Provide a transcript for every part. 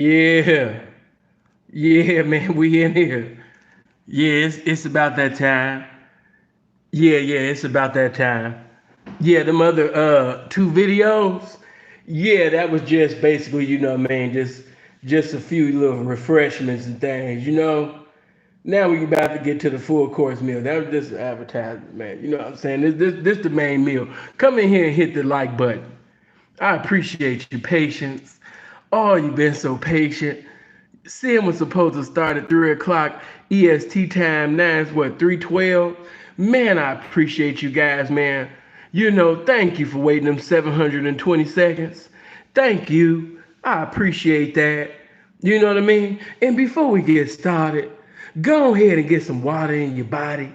Yeah, yeah, man, we in here. Yeah, it's about that time. Yeah, yeah, it's about that time. Yeah, them other two videos. Yeah, that was just basically, what I mean, just a few little refreshments and things, Now we about to get to the full course meal. That was just an advertisement, man. You know what I'm saying? This the main meal. Come in here and hit the like button. I appreciate your patience. Oh, you've been so patient. Sin was supposed to start at 3 o'clock EST time. Now it's what, 3:12? Man, I appreciate you guys, man. Thank you for waiting them 720 seconds. Thank you. I appreciate that. You know what I mean? And before we get started, go ahead and get some water in your body.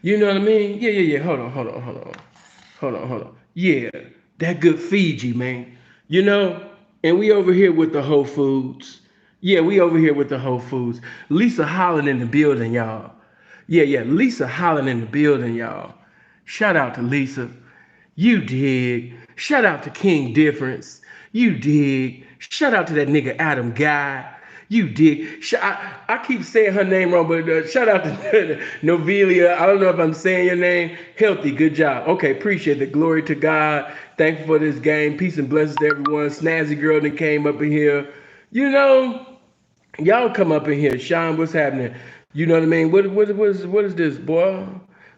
You know what I mean? Yeah, yeah, yeah. Hold on. Yeah, that good Fiji, man. You know, and we over here with the Whole Foods. Yeah, we over here with the Whole Foods. Lisa Holland in the building, y'all. Yeah, yeah, Lisa Holland in the building, y'all. Shout out to Lisa. You dig. Shout out to King Difference. You dig. Shout out to that nigga Adam Guy. You dig. I keep saying her name wrong, but shout out to Novelia. I don't know if I'm saying your name. Healthy, good job. Okay, appreciate it. Glory to God. Thankful for this game. Peace and blessings to everyone. Snazzy girl that came up in here. You know, y'all come up in here. Sean, what's happening? You know what I mean? What is this, boy?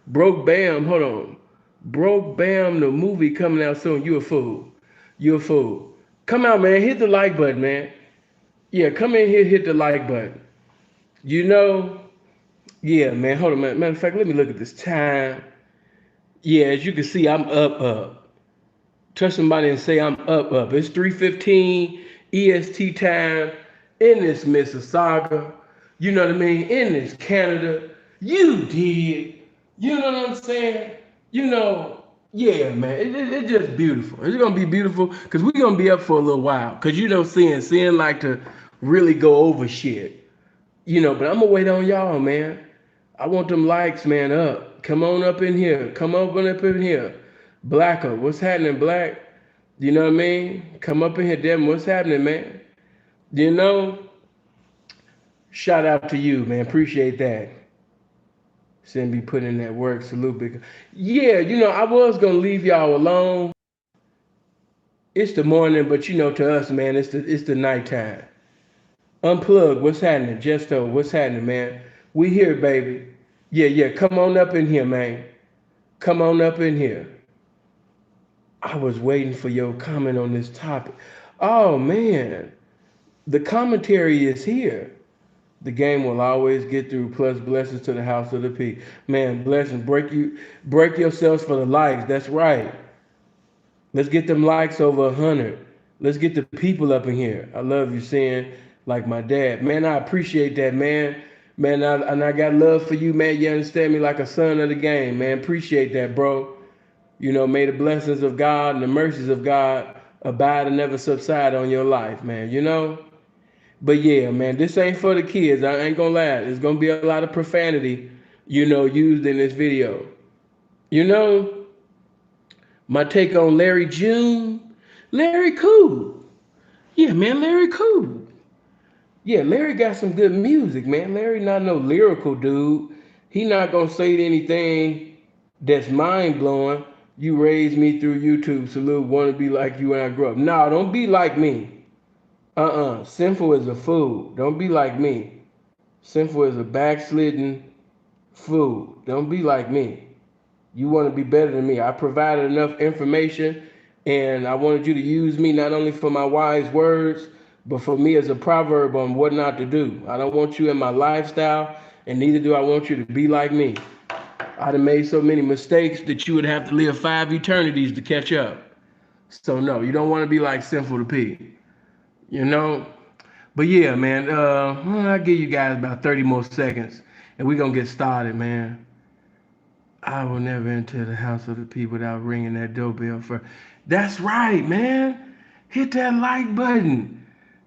Broke Bam. Hold on. Broke Bam, the movie coming out soon. You a fool. You a fool. Come out, man. Hit the like button, man. Yeah, come in here, hit the like button. You know, yeah, man. Hold on, man. Matter of fact, let me look at this time. Yeah, as you can see, I'm up. Touch somebody and say I'm up. It's 3:15 EST time in this Mississauga. You know what I mean? In this Canada. You did. You know what I'm saying? Yeah, man. It's just beautiful. It's gonna be beautiful because we're gonna be up for a little while. Cause seeing like to really go over shit. But I'm gonna wait on y'all, man. I want them likes, man, up. Come on up in here. Come on up in here. Blacker, what's happening, Black? You know what I mean? Come up in here, Devin. What's happening, man? You know, shout out to you, man. Appreciate that. Send be putting in that work. Salute, big. Yeah, I was gonna leave y'all alone. It's the morning, but to us, man, it's the nighttime. Unplug, what's happening? Jesto, what's happening, man? We here, baby. Yeah, yeah. Come on up in here, man. Come on up in here. I was waiting for your comment on this topic. Oh man, the commentary is here. The game will always get through. Plus blessings to the house of the P. Man, blessings. Break yourselves for the likes. That's right. Let's get them likes over 100. Let's get the people up in here. I love you saying like my dad. Man, I appreciate that, man. Man, I got love for you, man. You understand me like a son of the game, man. Appreciate that, bro. May the blessings of God and the mercies of God abide and never subside on your life, man. But yeah, man, this ain't for the kids. I ain't gonna lie. There's gonna be a lot of profanity, used in this video. You know, my take on Larry June. Larry cool. Yeah, man, Larry cool. Yeah, Larry got some good music, man. Larry not no lyrical dude. He not gonna say anything that's mind blowing. You raised me through YouTube. Salute, want to be like you when I grew up. No, don't be like me. Sinful is a fool. Don't be like me. Sinful is a backslidden fool. Don't be like me. You want to be better than me. I provided enough information and I wanted you to use me not only for my wise words, but for me as a proverb on what not to do. I don't want you in my lifestyle, and neither do I want you to be like me. I'd have made so many mistakes that you would have to live 5 eternities to catch up. So no, you don't want to be like Sinful to P. You know? But yeah, man, I'll give you guys about 30 more seconds and we're gonna get started, man. I will never enter the house of the people without ringing that doorbell first. That's right, man. Hit that like button.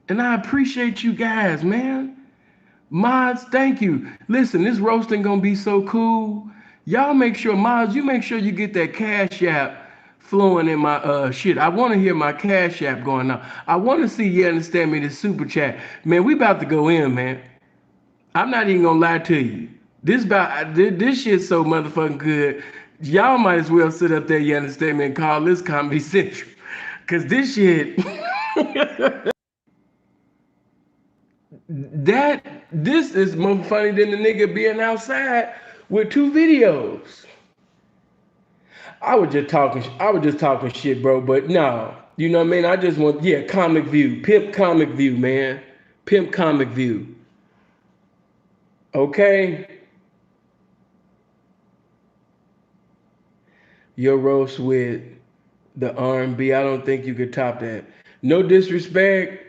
And I appreciate you guys, man. Mods, thank you. Listen, this roasting gonna be so cool. Y'all make sure, mods, you make sure you get that cash app flowing in my shit. I want to hear my Cash App going on. I want to see, you understand me, the super chat. Man, we about to go in, man. I'm not even gonna lie to you. This shit's so motherfucking good. Y'all might as well sit up there, you understand me, and call this Comedy Central. Cause this shit this is more funny than the nigga being outside with two videos. I was just talking shit, bro, but no. You know what I mean? I just want, yeah, comic view. Pimp comic view, man. Pimp comic view. Okay? Your roast with the R&B, I don't think you could top that. No disrespect.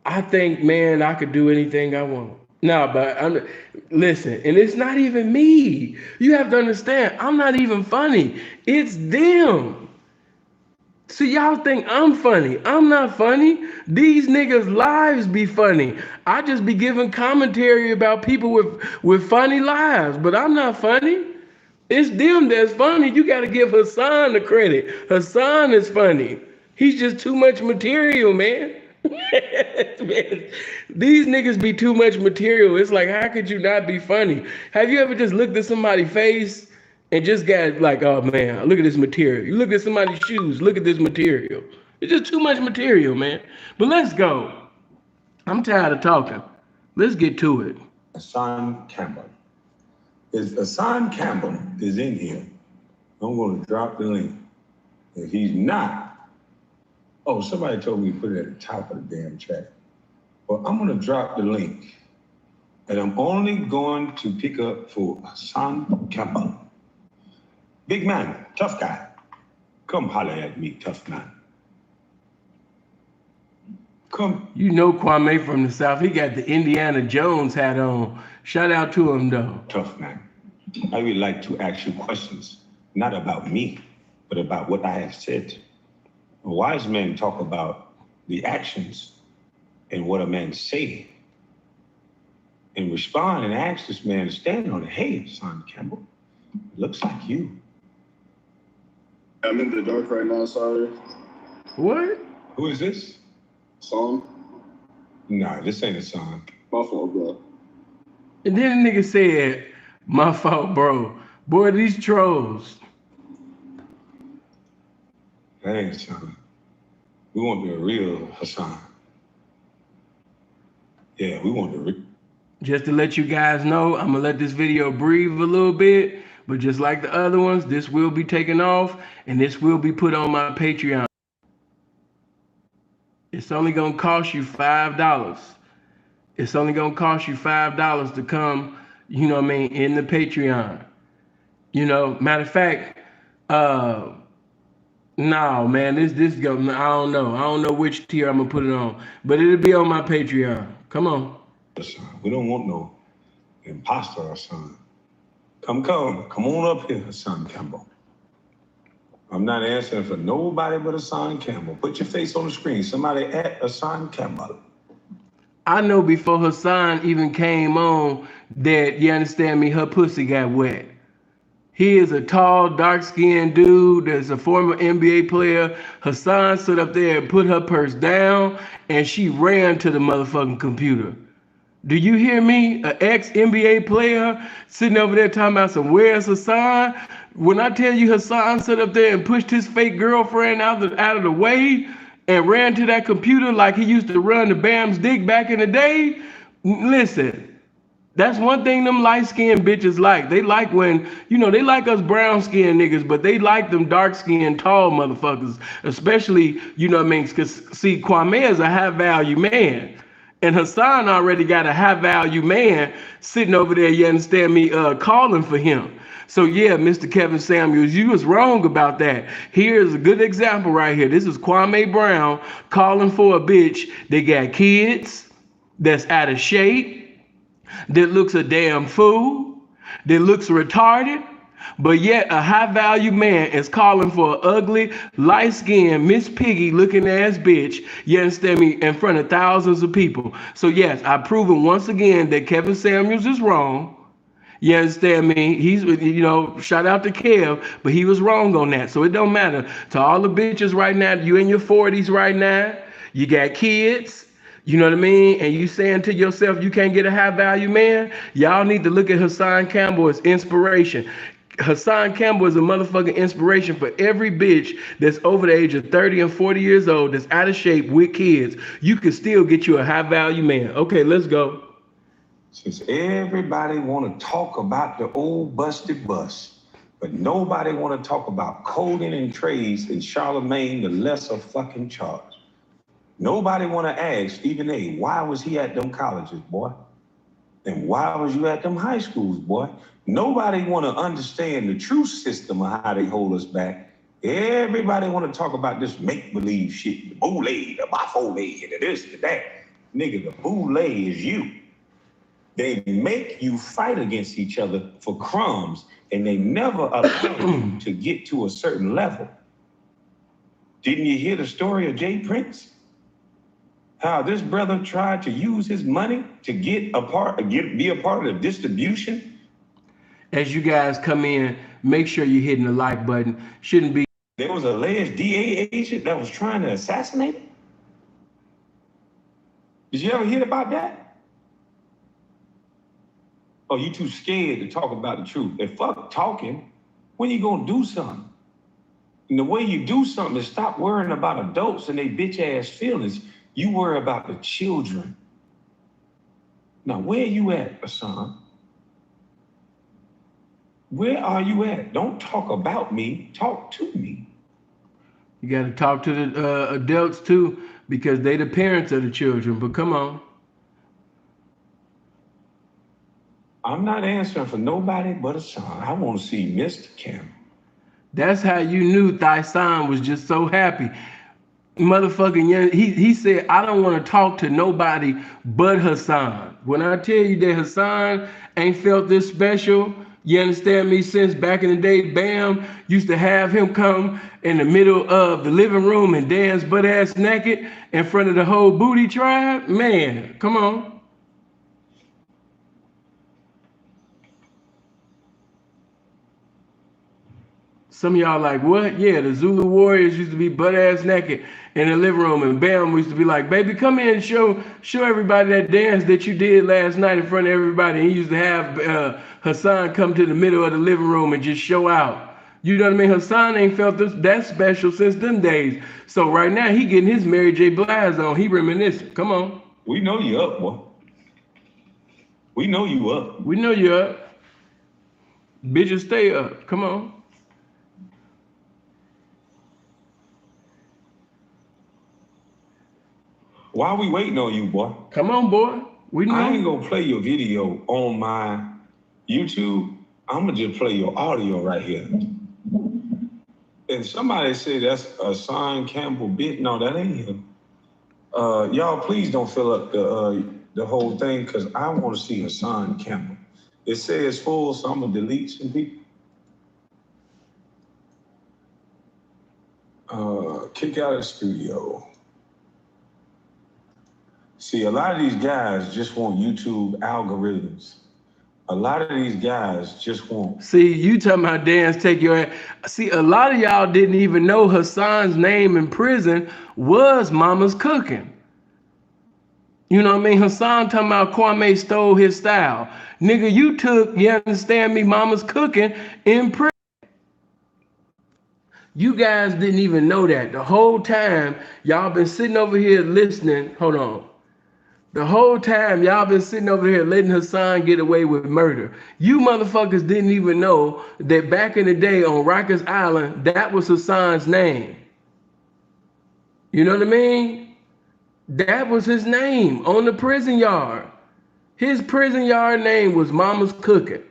I think, man, I could do anything I want. No, but listen, and it's not even me. You have to understand, I'm not even funny. It's them. See, y'all think I'm funny. I'm not funny. These niggas' lives be funny. I just be giving commentary about people with funny lives, but I'm not funny. It's them that's funny. You got to give Hussan the credit. Hussan is funny. He's just too much material, man. Man, these niggas be too much material. It's like, how could you not be funny? Have you ever just looked at somebody's face and just got like, oh man, look at this material. You look at somebody's shoes, look at this material. It's just too much material, man. But let's go. I'm tired of talking. Let's get to it. Hussan Campbell. Hussan Campbell is in here. I'm going to drop the link. If he's not, oh, somebody told me to put it at the top of the damn chat. Well, I'm going to drop the link. And I'm only going to pick up for Hussan Campbell. Big man, tough guy. Come holler at me, tough man. Come. You know Kwame from the South. He got the Indiana Jones hat on. Shout out to him, though. Tough man. I would like to ask you questions, not about me, but about what I have said. Wise men talk about the actions and what a man say. And respond and ask this man to stand on it. Hey, Hussan Campbell, it looks like you. I'm in the dark right now, sorry. What? Who is this? Song? Nah, this ain't a song. My fault, bro. And then the nigga said, my fault, bro. Boy, these trolls. That ain't a song. We want the real Hussan. Yeah, we want the real. Just to let you guys know, I'm gonna let this video breathe a little bit, but just like the other ones, this will be taken off and this will be put on my Patreon. It's only gonna cost you $5. It's only gonna cost you $5 to come, you know what I mean, in the Patreon. You know, matter of fact, no, man, this go, I don't know which tier I'm gonna put it on, but it'll be on my Patreon. Come on. We don't want no imposter or son. Come on up here, Hussan Campbell. I'm not answering for nobody but Hussan Campbell. Put your face on the screen. Somebody at Hussan Campbell. I know before Hussan even came on that, you understand me, her pussy got wet. He is a tall, dark-skinned dude that's a former NBA player. Hussan stood up there and put her purse down, and she ran to the motherfucking computer. Do you hear me? An ex-NBA player sitting over there talking about some, where's Hussan? When I tell you Hussan stood up there and pushed his fake girlfriend out of the way and ran to that computer like he used to run the Bam's dick back in the day, listen, that's one thing them light-skinned bitches like. They like when, you know, they like us brown-skinned niggas, but they like them dark-skinned, tall motherfuckers, especially, you know what I mean? Because, see, Kwame is a high-value man. And Hussan already got a high-value man sitting over there, you understand me, calling for him. So yeah, Mr. Kevin Samuels, you was wrong about that. Here's a good example right here. This is Kwame Brown calling for a bitch that got kids, that's out of shape, that looks a damn fool, that looks retarded, but yet a high-value man is calling for an ugly, light-skinned, Miss Piggy-looking ass bitch, you understand me, in front of thousands of people. So yes, I've proven once again that Kevin Samuels is wrong. You understand me? He's, shout out to Kev, but he was wrong on that. So it don't matter. To all the bitches right now, you in your 40s right now, you got kids, you know what I mean? And you saying to yourself, you can't get a high value man, y'all need to look at Hussan Campbell as inspiration. Hussan Campbell is a motherfucking inspiration for every bitch that's over the age of 30 and 40 years old that's out of shape with kids. You can still get you a high value man. Okay, let's go. Since everybody want to talk about the old busted bus, but nobody want to talk about coding and trades and Charlemagne the lesser fucking charge. Nobody want to ask Stephen A. why was he at them colleges, boy? And why was you at them high schools, boy? Nobody want to understand the true system of how they hold us back. Everybody want to talk about this make-believe shit, the boule, the bafole, the this, the that. Nigga, the boule is you. They make you fight against each other for crumbs, and they never allow you to get to a certain level. Didn't you hear the story of Jay Prince? How this brother tried to use his money to be a part of the distribution. As you guys come in, make sure you're hitting the like button. Shouldn't be. There was an alleged DA agent that was trying to assassinate him. Did you ever hear about that? Oh, you too scared to talk about the truth. And fuck talking. When you gonna do something? And the way you do something is stop worrying about adults and their bitch ass feelings. You worry about the children. Now, where you at, Hussan? Where are you at? Don't talk about me. Talk to me. You got to talk to the adults too, because they the parents of the children. But come on. I'm not answering for nobody but Hussan. I want to see Mr. Campbell. That's how you knew thy son was just so happy. Motherfucking young, he said, I don't want to talk to nobody but Hussan. When I tell you that Hussan ain't felt this special, you understand me, since back in the day, Bam used to have him come in the middle of the living room and dance butt ass naked in front of the whole booty tribe. Man, come on. Some of y'all like, what? Yeah, the Zulu Warriors used to be butt ass naked in the living room, and Bam used to be like, baby, come in and show everybody that dance that you did last night in front of everybody. And he used to have Hussan come to the middle of the living room and just show out. You know what I mean? Hussan ain't felt that special since them days. So right now he getting his Mary J. Blige on. He reminiscing. Come on. We know you up, boy. We know you up. We know you up. Bitches stay up. Come on. Why are we waiting on you, boy? Come on, boy. We know. I ain't gonna play your video on my YouTube. I'm gonna just play your audio right here. And somebody said that's a Hussan Campbell bit. No, that ain't him. Y'all, please don't fill up the whole thing because I want to see Hussan Campbell. It says full, so I'm gonna delete some people. Kick out of the studio. See, a lot of these guys just want YouTube algorithms. A lot of these guys just want. See, you talking about dance, take your ass. See, a lot of y'all didn't even know Hussan's name in prison was Mama's Cooking. You know what I mean? Hussan talking about Kwame stole his style. Nigga, you took, you understand me, Mama's Cooking in prison. You guys didn't even know that. The whole time, y'all been sitting over here listening. Hold on. The whole time y'all been sitting over here letting Hussan get away with murder. You motherfuckers didn't even know that back in the day on Rikers Island, that was Hussan's name. You know what I mean? That was his name on the prison yard. His prison yard name was Mama's Cooking.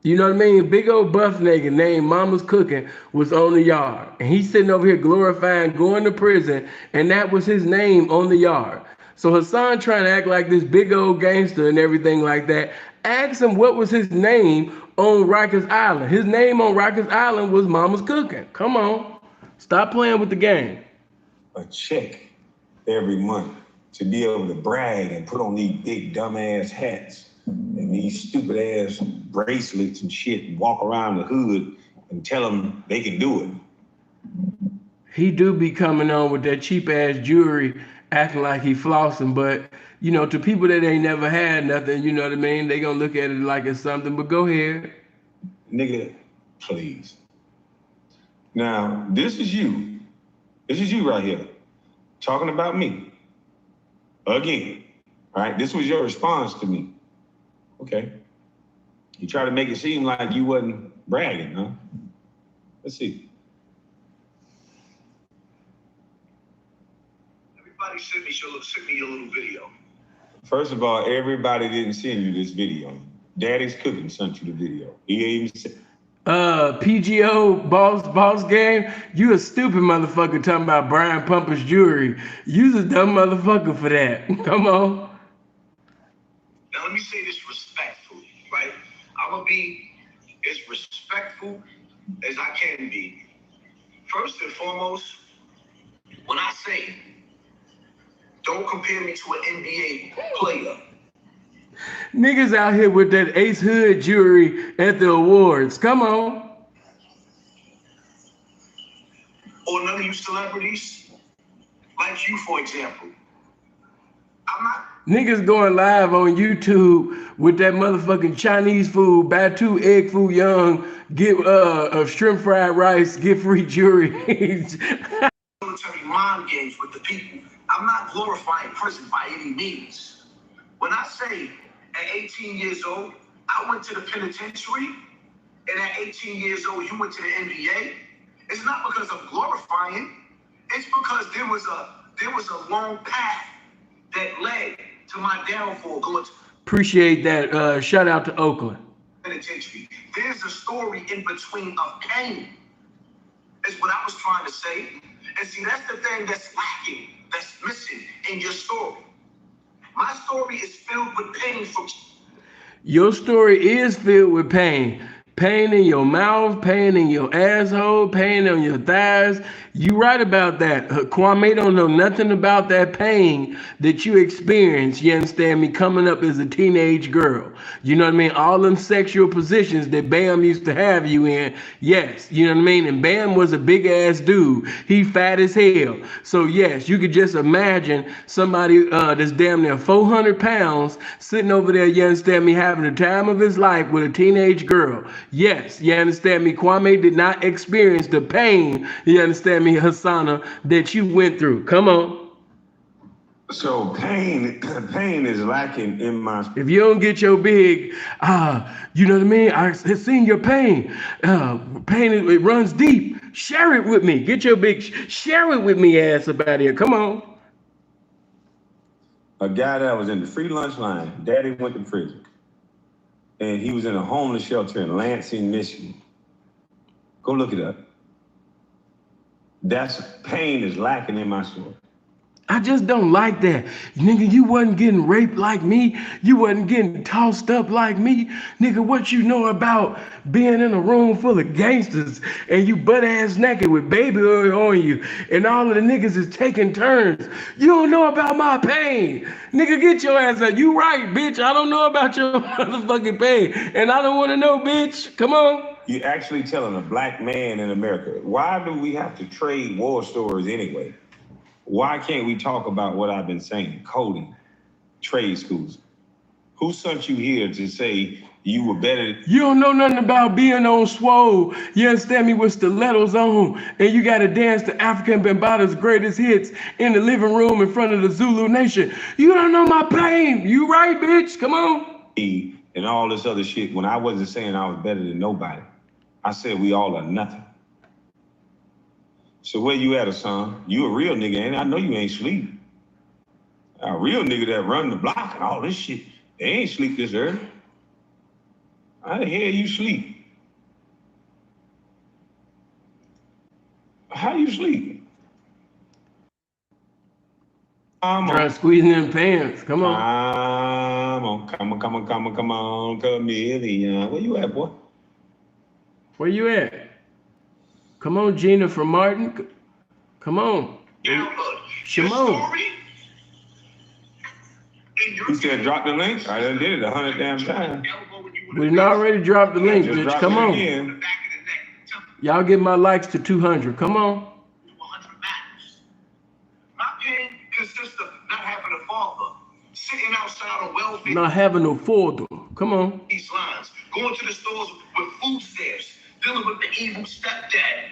You know what I mean? Big old buff nigga named Mama's Cooking was on the yard. And he's sitting over here glorifying going to prison, and that was his name on the yard. So Hussan trying to act like this big old gangster and everything like that. Ask him what was his name on Rikers Island. His name on Rikers Island was Mama's Cooking. Come on. Stop playing with the game. A check every month to be able to brag and put on these big dumbass hats and these stupid ass bracelets and shit and walk around the hood and tell them they can do it. He do be coming on with that cheap ass jewelry, acting like he flossing, but you know, to people that ain't never had nothing, you know what I mean? They gonna look at it like it's something. But go ahead. Nigga, please. Now, this is you. This is you right here. Talking about me. Again. All right, this was your response to me. Okay. You try to make it seem like you wasn't bragging, huh? Let's see. Everybody sent me a little video. First of all, everybody didn't send you this video. Daddy's Cooking sent you the video. He even said, PGO boss game, you a stupid motherfucker talking about Brian Pumper's jewelry. You's a dumb motherfucker for that. Come on. Now let me say this respectfully, right? I'm gonna be as respectful as I can be. First and foremost, when I say don't compare me to an NBA player. Niggas out here with that Ace Hood jewelry at the awards. Come on. Or none of you celebrities, like you, for example. I'm not. Niggas going live on YouTube with that motherfucking Chinese food, Batu egg foo young, get shrimp fried rice, get free jewelry. Military mind games with the people. I'm not glorifying prison by any means. When I say at 18 years old, I went to the penitentiary, and at 18 years old, you went to the NBA, it's not because I'm glorifying. It's because there was a long path that led to my downfall going to Appreciate that. Shout out to Oakland. penitentiary. There's a story in between of pain, is what I was trying to say. And see, that's the thing that's lacking, that's missing in your story. My story is filled with pain from... Your story is filled with pain. Pain in your mouth, pain in your asshole, pain on your thighs. You right about that. Kwame don't know nothing about that pain that you experienced, you understand me, coming up as a teenage girl. You know what I mean? All them sexual positions that Bam used to have you in, yes, you know what I mean? And Bam was a big ass dude. He fat as hell. So yes, you could just imagine somebody that's damn near 400 pounds sitting over there, you understand me, having the time of his life with a teenage girl. Yes, you understand me? Kwame did not experience the pain, you understand me, Hassana, that you went through. Come on. so pain is lacking in my... If you don't get your big, you know what I mean? I have seen your pain. Pain, it runs deep. Share it with me. Get your big, share it with me ass about here. Come on. A guy that was in the free lunch line, daddy went to prison. And he was in a homeless shelter in Lansing, Michigan. Go look it up. That's pain is lacking in my story. I just don't like that. Nigga, you wasn't getting raped like me. You wasn't getting tossed up like me. Nigga, what you know about being in a room full of gangsters and you butt ass naked with baby oil on you and all of the niggas is taking turns. You don't know about my pain. Nigga, get your ass up. You right, bitch. I don't know about your motherfucking pain. And I don't want to know, bitch. Come on. You're actually telling a black man in America, why do we have to trade war stories anyway? Why can't we talk about what I've been saying? Coding, trade schools. Who sent you here to say you were better? You don't know nothing about being on swole. You understand me, with stilettos on, and you gotta dance to African Bambaata's greatest hits in the living room in front of the Zulu Nation. You don't know my pain. You right, bitch. Come on. And all this other shit when I wasn't saying I was better than nobody. I said we all are nothing. So where you at, Hussan? You a real nigga, ain't I know you ain't sleep. A real nigga that run the block and all this shit, they ain't sleep this early. How the hell you sleep? How you sleep? Trying to squeeze in them pants. Come on. Come on, chameleon. Where you at, boy? Where you at? Come on, Gina from Martin. Come on. Shimon. You said drop the link? I done did it 100 damn times. We done already dropped the link, bitch. Come on. Again. Y'all get my likes to 200. Come on. 100 matters. My pain consists of not having a father, sitting outside on welfare. Not having no father. Come on. These lines, going to the stores with food stamps, dealing with the evil stepdad.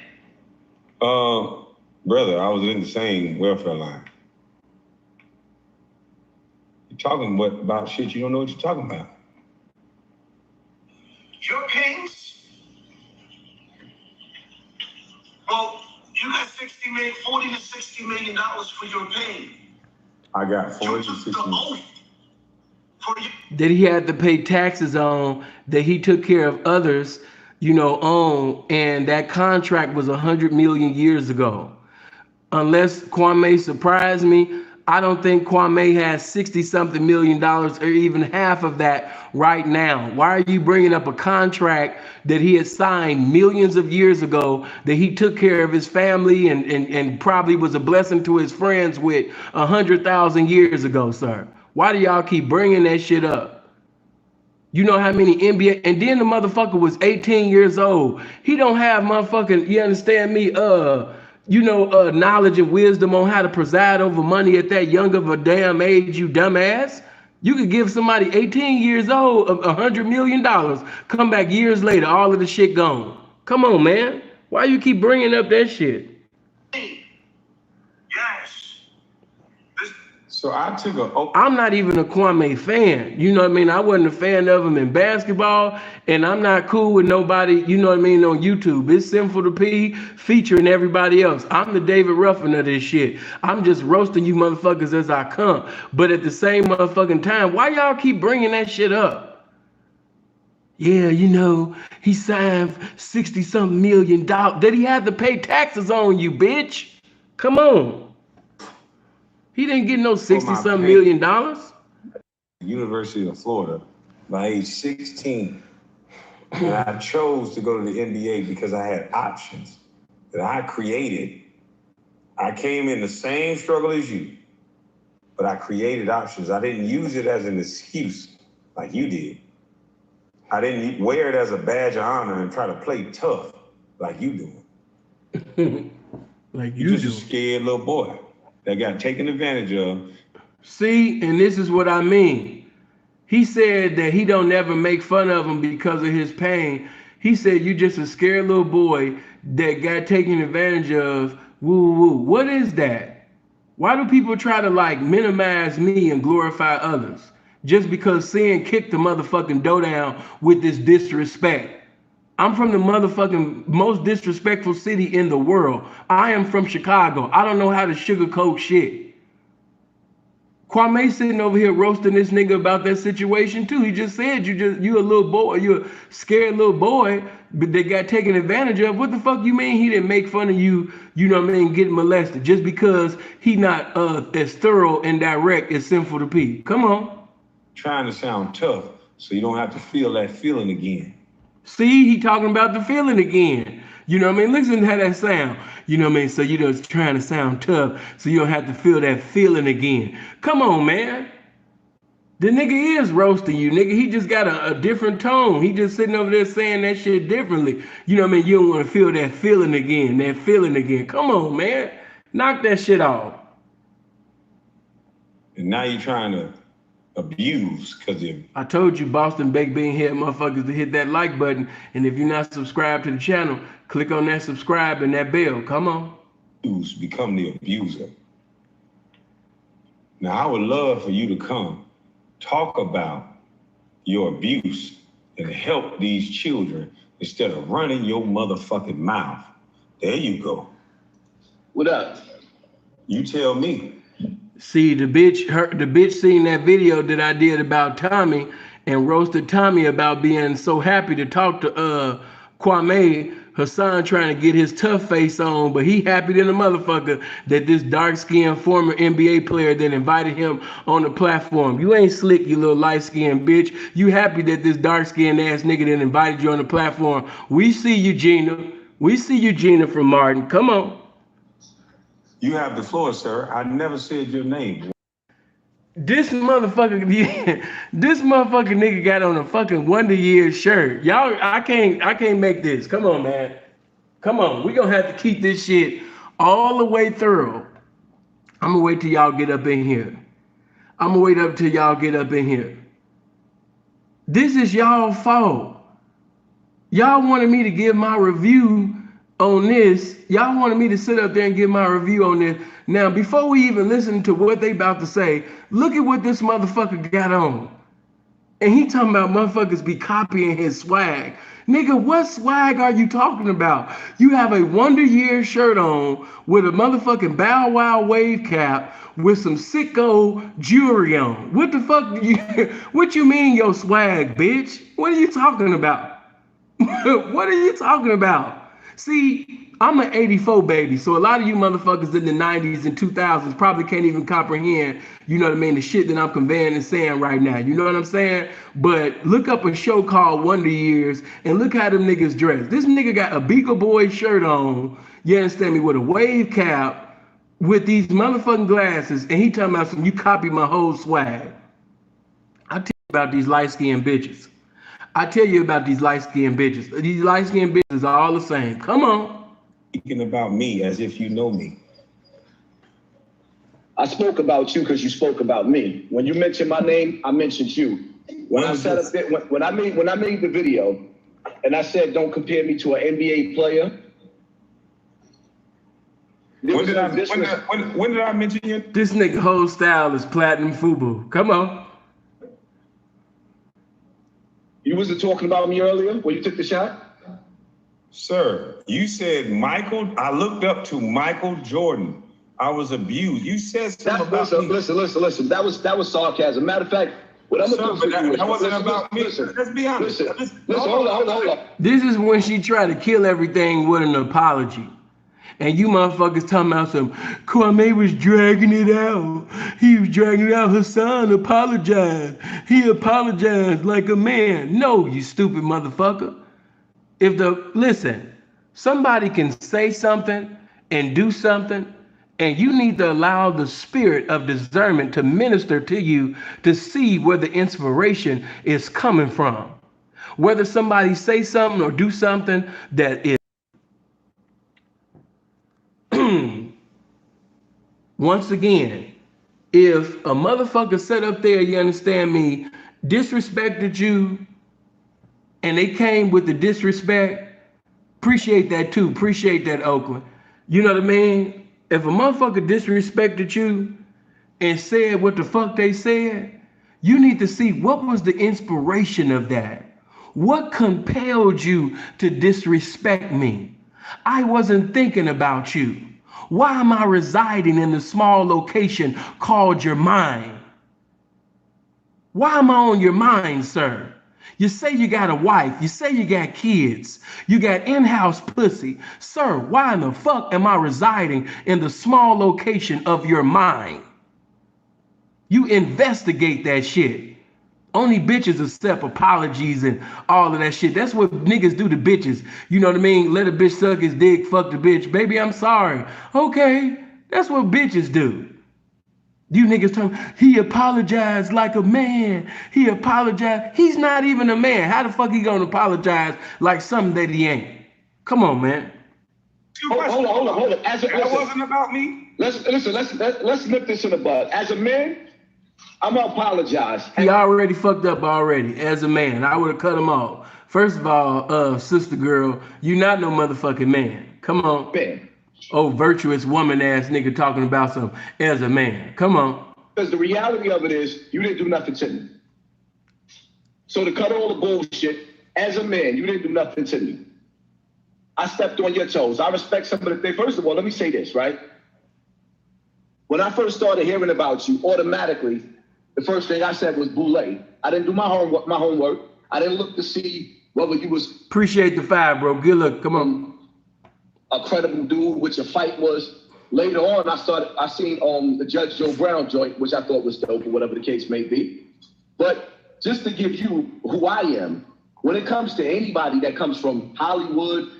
Brother, I was in the same welfare line. You're talking about shit you don't know what you're talking about. Your pains? Well, you got 40 to 60 million dollars for your pain. I got 40 to You took 60 the million. oath for your That he had to pay taxes on, that he took care of others, on, and that contract was 100 million years ago. Unless Kwame surprised me, I don't think Kwame has 60 something million dollars or even half of that right now. Why are you bringing up a contract that he had signed millions of years ago, that he took care of his family and probably was a blessing to his friends with 100,000 years ago, sir? Why do y'all keep bringing that shit up? You know how many NBA, and then the motherfucker was 18 years old. He don't have motherfucking, you understand me, knowledge and wisdom on how to preside over money at that young of a damn age, you dumbass. You could give somebody 18 years old $100 million, come back years later, all of the shit gone. Come on, man. Why you keep bringing up that shit? pain. Yes. This So I took I'm not even a Kwame fan. You know what I mean? I wasn't a fan of him in basketball, and I'm not cool with nobody, you know what I mean, on YouTube. It's Sinful to P featuring everybody else. I'm the David Ruffin of this shit. I'm just roasting you motherfuckers as I come. But at the same motherfucking time, why y'all keep bringing that shit up? Yeah, he signed 60 something million dollars. Did he have to pay taxes on you, bitch? Come on. He didn't get no 60 something million dollars. University of Florida by age 16. And I chose to go to the NBA because I had options that I created. I came in the same struggle as you, but I created options. I didn't use it as an excuse like you did. I didn't wear it as a badge of honor and try to play tough like you doing. Like you just a scared little boy that got taken advantage of. See, and this is what I mean. He said that he don't never make fun of him because of his pain. He said you just a scared little boy that got taken advantage of. Woo woo. What is that? Why do people try to minimize me and glorify others? Just because Sin kicked the motherfucking dough down with this disrespect. I'm from the motherfucking most disrespectful city in the world. I am from Chicago. I don't know how to sugarcoat shit. Kwame sitting over here roasting this nigga about that situation too. He just said you a little boy, you a scared little boy, but they got taken advantage of. What the fuck you mean he didn't make fun of you, you know what I mean, getting molested just because he not as thorough and direct as Sinful to P? Come on. Trying to sound tough so you don't have to feel that feeling again. See, he talking about the feeling again. You know what I mean? Listen to how that sound. You know what I mean? So you just trying to sound tough so you don't have to feel that feeling again. Come on, man. The nigga is roasting you, nigga. He just got a different tone. He just sitting over there saying that shit differently. You know what I mean? You don't want to feel that feeling again, that feeling again. Come on, man. Knock that shit off. And now you're trying to abuse because I told you Boston Baked Bean Head motherfuckers to hit that like button, and if you're not subscribed to the channel, click on that subscribe and that bell. Come on. Become the abuser. Now I would love for you to come talk about your abuse and help these children instead of running your motherfucking mouth. There you go. What up? You tell me. See, the bitch seen that video that I did about Tommy and roasted Tommy about being so happy to talk to Kwame. Hussan trying to get his tough face on, but he happy than a motherfucker that this dark-skinned former NBA player that invited him on the platform. You ain't slick, you little light-skinned bitch. You happy that this dark-skinned ass nigga that invited you on the platform. We see you, Gina. We see you, Gina from Martin. Come on. You have the floor, sir. I never said your name. This motherfucker, this motherfucking nigga got on a fucking Wonder Years shirt. Y'all, I can't make this. Come on, man. Come on. We gonna have to keep this shit all the way through. I'm gonna wait till y'all get up in here. I'm gonna wait up till y'all get up in here. This is y'all fault. Y'all wanted me to give my review on this. Y'all wanted me to sit up there and give my review on this. Now, before we even listen to what they about to say, look at what this motherfucker got on. And he talking about motherfuckers be copying his swag. Nigga, what swag are you talking about? You have a Wonder Year shirt on with a motherfucking Bow Wow wave cap with some sicko jewelry on. What the fuck do you, what you mean your swag, bitch? What are you talking about? What are you talking about? See, I'm an 84 baby, so a lot of you motherfuckers in the 90s and 2000s probably can't even comprehend, you know what I mean, the shit that I'm conveying and saying right now. You know what I'm saying? But look up a show called Wonder Years and look how them niggas dress. This nigga got a Beagle Boy shirt on, you understand me, with a wave cap, with these motherfucking glasses, and he talking about some, you copy my whole swag. I tell you about these light-skinned bitches. I tell you about these light-skinned bitches. These light-skinned bitches are all the same. Come on. Speaking about me as if you know me. I spoke about you because you spoke about me. When you mentioned my name, I mentioned you. When I said when I made the video, and I said don't compare me to an NBA player. When did I mention you? This nigga whole style is platinum FUBU. Come on. You wasn't talking about me earlier when you took the shot? Sir, you said Michael. I looked up to Michael Jordan. I was abused. You said something about me. Listen. That was sarcasm. Matter of fact, what I'm gonna do that wasn't about me. Let's be honest. Listen, hold on. This is when she tried to kill everything with an apology. And you motherfuckers talking about some, Kwame was dragging it out. He was dragging it out. Hussan apologized. He apologized like a man. No, you stupid motherfucker. Listen, somebody can say something and do something, and you need to allow the spirit of discernment to minister to you to see where the inspiration is coming from. Whether somebody say something or do something that is once again, if a motherfucker sat up there, you understand me, disrespected you, and they came with the disrespect, appreciate that too. Appreciate that, Oakland. You know what I mean? If a motherfucker disrespected you and said what the fuck they said, you need to see what was the inspiration of that. What compelled you to disrespect me? I wasn't thinking about you. Why am I residing in the small location called your mind? Why am I on your mind, sir? You say you got a wife. You say you got kids. You got in-house pussy. Sir, why in the fuck am I residing in the small location of your mind? You investigate that shit. Only bitches accept apologies and all of that shit. That's what niggas do to bitches. You know what I mean? Let a bitch suck his dick, fuck the bitch. Baby, I'm sorry. Okay, that's what bitches do. You niggas tell me, he apologized like a man. He apologized. He's not even a man. How the fuck he gonna apologize like something that he ain't? Come on, man. Hold on. That wasn't about me. Let's nip this in the bud. As a man, I'm gonna apologize. He already fucked up already as a man. I would have cut him off. First of all, sister girl, you not no motherfucking man. Come on. Man. Oh, virtuous woman ass nigga talking about some as a man. Come on. Because the reality of it is you didn't do nothing to me. So to cut all the bullshit, as a man, you didn't do nothing to me. I stepped on your toes. I respect some of the things. First of all, let me say this, right? When I first started hearing about you, automatically, the first thing I said was boule. I didn't do my homework. I didn't look to see whether you was appreciate the five, bro. Good luck. Come on. A credible dude, which your fight was. Later on, I seen the Judge Joe Brown joint, which I thought was dope or whatever the case may be. But just to give you who I am, when it comes to anybody that comes from Hollywood,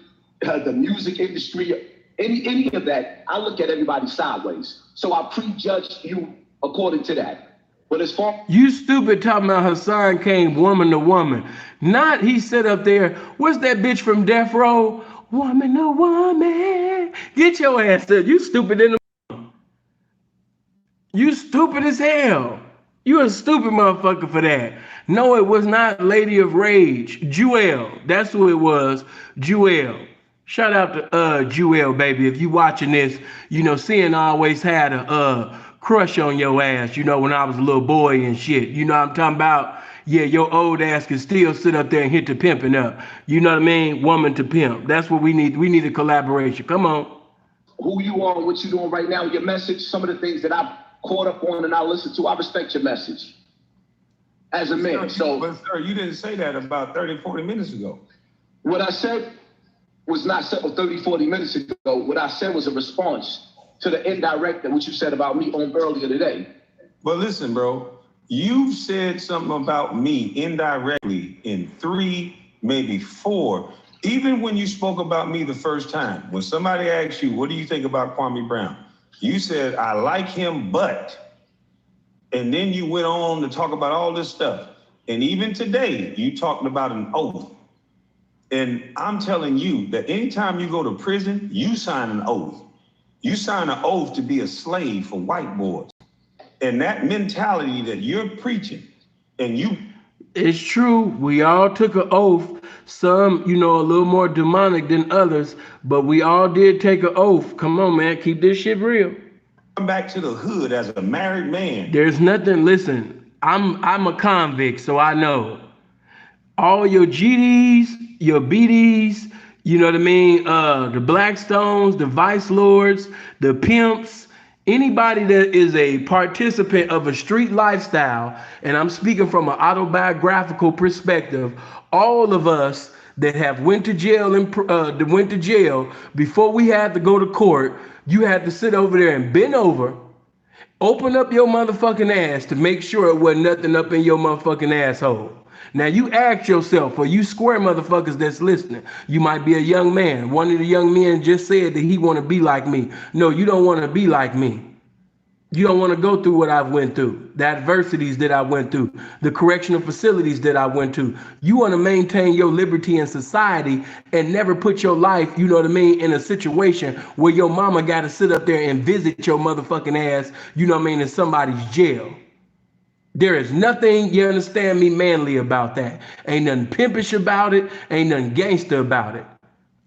the music industry, any of that, I look at everybody sideways. So I prejudge you according to that. But as far You stupid talking about Hussan came woman to woman. Not he sit up there. What's that bitch from Death Row? Woman to woman. Get your ass up. You stupid in the You stupid as hell. You a stupid motherfucker for that. No, it was not Lady of Rage. Jewel. That's who it was. Jewel. Shout out to Jewel, baby. If you watching this, you know, seeing always had a crush on your ass, you know, when I was a little boy and shit. You know what I'm talking about? Yeah, your old ass can still sit up there and hit the pimping up. You know what I mean? Woman to pimp. That's what we need. We need a collaboration. Come on. who you are and what you're doing right now, your message, some of the things that I've caught up on and I listen to, I respect your message as a man. So, but sir, you didn't say that about 30, 40 minutes ago. what I said was not said 30, 40 minutes ago. What I said was a response to the indirect that what you said about me on earlier today. But listen, bro, you've said something about me indirectly in 3, maybe 4. Even when you spoke about me the first time, when somebody asked you, what do you think about Kwame Brown? You said, I like him, but, and then you went on to talk about all this stuff. And even today, you talked about an oath. And I'm telling you that anytime you go to prison, you sign an oath. You sign an oath to be a slave for white boys. And that mentality that you're preaching, and you... It's true. We all took an oath. Some, you know, a little more demonic than others, but we all did take an oath. Come on, man. Keep this shit real. Come back to the hood as a married man. There's nothing, listen, I'm a convict, so I know. All your GDs, your BDs, you know what I mean? The Blackstones, the Vice Lords, the pimps, anybody that is a participant of a street lifestyle, and I'm speaking from an autobiographical perspective, all of us that have went to jail and went to jail before we had to go to court, you had to sit over there and bend over, open up your motherfucking ass to make sure it wasn't nothing up in your motherfucking asshole. Now you ask yourself, or you square motherfuckers that's listening, you might be a young man. One of the young men just said that he want to be like me. No, you don't want to be like me. You don't want to go through what I've went through, the adversities that I went through, the correctional facilities that I went to. You want to maintain your liberty in society and never put your life, you know what I mean, in a situation where your mama got to sit up there and visit your motherfucking ass, you know what I mean, in somebody's jail. There is nothing, you understand me, manly about that. Ain't nothing pimpish about it. Ain't nothing gangster about it.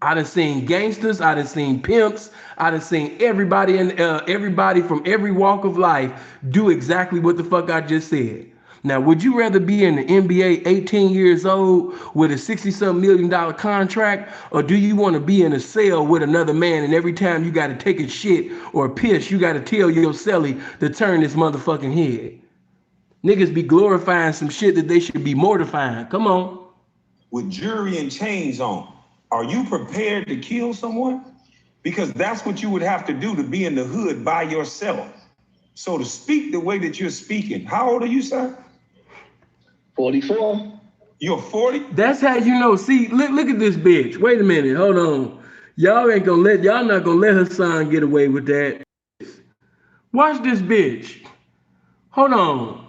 I done seen gangsters. I done seen pimps. I done seen everybody and everybody from every walk of life do exactly what the fuck I just said. Now, would you rather be in the NBA 18 years old with a 60-something million dollar contract, or do you want to be in a cell with another man and every time you got to take a shit or piss, you got to tell your cellie to turn this motherfucking head? Niggas be glorifying some shit that they should be mortifying. Come on. With jury and chains on, are you prepared to kill someone? Because that's what you would have to do to be in the hood by yourself. So to speak the way that you're speaking, how old are you, sir? 44. You're 40? That's how you know. See, look at this bitch. Wait a minute. Hold on. Y'all not gonna let her son get away with that. Watch this bitch. Hold on.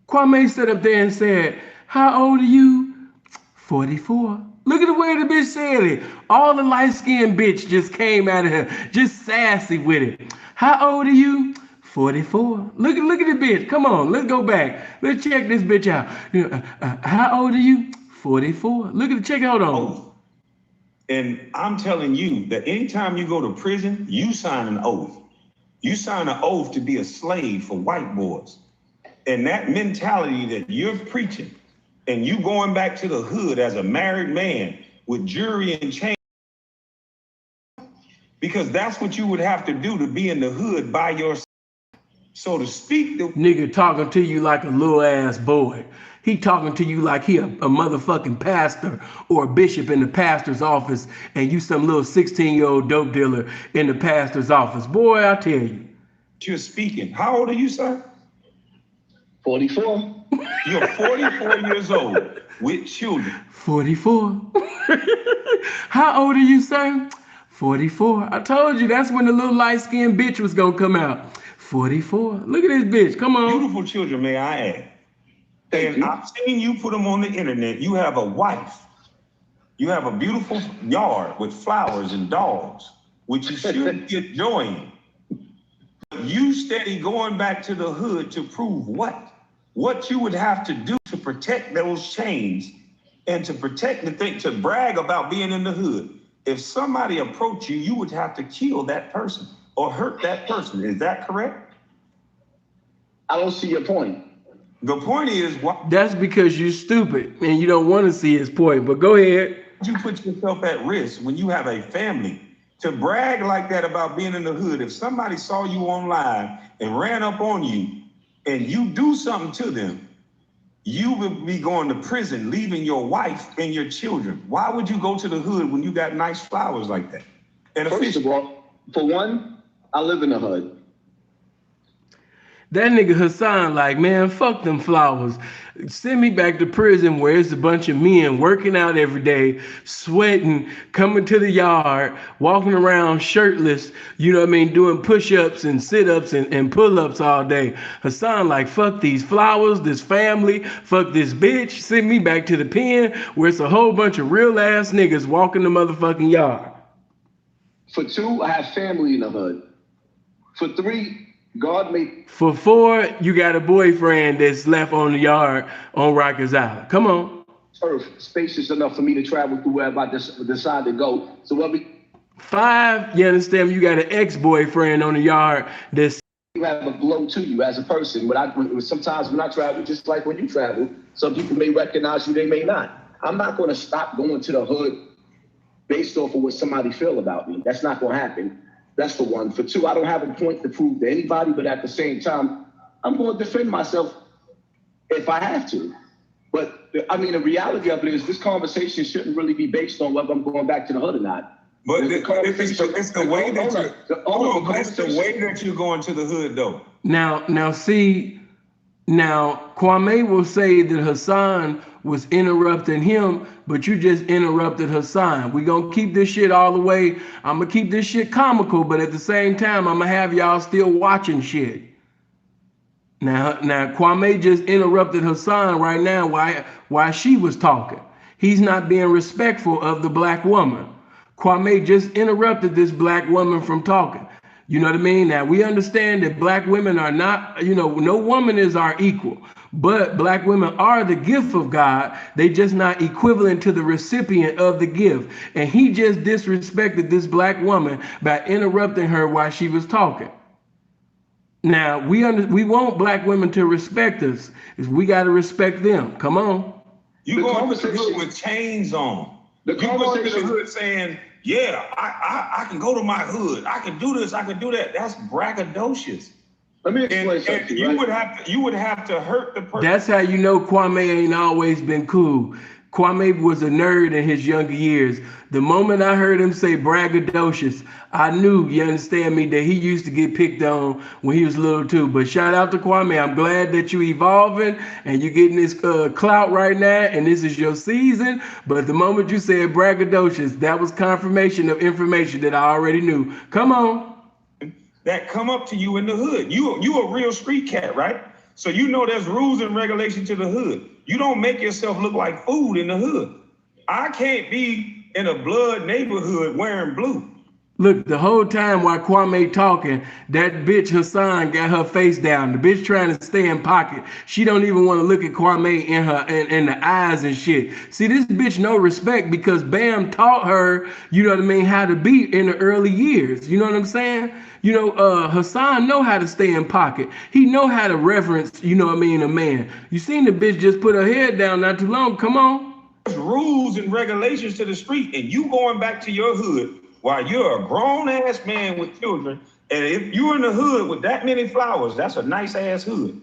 Kwame stood up there and said, how old are you? 44. Look at the way the bitch said it. All the light-skinned bitch just came out of her, just sassy with it. How old are you? 44. Look at the bitch. Come on, let's go back. Let's check this bitch out. How old are you? 44. Look at the check. Hold on. Oh. And I'm telling you that anytime you go to prison, you sign an oath. You sign an oath to be a slave for white boys. And that mentality that you're preaching, and you going back to the hood as a married man with jury and chain, because that's what you would have to do to be in the hood by yourself. So to speak the nigga talking to you like a little ass boy. He talking to you like he a motherfucking pastor or a bishop in the pastor's office, and you some little 16-year-old dope dealer in the pastor's office. Boy, I tell you. You're speaking. How old are you, sir? 44. You're 44 years old with children. 44. How old are you, sir? 44. I told you that's when the little light-skinned bitch was gonna come out. 44. Look at this bitch. Come on. Beautiful children, may I add. Thank And you. I've seen you put them on the internet. You have a wife. You have a beautiful yard with flowers and dogs, which you should be enjoying. You steady going back to the hood to prove what? What you would have to do to protect those chains and to protect the thing, to brag about being in the hood. If somebody approached you, you would have to kill that person or hurt that person. Is that correct? I don't see your point. The point is, why That's because you're stupid and you don't want to see his point. But go ahead. would you put yourself at risk when you have a family to brag like that about being in the hood? If somebody saw you online and ran up on you and you do something to them, you would be going to prison, leaving your wife and your children. Why would you go to the hood when you got nice flowers like that? And First of all, for one, I live in the hood. That nigga Hussan like, man, fuck them flowers. Send me back to prison where it's a bunch of men working out every day, sweating, coming to the yard, walking around shirtless, you know what I mean, doing push-ups and sit-ups and pull-ups all day. Hussan like, fuck these flowers, this family, fuck this bitch. Send me back to the pen where it's a whole bunch of real-ass niggas walking the motherfucking yard. For two, I have family in the hood. For three, God made. For 4, you got a boyfriend that's left on the yard on Rikers Island. Come on. Earth spacious enough for me to travel through wherever I decide to go. So every 5, you understand? You got an ex-boyfriend on the yard that's you have a glow to you as a person. Sometimes when I travel, just like when you travel, some people may recognize you, they may not. I'm not going to stop going to the hood based off of what somebody feel about me. That's not going to happen. That's for one. For two, I don't have a point to prove to anybody, but at the same time, I'm going to defend myself if I have to. But I mean, the reality of it is this conversation shouldn't really be based on whether I'm going back to the hood or not. But it's the way that you're going to the hood, though. now see, now Kwame will say that Hussan was interrupting him, but you just interrupted Hussan. We gonna keep this shit all the way. I'm gonna keep this shit comical, but at the same time, I'm gonna have y'all still watching shit. Now Kwame just interrupted Hussan right now while she was talking. He's not being respectful of the black woman. Kwame just interrupted this black woman from talking. You know what I mean? Now we understand that black women are not, no woman is our equal, but black women are the gift of God. They just not equivalent to the recipient of the gift. And he just disrespected this black woman by interrupting her while she was talking. Now we want black women to respect us. Is we got to respect them. Come on. You going to the hood with chains on. You going to the hood saying, yeah, I can go to my hood. I can do this. I can do that. That's braggadocious. Let me explain something. You would have to hurt the person. That's how you know Kwame ain't always been cool. Kwame was a nerd in his younger years. The moment I heard him say braggadocious, I knew, you understand me, that he used to get picked on when he was little too. But shout out to Kwame. I'm glad that you evolving and you getting this clout right now, and this is your season. But the moment you said braggadocious, that was confirmation of information that I already knew. Come on. That come up to you in the hood. You a real street cat, right? So you know there's rules and regulations to the hood. You don't make yourself look like food in the hood. I can't be in a blood neighborhood wearing blue. Look, the whole time while Kwame talking, that bitch Hussan got her face down. The bitch trying to stay in pocket. She don't even want to look at Kwame in the eyes and shit. See, this bitch no respect because Bam taught her, you know what I mean, how to be in the early years. You know what I'm saying? Hussan know how to stay in pocket. He know how to reverence, you know what I mean, a man. You seen the bitch just put her head down not too long. Come on. There's rules and regulations to the street, and you going back to your hood while you're a grown-ass man with children, and if you're in the hood with that many flowers, that's a nice-ass hood.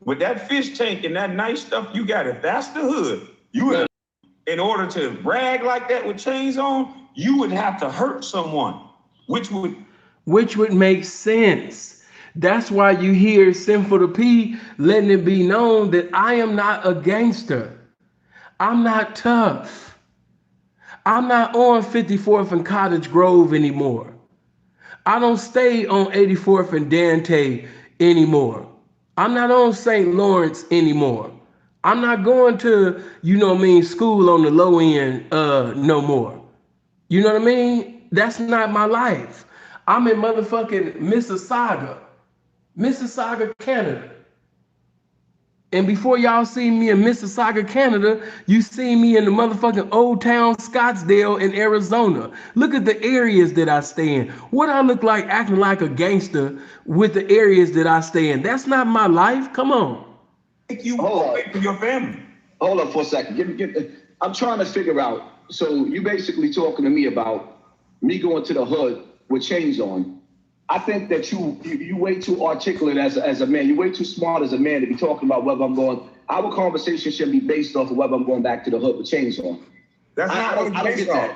With that fish tank and that nice stuff you got, if that's the hood, in order to brag like that with chains on, you would have to hurt someone, which would make sense. That's why you hear Sinful to P letting it be known that I am not a gangster. I'm not tough. I'm not on 54th and Cottage Grove anymore. I don't stay on 84th and Dante anymore. I'm not on St. Lawrence anymore. I'm not going to, you know what I mean, school on the low end no more. You know what I mean? That's not my life. I'm in motherfucking Mississauga, Canada. And before y'all see me in Mississauga, Canada, you see me in the motherfucking Old Town Scottsdale in Arizona. Look at the areas that I stay in. What I look like acting like a gangster with the areas that I stay in. That's not my life. Come on. Take you away from your family. Hold up for a second. I'm trying to figure out. So you basically talking to me about me going to the hood with chains on. I think that you way too articulate as a man. You're way too smart as a man to be talking about whether I'm going. Our conversation should be based off of whether I'm going back to the hood with chains on. That's not what it's based off.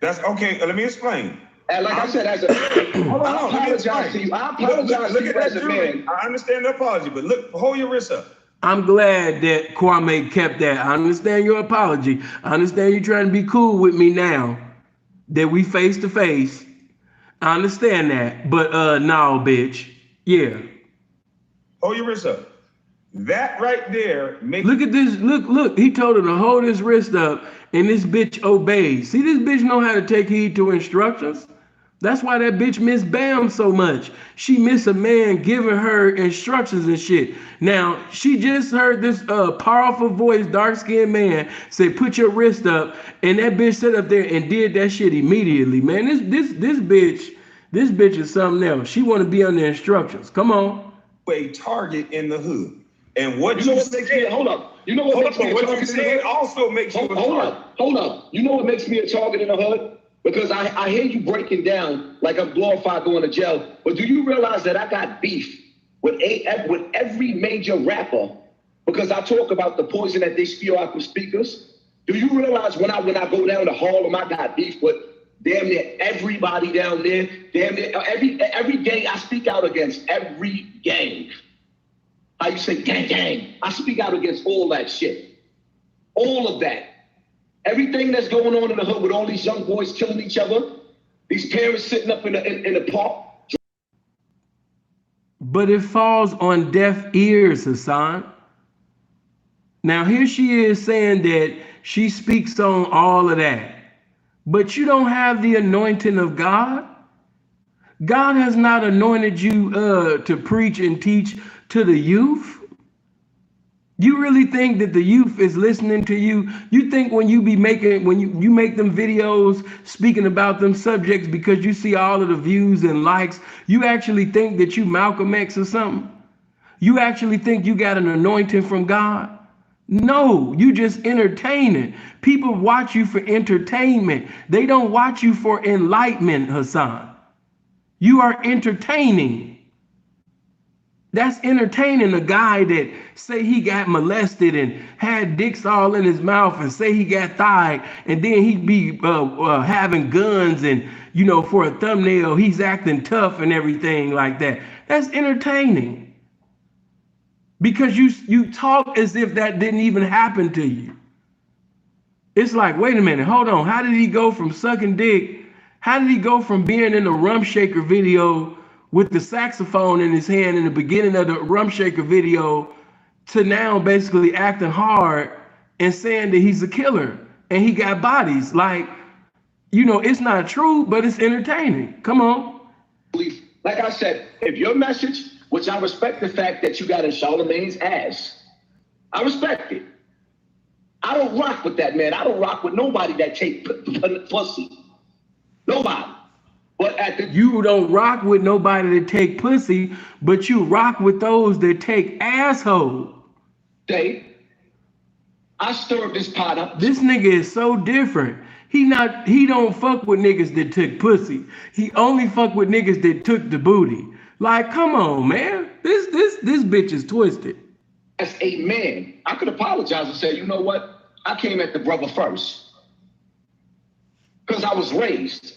That's okay. Let me explain. And like I said, I apologize to you. I apologize to you as a man. I understand the apology, but look, hold your wrist up. I'm glad that Kwame kept that. I understand your apology. I understand you trying to be cool with me now that we face to face. I understand that, but no, bitch. Yeah. Hold your wrist up. That right there makes. Look at this. Look. He told her to hold his wrist up, and this bitch obeys. See, this bitch know how to take heed to instructions. That's why that bitch miss Bam so much. She miss a man giving her instructions and shit. Now, she just heard this powerful voice, dark-skinned man say, put your wrist up. And that bitch sat up there and did that shit immediately, man. This bitch is something else. She want to be under instructions. Come on. A target in the hood. And what you know what makes me, hold up. You know what makes me a target in the hood? Also makes you a target. Hold up. You know what makes me a target in the hood? Because I hear you breaking down like I'm glorified going to jail. But do you realize that I got beef with every major rapper because I talk about the poison that they spew out from speakers? Do you realize when I go down to Harlem, I got beef with damn near everybody down there? Damn near every gang I speak out against, every gang. How you say gang? I speak out against all that shit. All of that. Everything that's going on in the hood with all these young boys killing each other, these parents sitting up in the park. But it falls on deaf ears, Hussan. Now here she is saying that she speaks on all of that. But you don't have the anointing of God. God has not anointed you to preach and teach to the youth. You really think that the youth is listening to you? You think when you make them videos speaking about them subjects because you see all of the views and likes, you actually think that you Malcolm X or something? You actually think you got an anointing from God? No, you just entertaining. People watch you for entertainment. They don't watch you for enlightenment, Hussan. You are entertaining. That's entertaining a guy that say he got molested and had dicks all in his mouth and say he got thigh and then he be having guns and, you know, for a thumbnail, he's acting tough and everything like that. That's entertaining. Because you talk as if that didn't even happen to you. It's like, wait a minute, hold on. How did he go from sucking dick? How did he go from being in the Rum Shaker video with the saxophone in his hand in the beginning of the Rum Shaker video to now basically acting hard and saying that he's a killer and he got bodies? Like, you know, it's not true, but it's entertaining. Come on. Like I said, if your message, which I respect the fact that you got in Charlemagne's ass, I respect it. I don't rock with that, man. I don't rock with nobody that take pussy. Nobody. But you don't rock with nobody that take pussy, but you rock with those that take asshole. I stirred this pot up. This nigga is so different. He don't fuck with niggas that took pussy. He only fuck with niggas that took the booty. Like, come on, man. This bitch is twisted. As a man, I could apologize and say, you know what? I came at the brother first. Because I was raised.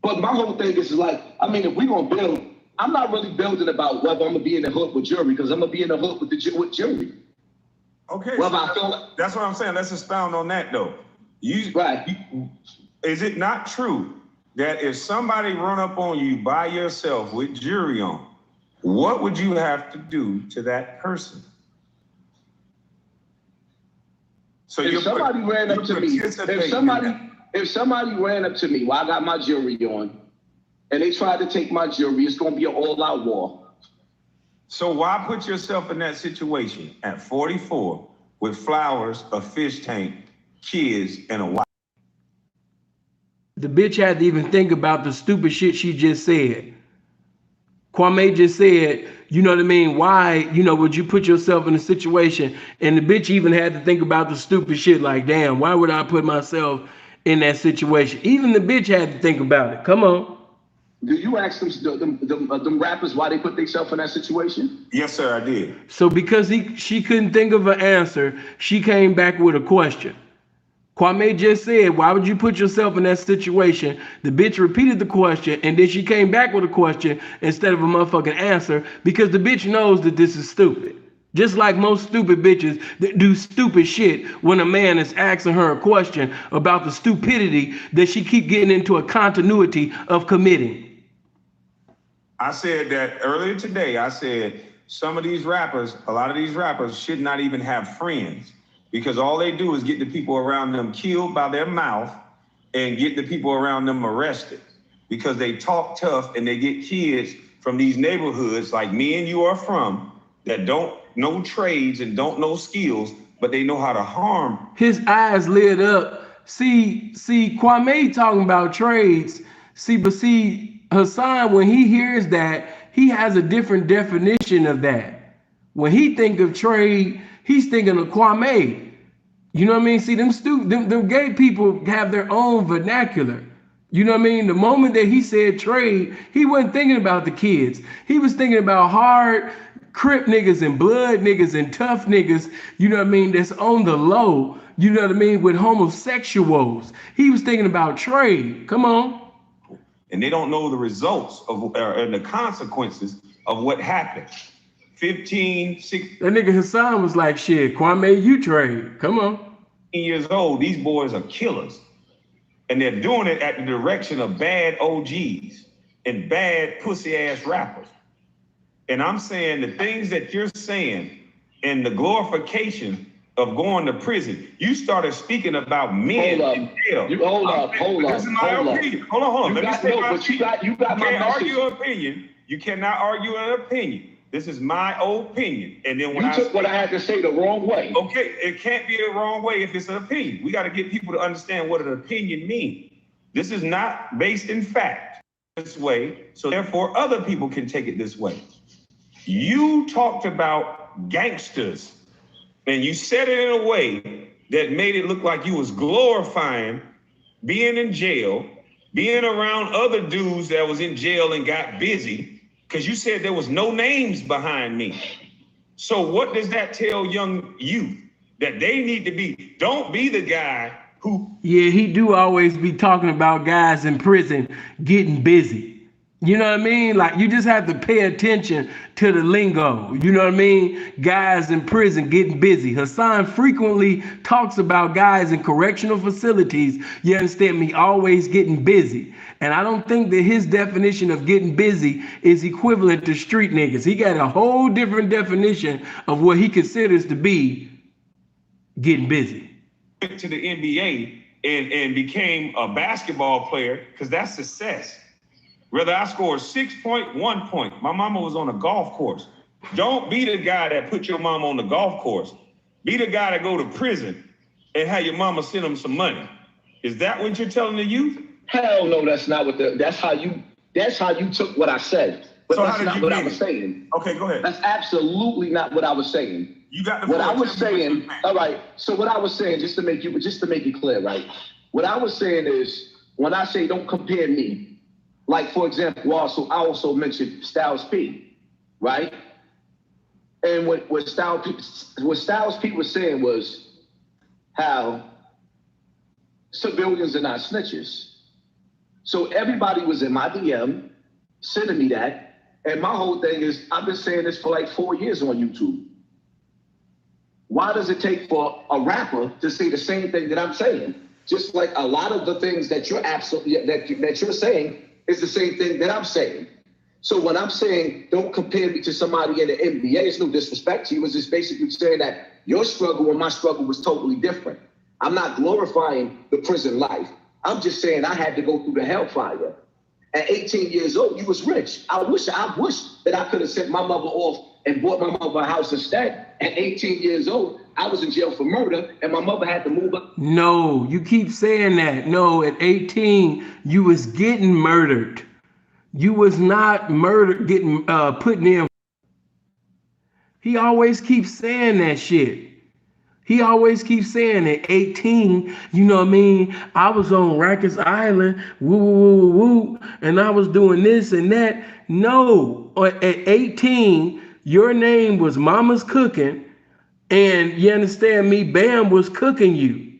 But my whole thing is like, I mean, if we gonna build, I'm not really building about whether I'm gonna be in the hood with jury, because I'm gonna be in the hood with jury. Okay. Well, I feel like, that's what I'm saying. Let's expound on that though. Is it not true that if somebody run up on you by yourself with jury on, what would you have to do to that person? So if somebody ran up to me, if somebody ran up to me while I got my jury on, and they tried to take my jury, it's going to be an all-out war. So why put yourself in that situation at 44 with flowers, a fish tank, kids, and a wife? The bitch had to even think about the stupid shit she just said. Kwame just said, you know what I mean? Why, would you put yourself in a situation? And the bitch even had to think about the stupid shit like, damn, why would I put myself in that situation? Even the bitch had to think about it. Come on. Do you ask them rappers why they put themselves in that situation? Yes, sir, I did. So because she couldn't think of an answer, she came back with a question. Kwame just said, why would you put yourself in that situation? The bitch repeated the question, and then she came back with a question instead of a motherfucking answer because the bitch knows that this is stupid. Just like most stupid bitches that do stupid shit when a man is asking her a question about the stupidity that she keep getting into a continuity of committing. I said that earlier today. I said some of these rappers, a lot of these rappers should not even have friends because all they do is get the people around them killed by their mouth and get the people around them arrested because they talk tough and they get kids from these neighborhoods like me and you are from that don't know trades and don't know skills, but they know how to harm. His eyes lit up. See, Kwame talking about trades. See, Hussan, when he hears that, he has a different definition of that. When he think of trade, he's thinking of Kwame. You know what I mean? See, them gay people have their own vernacular. You know what I mean? The moment that he said trade, he wasn't thinking about the kids. He was thinking about hard Crip niggas and blood niggas and tough niggas, you know what I mean, that's on the low, you know what I mean, with homosexuals. He was thinking about trade. Come on. And they don't know the results of and the consequences of what happened. 15, 16. That nigga Hussan was like, shit, Kwame, you trade. Come on. Years old, these boys are killers. And they're doing it at the direction of bad OGs and bad pussy ass rappers. And I'm saying the things that you're saying and the glorification of going to prison, you started speaking about men in jail. Hold up. This is my opinion. Hold on. Let me say my opinion. You can't argue an opinion. You cannot argue an opinion. This is my opinion. And then when you took what I had to say the wrong way. Okay, it can't be the wrong way if it's an opinion. We got to get people to understand what an opinion means. This is not based in fact this way, so therefore other people can take it this way. You talked about gangsters, and you said it in a way that made it look like you was glorifying being in jail, being around other dudes that was in jail and got busy, because you said there was no names behind me. So what does that tell young youth? That they need to be, don't be the guy who... Yeah, he do always be talking about guys in prison getting busy. You know what I mean? Like, you just have to pay attention to the lingo. You know what I mean? Guys in prison getting busy. Hussan frequently talks about guys in correctional facilities, you understand me, always getting busy. And I don't think that his definition of getting busy is equivalent to street niggas. He got a whole different definition of what he considers to be getting busy. To the NBA and became a basketball player, because that's success. Whether I scored 6 point, 1 point, my mama was on a golf course. Don't be the guy that put your mama on the golf course. Be the guy that go to prison and have your mama send them some money. Is that what you're telling the youth? Hell no, that's not what that's how you took what I said. But so that's not what I was saying. Okay, go ahead. That's absolutely not what I was saying. You got the what I was saying. All right. So what I was saying, just to make it clear, right? What I was saying is when I say don't compare me. Like, for example, I also mentioned Styles P, right? And what Styles P was saying was how civilians are not snitches. So everybody was in my DM sending me that. And my whole thing is, I've been saying this for like 4 years on YouTube. Why does it take for a rapper to say the same thing that I'm saying? just like a lot of the things that you're absolutely that you're saying is the same thing that I'm saying. So when I'm saying don't compare me to somebody in the NBA, it's no disrespect to you. It's just basically saying that your struggle and my struggle was totally different. I'm not glorifying the prison life. I'm just saying I had to go through the hellfire. At 18 years old, you was rich. I wish that I could have sent my mother off and bought my mother a house instead. At 18 years old, I was in jail for murder, and my mother had to move up. No, you keep saying that. No, at 18, you was getting murdered. You was not murdered, getting putting in. He always keeps saying that shit. He always keeps saying at 18, you know what I mean? I was on Rikers Island, woo, woo, woo, woo, and I was doing this and that. No, at 18, your name was Mama's Cooking, and you understand me? Bam was cooking you.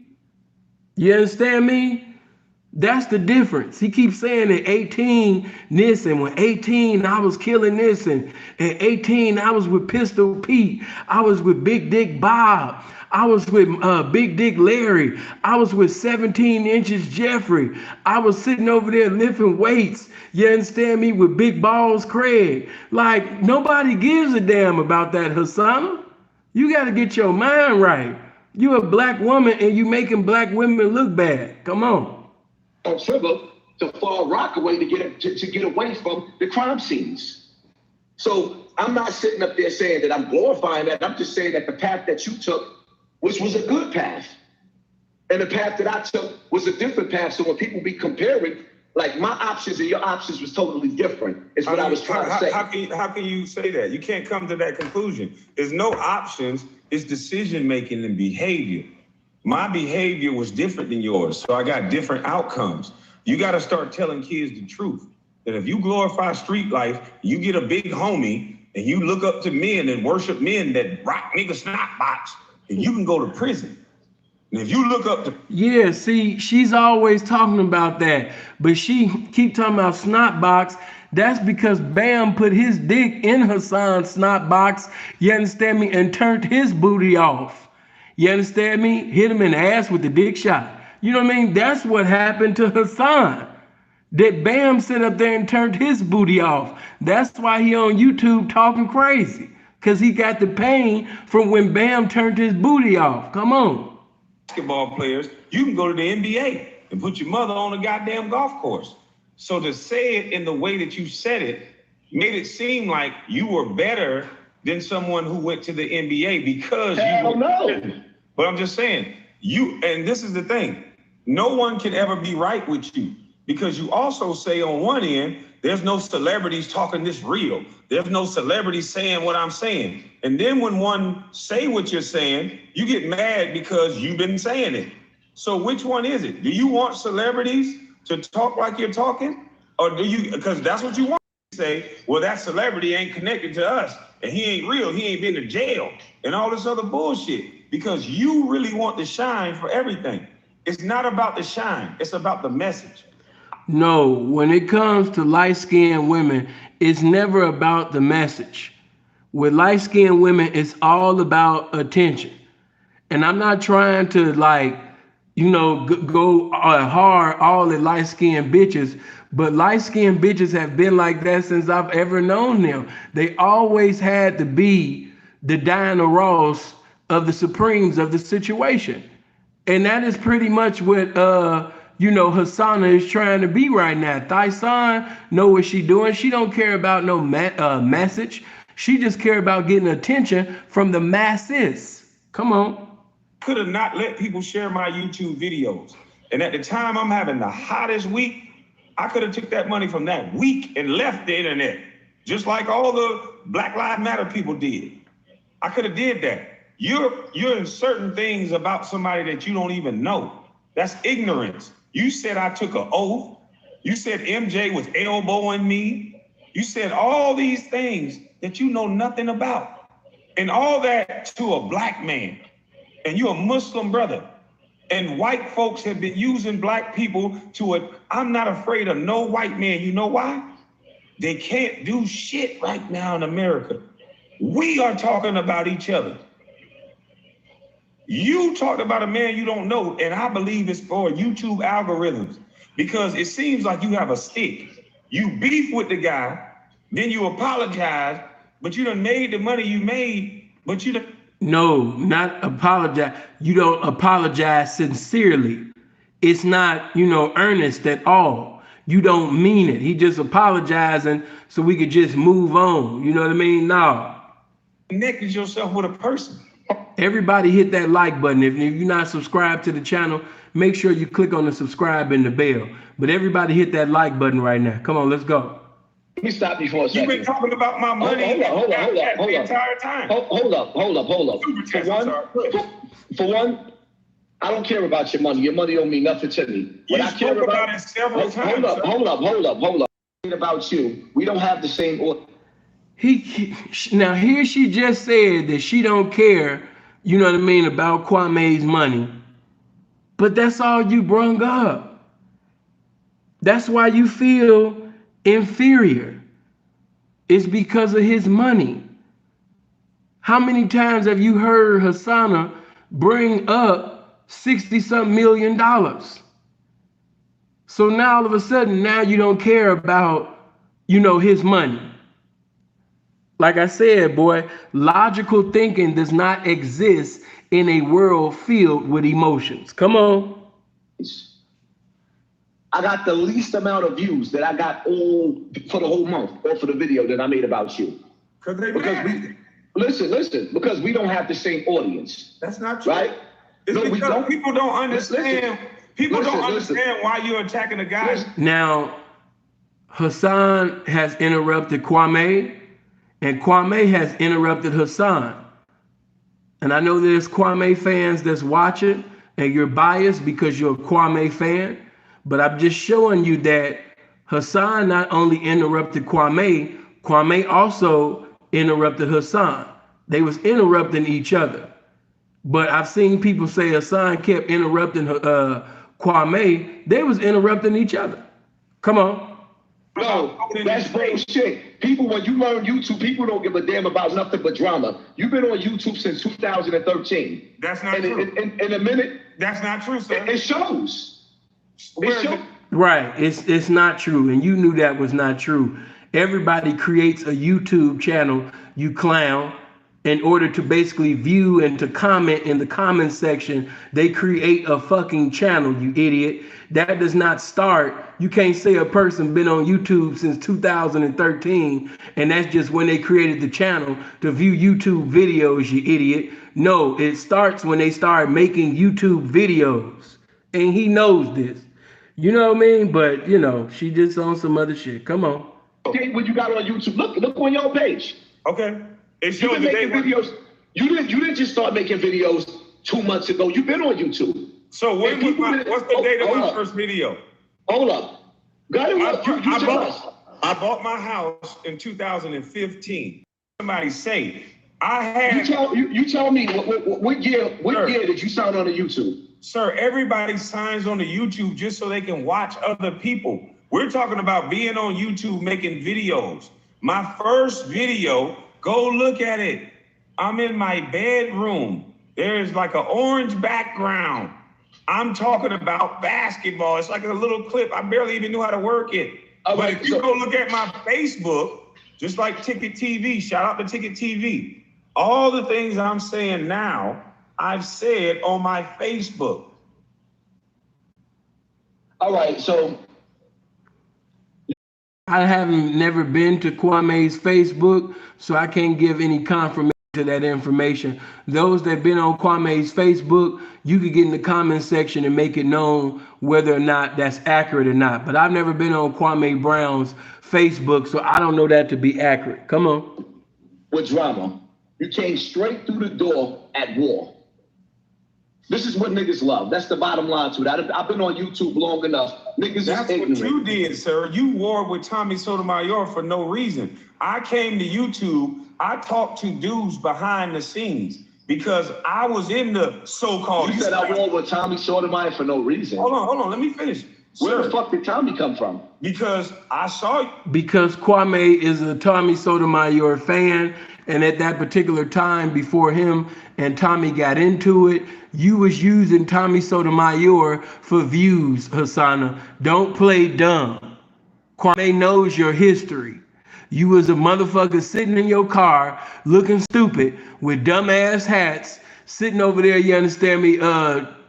You understand me? That's the difference. He keeps saying at 18 this, and when 18 I was killing this, and at 18 I was with Pistol Pete, I was with Big Dick Bob, I was with Big Dick Larry, I was with 17 inches Jeffrey, I was sitting over there lifting weights. You understand me? With Big Balls Craig. Like, nobody gives a damn about that, Hussan. You got to get your mind right. You a black woman and you making black women look bad. Come on. Trigger to Far Rockaway to get away from the crime scenes. So I'm not sitting up there saying that I'm glorifying that. I'm just saying that the path that you took, which was a good path, and the path that I took was a different path. So when people be comparing, like my options and your options was totally different. Is what I was trying to say. How can you say that? You can't come to that conclusion. There's no options. It's decision making and behavior. My behavior was different than yours, so I got different outcomes. You got to start telling kids the truth. That if you glorify street life, you get a big homie, and you look up to men and worship men that rock nigga snot box, and you can go to prison. And if you look up to... Yeah, see, she's always talking about that, but she keep talking about snot box. That's because Bam put his dick in Hussan's snot box, you understand me, and turned his booty off. You understand me? Hit him in the ass with the dick shot. You know what I mean? That's what happened to Hussan. That Bam sit up there and turned his booty off. That's why he on YouTube talking crazy. Because he got the pain from when Bam turned his booty off. Come on. Basketball players, you can go to the NBA and put your mother on a goddamn golf course. So to say it in the way that you said it made it seem like you were better than someone who went to the NBA because you were. No. But I'm just saying, and this is the thing, no one can ever be right with you because you also say on one end, there's no celebrities talking this real. There's no celebrities saying what I'm saying. And then when one say what you're saying, you get mad because you've been saying it. So which one is it? Do you want celebrities to talk like you're talking? Or do you, because that's what you want to say, well, that celebrity ain't connected to us and he ain't real, he ain't been to jail and all this other bullshit because you really want to shine for everything. It's not about the shine, it's about the message. No, when it comes to light-skinned women, it's never about the message. With light-skinned women, it's all about attention. And I'm not trying to go hard all the light-skinned bitches, but light-skinned bitches have been like that since I've ever known them. They always had to be the Diana Ross of the Supremes of the situation. And that is pretty much what Hassana is trying to be right now. Thyson know what she doing. She don't care about no message. She just care about getting attention from the masses. Come on. Could have not let people share my YouTube videos. And at the time I'm having the hottest week, I could have took that money from that week and left the internet, just like all the Black Lives Matter people did. I could have did that. You're in certain things about somebody that you don't even know. That's ignorance. You said I took an oath. You said MJ was elbowing me. You said all these things that you know nothing about. And all that to a black man. And you're a Muslim brother. And white folks have been using black people I'm not afraid of no white man. You know why? They can't do shit right now in America. We are talking about each other. You talked about a man you don't know, and I believe it's for YouTube algorithms because it seems like you have a stick. You beef with the guy, then you apologize, but you done made the money you made, but you done. No, not apologize. You don't apologize sincerely. It's not, earnest at all. You don't mean it. He just apologizing so we could just move on. You know what I mean? No. Connected yourself with a person. Everybody hit that like button. If you're not subscribed to the channel, make sure you click on the subscribe and the bell. But everybody hit that like button right now. Come on, let's go. Let me stop you for a second. You've been talking about my money the entire time. Hold up. For one, I don't care about your money. Your money don't mean nothing to me. What I care about it several times. Hold up. About you, we don't have the same order. Now here she just said that she don't care, you know what I mean, about Kwame's money. But that's all you brung up. That's why you feel inferior. It's because of his money. How many times have you heard Hussan bring up $60-something million? So now all of a sudden, now you don't care about, his money. Like I said, boy, logical thinking does not exist in a world filled with emotions. Come on. I got the least amount of views that I got all for the whole month or for the video that I made about you. Because we don't have the same audience. That's not true. Right? It's because people don't understand. People don't understand why you're attacking the guy. Now, Hussan has interrupted Kwame, and Kwame has interrupted Hussan. And I know there's Kwame fans that's watching, and you're biased because you're a Kwame fan. But I'm just showing you that Hussan not only interrupted Kwame, Kwame also interrupted Hussan. They was interrupting each other. But I've seen people say Hussan kept interrupting Kwame. They was interrupting each other. Come on. No, that's bullshit. People, when you learn YouTube, people don't give a damn about nothing but drama. You've been on YouTube since 2013. That's not true. In a minute. That's not true, sir. It shows. Right, it's not true, and you knew that was not true. Everybody creates a YouTube channel, you clown, in order to basically view and to comment in the comment section. They create a fucking channel, you idiot. That does not start. You can't say a person been on YouTube since 2013, and that's just when they created the channel to view YouTube videos, you idiot. No, it starts when they start making YouTube videos, and he knows this. You know what I mean? But, she just on some other shit. Come on. When you got on YouTube, look on your page. Okay. It You've been making videos. You didn't just start making videos 2 months ago. You've been on YouTube. So what's the date of my first video? Hold up. I bought my house in 2015. Somebody say I had. You tell me what year did you sign on to YouTube? Sir, everybody signs on to YouTube just so they can watch other people. We're talking about being on YouTube making videos. My first video, go look at it. I'm in my bedroom. There's like an orange background. I'm talking about basketball. It's like a little clip. I barely even knew how to work it. But if you go look at my Facebook, just like Ticket TV, shout out to Ticket TV. All the things I'm saying now, I've said on my Facebook. All right, so I haven't never been to Kwame's Facebook, so I can't give any confirmation to that information. Those that been on Kwame's Facebook, you could get in the comment section and make it known whether or not that's accurate or not. But I've never been on Kwame Brown's Facebook, so I don't know that to be accurate. Come on. With drama, you came straight through the door at war. This is what niggas love. That's the bottom line to it. I've been on YouTube long enough. Niggas That's is ignorant. What you did, sir. You warred with Tommy Sotomayor for no reason. I came to YouTube. I talked to dudes behind the scenes because I was in the so-called. You said I warred with Tommy Sotomayor for no reason. Hold on. Let me finish. Where the fuck did Tommy come from? Because I saw you. Because Kwame is a Tommy Sotomayor fan, and at that particular time before him and Tommy got into it. You was using Tommy Sotomayor for views, Hussanna. Don't play dumb. Kwame knows your history. You was a motherfucker sitting in your car looking stupid with dumbass hats, sitting over there, you understand me,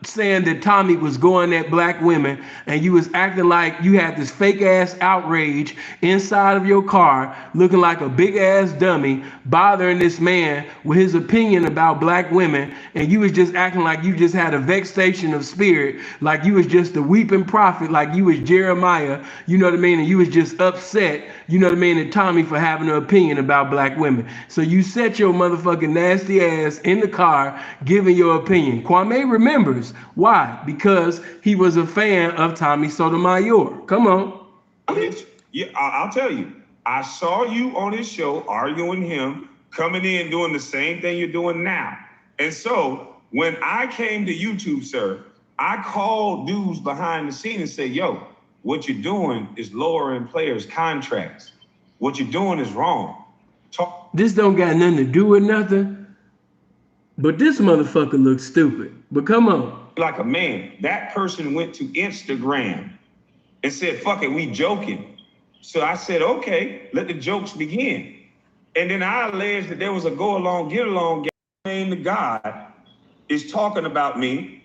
saying that Tommy was going at black women, and you was acting like you had this fake ass outrage inside of your car, looking like a big ass dummy, bothering this man with his opinion about black women, and you was just acting like you just had a vexation of spirit, like you was just a weeping prophet, like you was Jeremiah, you know what I mean, and you was just upset, you know what I mean, at Tommy for having an opinion about black women. So you set your motherfucking nasty ass in the car giving your opinion. Kwame remembers. Why? Because he was a fan of Tommy Sotomayor. Come on. Yeah, I'll tell you. I saw you on his show arguing him, coming in doing the same thing you're doing now. And so when I came to YouTube, sir, I called dudes behind the scene and said, yo, what you're doing is lowering players' contracts. What you're doing is wrong. This don't got nothing to do with nothing, but this motherfucker looks stupid. But come on. Like a man, that person went to Instagram and said, fuck it, we joking. So I said, okay, let the jokes begin. And then I alleged that there was a go along, get along game to God is talking about me.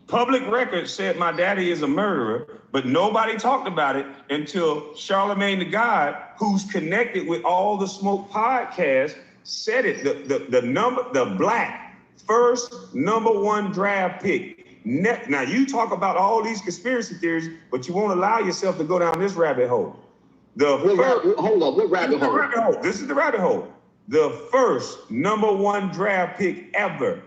Public record said my daddy is a murderer, but nobody talked about it until Charlemagne the God, who's connected with all the Smoke podcasts, said it. The black first #1 draft pick. Now you talk about all these conspiracy theories, but you won't allow yourself to go down this rabbit hole. Hold on, what rabbit hole? This is the rabbit hole. The first #1 draft pick ever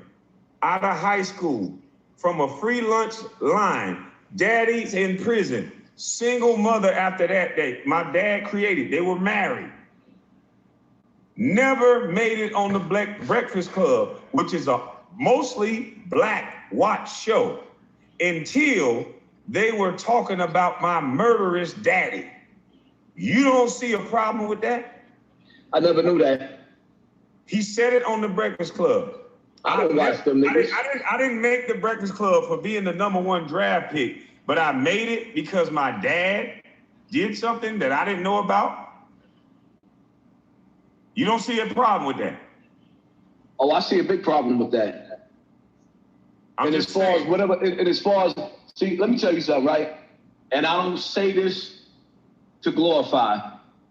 out of high school from a free lunch line. Daddy's in prison. Single mother after that day. My dad created. They were married. Never made it on the Black Breakfast Club, which is a mostly black watch show, until they were talking about my murderous daddy. You don't see a problem with that? I never knew that. He said it on the Breakfast Club. I didn't watch them niggas. I didn't make the Breakfast Club for being the #1 draft pick, but I made it because my dad did something that I didn't know about. You don't see a problem with that? Oh, I see a big problem with that. And as far as see, let me tell you something, right? And I don't say this to glorify,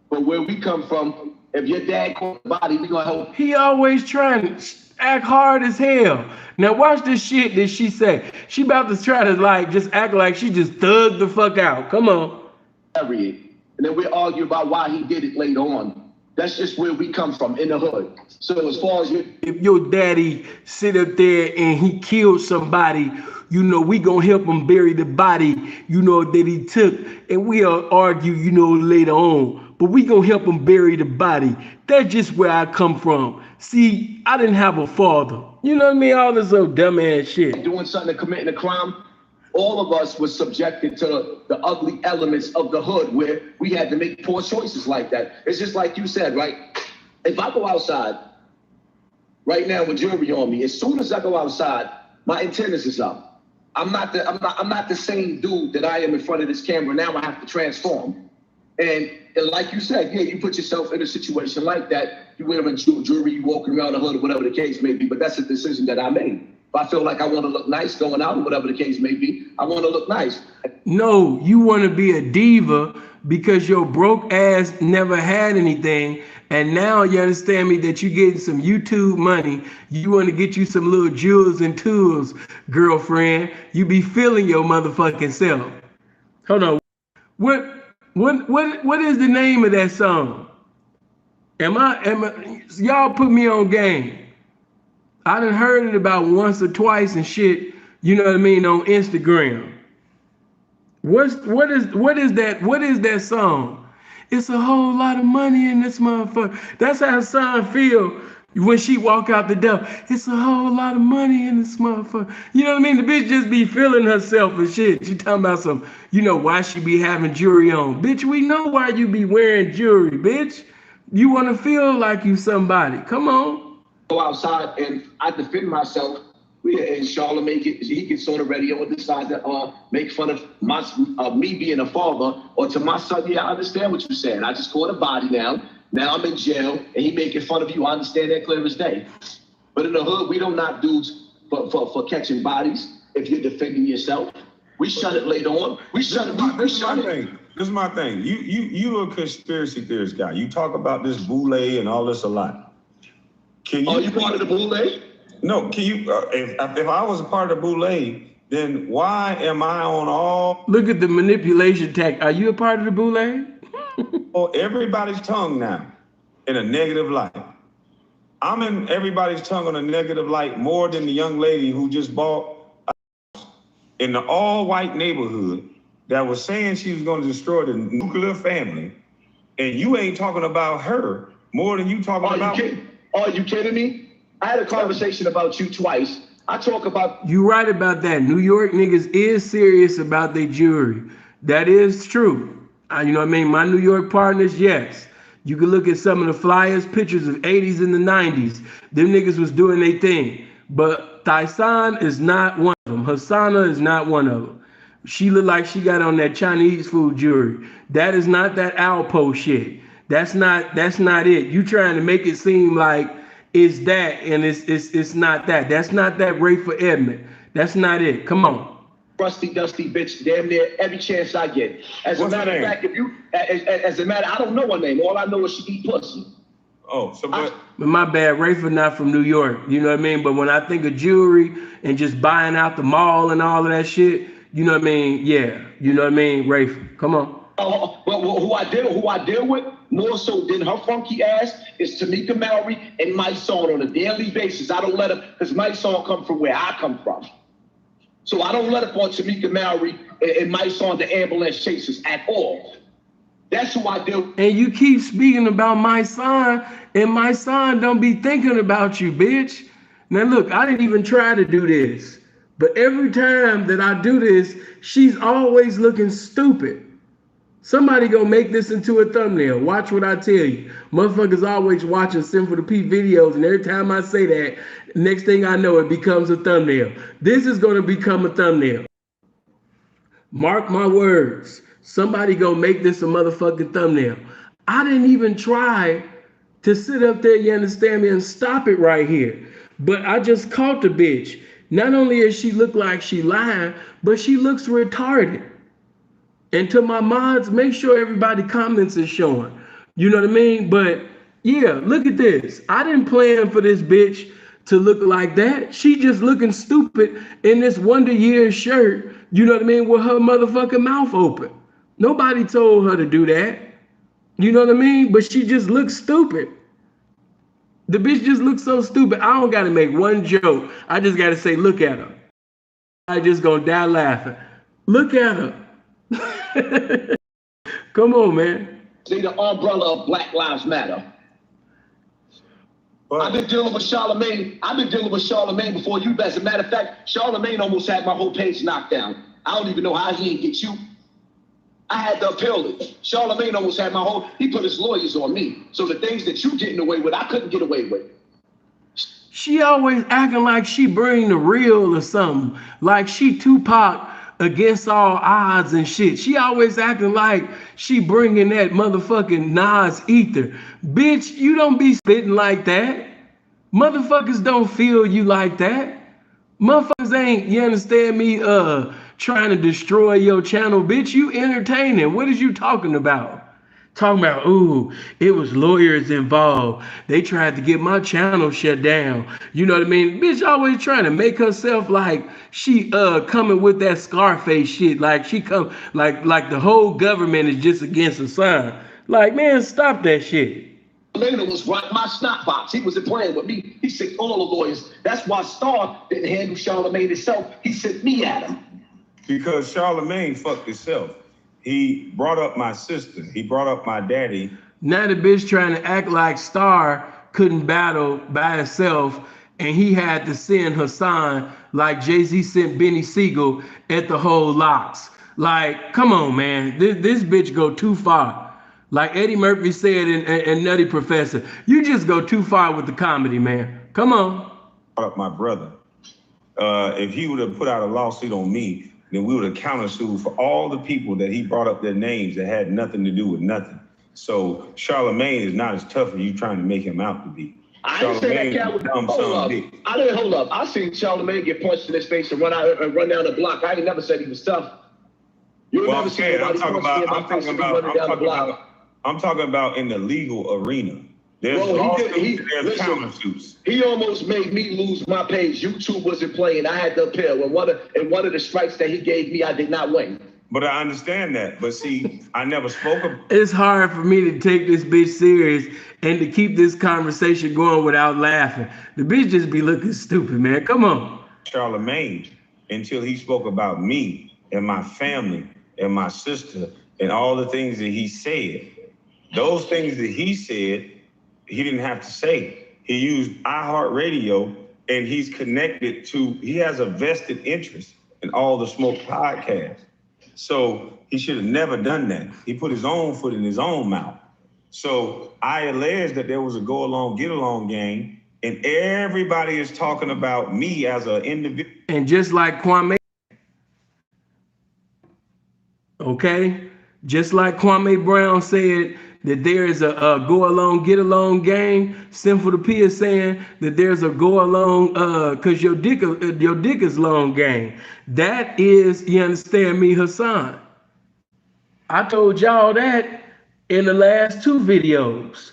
but where we come from, if your dad caught the body, we gonna help. He always trying to act hard as hell. Now watch this shit that she say. She about to try to like just act like she just thugged the fuck out. Come on. And then we argue about why he did it later on. That's just where we come from, in the hood. So as far as if your daddy sit up there and he killed somebody, you know, we gonna help him bury the body, you know, that he took, and we'll argue, you know, later on. But we gonna help him bury the body. That's just where I come from. See, I didn't have a father. You know what I mean? All this old dumbass shit. Doing something, committing a crime, all of us were subjected to the ugly elements of the hood where we had to make poor choices like that. It's just like you said, right? If I go outside right now with jewelry on me, as soon as I go outside, my antennas is up. I'm not the same dude that I am in front of this camera. Now I have to transform. And like you said, yeah, you put yourself in a situation like that. You wear jewelry, you walking around the hood or whatever the case may be, but that's a decision that I made. If I feel like I want to look nice going out or whatever the case may be, I want to look nice. No, you want to be a diva because your broke ass never had anything. And now you understand me that you getting some YouTube money. You want to get you some little jewels and tools, girlfriend. You be feeling your motherfucking self. Hold on. What is the name of that song? Am I y'all put me on game? I done heard it about once or twice and shit, you know what I mean, on Instagram. What is that song? It's a whole lot of money in this motherfucker. That's how Hussan feel when she walk out the door. It's a whole lot of money in this motherfucker. You know what I mean? The bitch just be feeling herself and shit. She talking about some, you know, why she be having jewelry on. Bitch, we know why you be wearing jewelry, bitch. You want to feel like you somebody. Come on. go outside and I defend myself. And Charlamagne he gets on the radio and decides to make fun of me being a father, or to my son. Yeah, I understand what you're saying. I just caught a body now. Now I'm in jail, and he making fun of you. I understand that clear as day. But in the hood, we don't knock dudes for catching bodies. If you're defending yourself, we shut it later on. We shut it. This is my thing. You a conspiracy theorist guy. You talk about this boule and all this a lot. Can you? Are you part of the boule? No. Can you? If I was a part of the boule, then why am I on all? Look at the manipulation tech. Are you a part of the boule? Oh, everybody's tongue now in a negative light. I'm in everybody's tongue on a negative light more than the young lady who just bought a house in the all-white neighborhood that was saying she was going to destroy the nuclear family, and you ain't talking about her more than you talking about me. Are you kidding me? I had a conversation about you twice. I talk about... You right about that. New York niggas is serious about their jewelry. That is true. You know what I mean? My New York partners, yes. You can look at some of the flyers, pictures of 80s and the 90s. Them niggas was doing their thing. But Tyson is not one of them. Hassana is not one of them. She looked like she got on that Chinese food jewelry. That is not that Alpo shit. That's not it. You trying to make it seem like it's that, and it's not that. That's not that Ray for Edmund. That's not it. Come on. Rusty, dusty bitch, damn near every chance I get. As a matter of fact, I don't know her name. All I know is she eat pussy. Oh, so but my bad, Rafa not from New York. You know what I mean? But when I think of jewelry and just buying out the mall and all of that shit, you know what I mean? Yeah, you know what I mean, Rafa. Come on. Well, who I deal with more so than her funky ass is Tamika Mallory and my son on a daily basis. I don't let her, because my son come from where I come from. So I don't let up on Tamika Mallory and my son, the ambulance chasers, at all. That's who I do. And you keep speaking about my son, and my son don't be thinking about you, bitch. Now look, I didn't even try to do this, but every time that I do this, she's always looking stupid. Somebody gonna make this into a thumbnail. Watch what I tell you. Motherfuckers always watching Sim for the P videos, and every time I say that, next thing I know, it becomes a thumbnail. This is gonna become a thumbnail. Mark my words. Somebody gonna make this a motherfucking thumbnail. I didn't even try to sit up there, you understand me, and stop it right here. But I just caught the bitch. Not only does she look like she lying, but she looks retarded. And to my mods, make sure everybody comments is showing. You know what I mean? But yeah, look at this. I didn't plan for this bitch to look like that. She just looking stupid in this Wonder Years shirt, you know what I mean, with her motherfucking mouth open. Nobody told her to do that. You know what I mean? But she just looks stupid. The bitch just looks so stupid. I don't gotta make one joke. I just gotta say, look at her. I just gonna die laughing. Look at her. Come on, man. See the umbrella of Black Lives Matter. But I've been dealing with Charlamagne before you. As a matter of fact, Charlamagne almost had my whole page knocked down. I don't even know how he didn't get you. I had to appeal it. Charlamagne almost had he put his lawyers on me. So the things that you getting away with, I couldn't get away with. She always acting like she bring the real or something. Like she Tupac against all odds and shit. She always acting like she bringing that motherfucking Nas ether. Bitch, you don't be spitting like that. Motherfuckers don't feel you like that. Motherfuckers ain't, you understand me, trying to destroy your channel. Bitch, you entertaining. What is you talking about? Talking about, ooh, it was lawyers involved. They tried to get my channel shut down. You know what I mean? Bitch always trying to make herself like she coming with that Scarface shit. Like she come, like the whole government is just against Hussan. Like, man, stop that shit. Later was right my snot box. He wasn't playing with me. He sent all the lawyers. That's why Star didn't handle Charlamagne himself. He sent me at him. because Charlamagne fucked himself. He brought up my sister. He brought up my daddy. Now the bitch trying to act like Star couldn't battle by herself, and he had to send Hussan like Jay-Z sent Benny Siegel at the whole locks. Like, come on, man. This bitch go too far. Like Eddie Murphy said in Nutty Professor, you just go too far with the comedy, man. Come on. Up my brother. If he would have put out a lawsuit on me, then we would have countersued for all the people that he brought up their names that had nothing to do with nothing. So Charlemagne is not as tough as you trying to make him out to be. I didn't say that cat was dumb. Hold up. I seen Charlemagne get punched in his face and run down the block. I ain't never said he was tough. I'm talking about in the legal arena. There's countersuits. He almost made me lose my page. YouTube wasn't playing. I had to appeal. And one of the strikes that he gave me, I did not win. But I understand that. But see, I never spoke of. It's hard for me to take this bitch serious and to keep this conversation going without laughing. The bitch just be looking stupid, man. Come on. Charlemagne, until he spoke about me and my family and my sister and all the things that he said. Those things that he said, he didn't have to say. He used iHeartRadio, and he's connected to, he has a vested interest in all the Smoke podcasts. So he should have never done that. He put his own foot in his own mouth. So I allege that there was a go along, get along game, and everybody is talking about me as an individual. And just like Kwame, okay? Just like Kwame Brown said that there is a go along, get along gang, Sinful the P is saying that there's a go along cause your dick is long gang. That is, you understand me, Hussan? I told y'all that in the last two videos.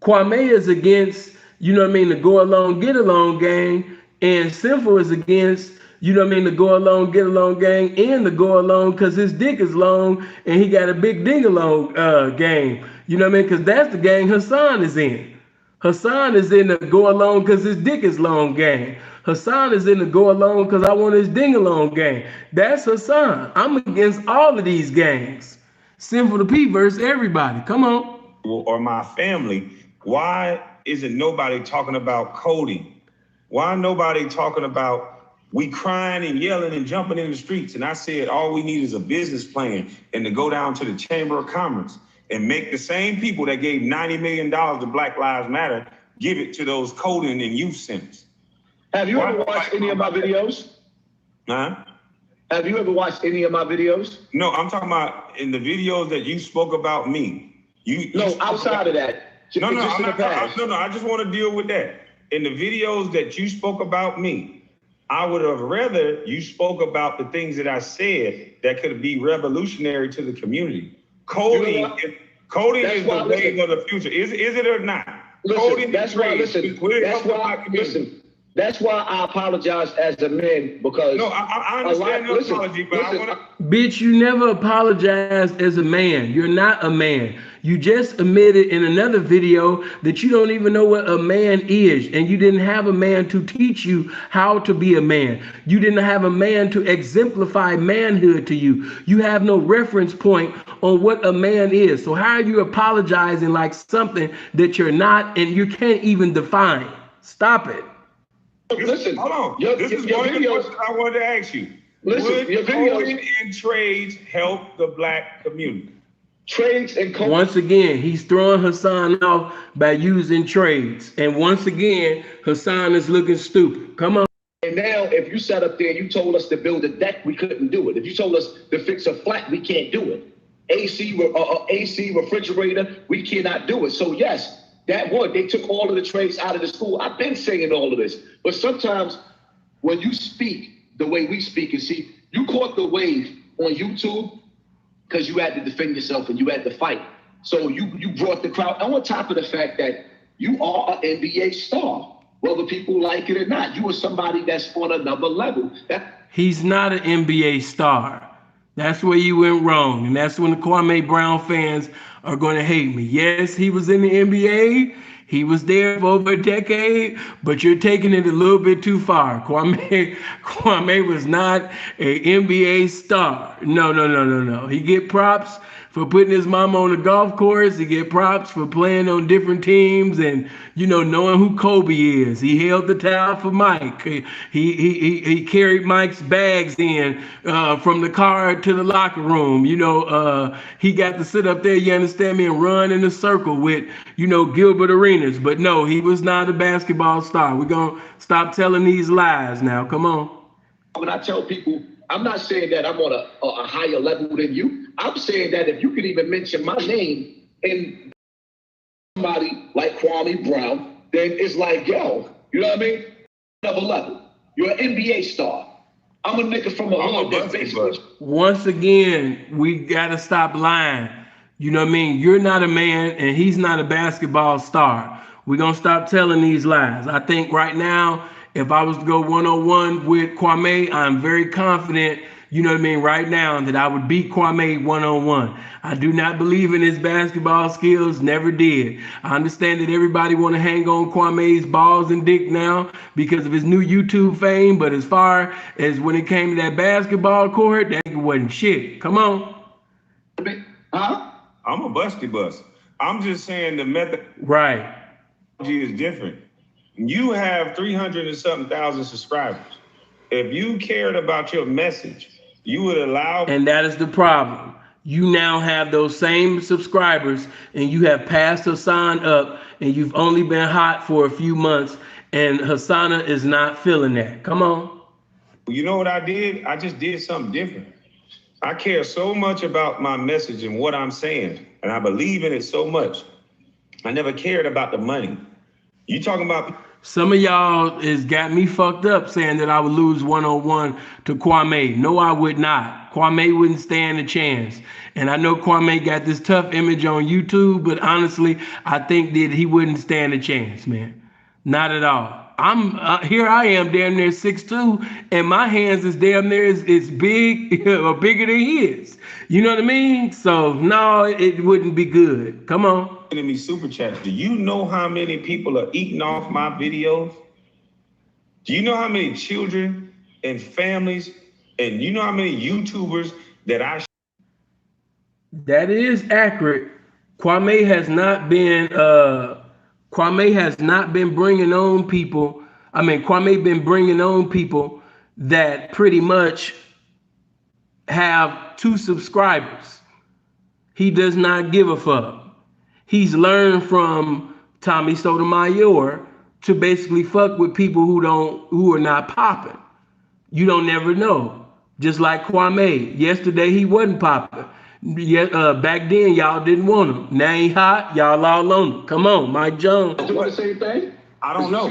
Kwame is against, you know what I mean, the go along, get along gang, and Sinful is against, you know what I mean, the go along, get along gang, and the go along because his dick is long and he got a big ding along gang. You know what I mean? Because that's the gang Hussan is in. Hussan is in the go along because his dick is long gang. Hussan is in the go along because I want his ding along gang. That's Hussan. I'm against all of these gangs. Sinful to P versus everybody. Come on. Or my family. Why isn't nobody talking about coding? Why nobody talking about we crying and yelling and jumping in the streets? And I said, all we need is a business plan and to go down to the Chamber of Commerce and make the same people that gave $90 million to Black Lives Matter, give it to those coding and youth centers. Have you ever watched any of my videos? Huh? Have you ever watched any of my videos? No, I'm talking about in the videos that you spoke about me. Outside of that. No, I just want to deal with that. In the videos that you spoke about me, I would have rather you spoke about the things that I said that could be revolutionary to the community. Coding is the wave of the future. Is it or not? Listen, that's why I apologize as a man, because I understand your apology, but I want to. Bitch, you never apologized as a man. You're not a man. You just admitted in another video that you don't even know what a man is, and you didn't have a man to teach you how to be a man. You didn't have a man to exemplify manhood to you. You have no reference point on what a man is. So how are you apologizing like something that you're not and you can't even define? Stop it. Listen, hold on. This is one of the questions I wanted to ask you. Would coding and trades help the Black community? Trades and coding. Once again, he's throwing Hussan off by using trades. And once again, Hussan is looking stupid. Come on. And now, if you sat up there and you told us to build a deck, we couldn't do it. If you told us to fix a flat, we can't do it. AC refrigerator, we cannot do it. So yes, that would. They took all of the trades out of the school. I've been saying all of this. But sometimes when you speak the way we speak, and see, you caught the wave on YouTube because you had to defend yourself and you had to fight. So you brought the crowd. And on top of the fact that you are an NBA star, whether people like it or not, you are somebody that's on another level. He's not an NBA star. That's where you went wrong. And that's when the Kwame Brown fans are going to hate me. Yes, he was in the NBA. He was there for over a decade, but you're taking it a little bit too far. Kwame was not an NBA star. No. He get props for putting his mama on the golf course. He get props for playing on different teams and, knowing who Kobe is. He held the towel for Mike. He carried Mike's bags in from the car to the locker room. He got to sit up there, you understand me, and run in a circle with, Gilbert Arenas. But no, he was not a basketball star. We're going to stop telling these lies now. Come on. When I tell people, I'm not saying that I'm on a higher level than you. I'm saying that if you could even mention my name in somebody like Kwame Brown, then it's like, yo, you know what I mean? Another level. You're an NBA star. I'm a nigga from a hood that's basically. Once again, we got to stop lying. You know what I mean? You're not a man and he's not a basketball star. We're going to stop telling these lies. I think right now, if I was to go one-on-one with Kwame, I'm very confident, you know what I mean, right now that I would beat Kwame one-on-one. I do not believe in his basketball skills, never did. I understand that everybody want to hang on Kwame's balls and dick now because of his new YouTube fame, but as far as when it came to that basketball court, that wasn't shit. Come on. Huh? I'm a busty bus. I'm just saying the methodology Right. is different. You have 300 and something thousand subscribers. If you cared about your message, you would allow. And that is the problem. You now have those same subscribers and you have passed Hussan up and you've only been hot for a few months and Hussan is not feeling that. Come on. You know what I did? I just did something different. I care so much about my message and what I'm saying, and I believe in it so much. I never cared about the money. You talking about... Some of y'all has got me fucked up saying that I would lose one-on-one to Kwame. No, I would not. Kwame wouldn't stand a chance. And I know Kwame got this tough image on YouTube, but honestly, I think that he wouldn't stand a chance, man. Not at all. Here I am damn near 6'2", and my hands is damn near it's big or bigger than his. You know what I mean? So no, it wouldn't be good. Come on. Me super chats. Do you know how many people are eating off my videos? Do you know how many children and families, and you know how many YouTubers that I... That is accurate. Kwame has not been bringing on people. I mean, Kwame been bringing on people that pretty much have 2 subscribers. He does not give a fuck. He's learned from Tommy Sotomayor to basically fuck with people who are not popping. You don't never know. Just like Kwame. Yesterday he wasn't popping. Back then y'all didn't want him. Now he hot. Y'all all on him. Come on, Mike Jones. You want the same thing? I don't know.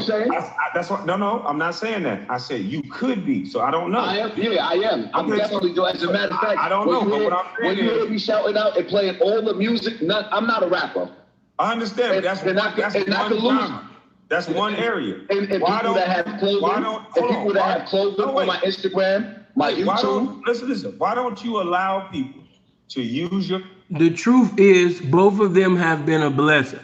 That's what. No, I'm not saying that. I said you could be. So I don't know. I am. Yeah, I am. I'm definitely doing. As a matter of fact, I don't know. But what I'm saying when you hear me shouting out and playing all the music, I'm not a rapper. I understand. That's one genre. That's one area. And people that have clothing, on my Instagram, my YouTube. Listen. Why don't you allow people to use your... The truth is, both of them have been a blessing.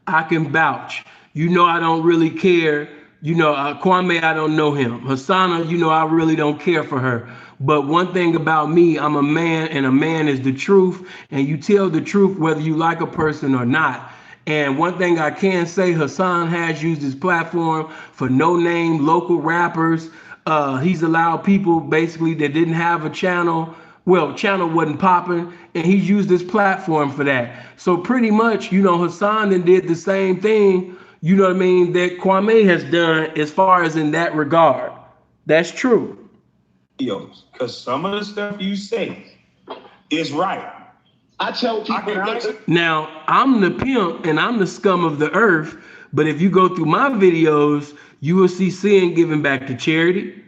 I can vouch. I don't really care. Kwame, I don't know him. Hussan, I really don't care for her. But one thing about me, I'm a man, and a man is the truth. And you tell the truth whether you like a person or not. And one thing I can say, Hussan has used his platform for no-name local rappers. He's allowed people basically that didn't have a channel. Well, channel wasn't popping, and he used his platform for that. So pretty much, Hussan then did the same thing, you know what I mean, that Kwame has done as far as in that regard. That's true. Because some of the stuff you say is right. I tell people now, I'm the pimp and I'm the scum of the earth, but if you go through my videos, you will see Sin giving back to charity.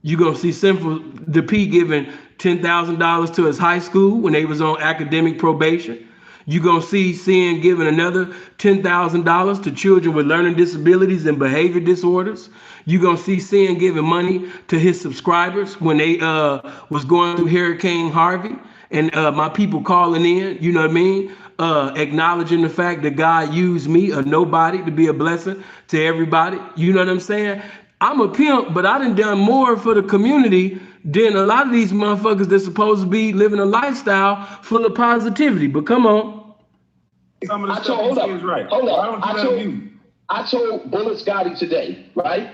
You're going to see Simple the P giving $10,000 to his high school when they was on academic probation. You're going to see Sin giving another $10,000 to children with learning disabilities and behavior disorders. You're going to see Sin giving money to his subscribers when they was going through Hurricane Harvey. And my people calling in, you know what I mean? Acknowledging the fact that God used me, a nobody, to be a blessing to everybody. You know what I'm saying? I'm a pimp, but I done more for the community than a lot of these motherfuckers that's supposed to be living a lifestyle full of positivity. But come on. Some of the I stuff told, hold you up, say is right. hold Why up. don't you let you? I told Bullet Scotty today, right?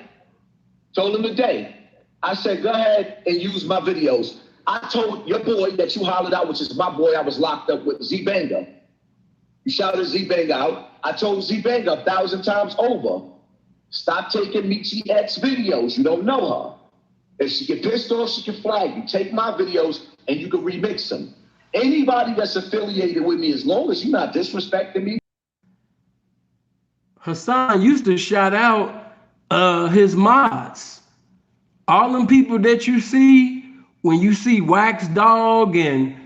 Told him today. I said, go ahead and use my videos. I told your boy that you hollered out, which is my boy I was locked up with, Z Banger. You shouted Z Banger out. I told Z Banger 1,000 times over, stop taking Michi X videos. You don't know her. If she get pissed off, she can flag you. Take my videos and you can remix them. Anybody that's affiliated with me, as long as you're not disrespecting me. Hussan used to shout out his mods. All them people that you see, when you see Wax Dog and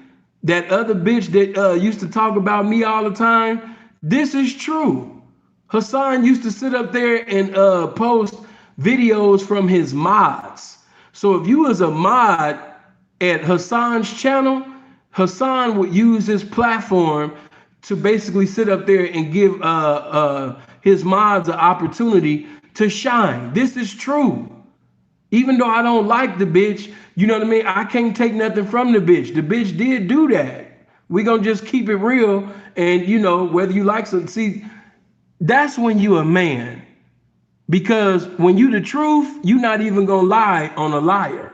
that other bitch that used to talk about me all the time, this is true. Hussan used to sit up there and post videos from his mods. So if you was a mod at Hassan's channel, Hussan would use his platform to basically sit up there and give his mods an opportunity to shine. This is true. Even though I don't like the bitch, you know what I mean? I can't take nothing from the bitch. The bitch did do that. We gonna just keep it real. And you know, whether you like some, see, that's when you a man. Because when you the truth, you not even gonna lie on a liar.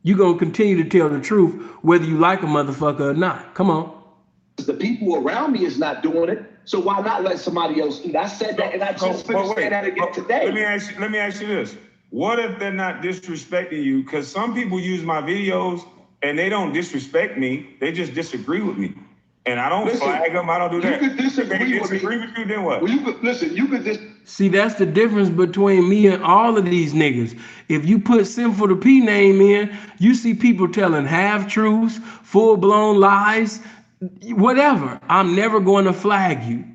You gonna continue to tell the truth, whether you like a motherfucker or not. Come on. The people around me is not doing it, so why not let somebody else do it? I said that, and I just finished saying that again today. Let me ask you this. What if they're not disrespecting you? Because some people use my videos and they don't disrespect me. They just disagree with me. And I don't flag them. I don't do that. You could disagree with you, then what? Well, you could listen. You could See, that's the difference between me and all of these niggas. If you put Sinful the P name in, you see people telling half truths, full blown lies, whatever. I'm never going to flag you.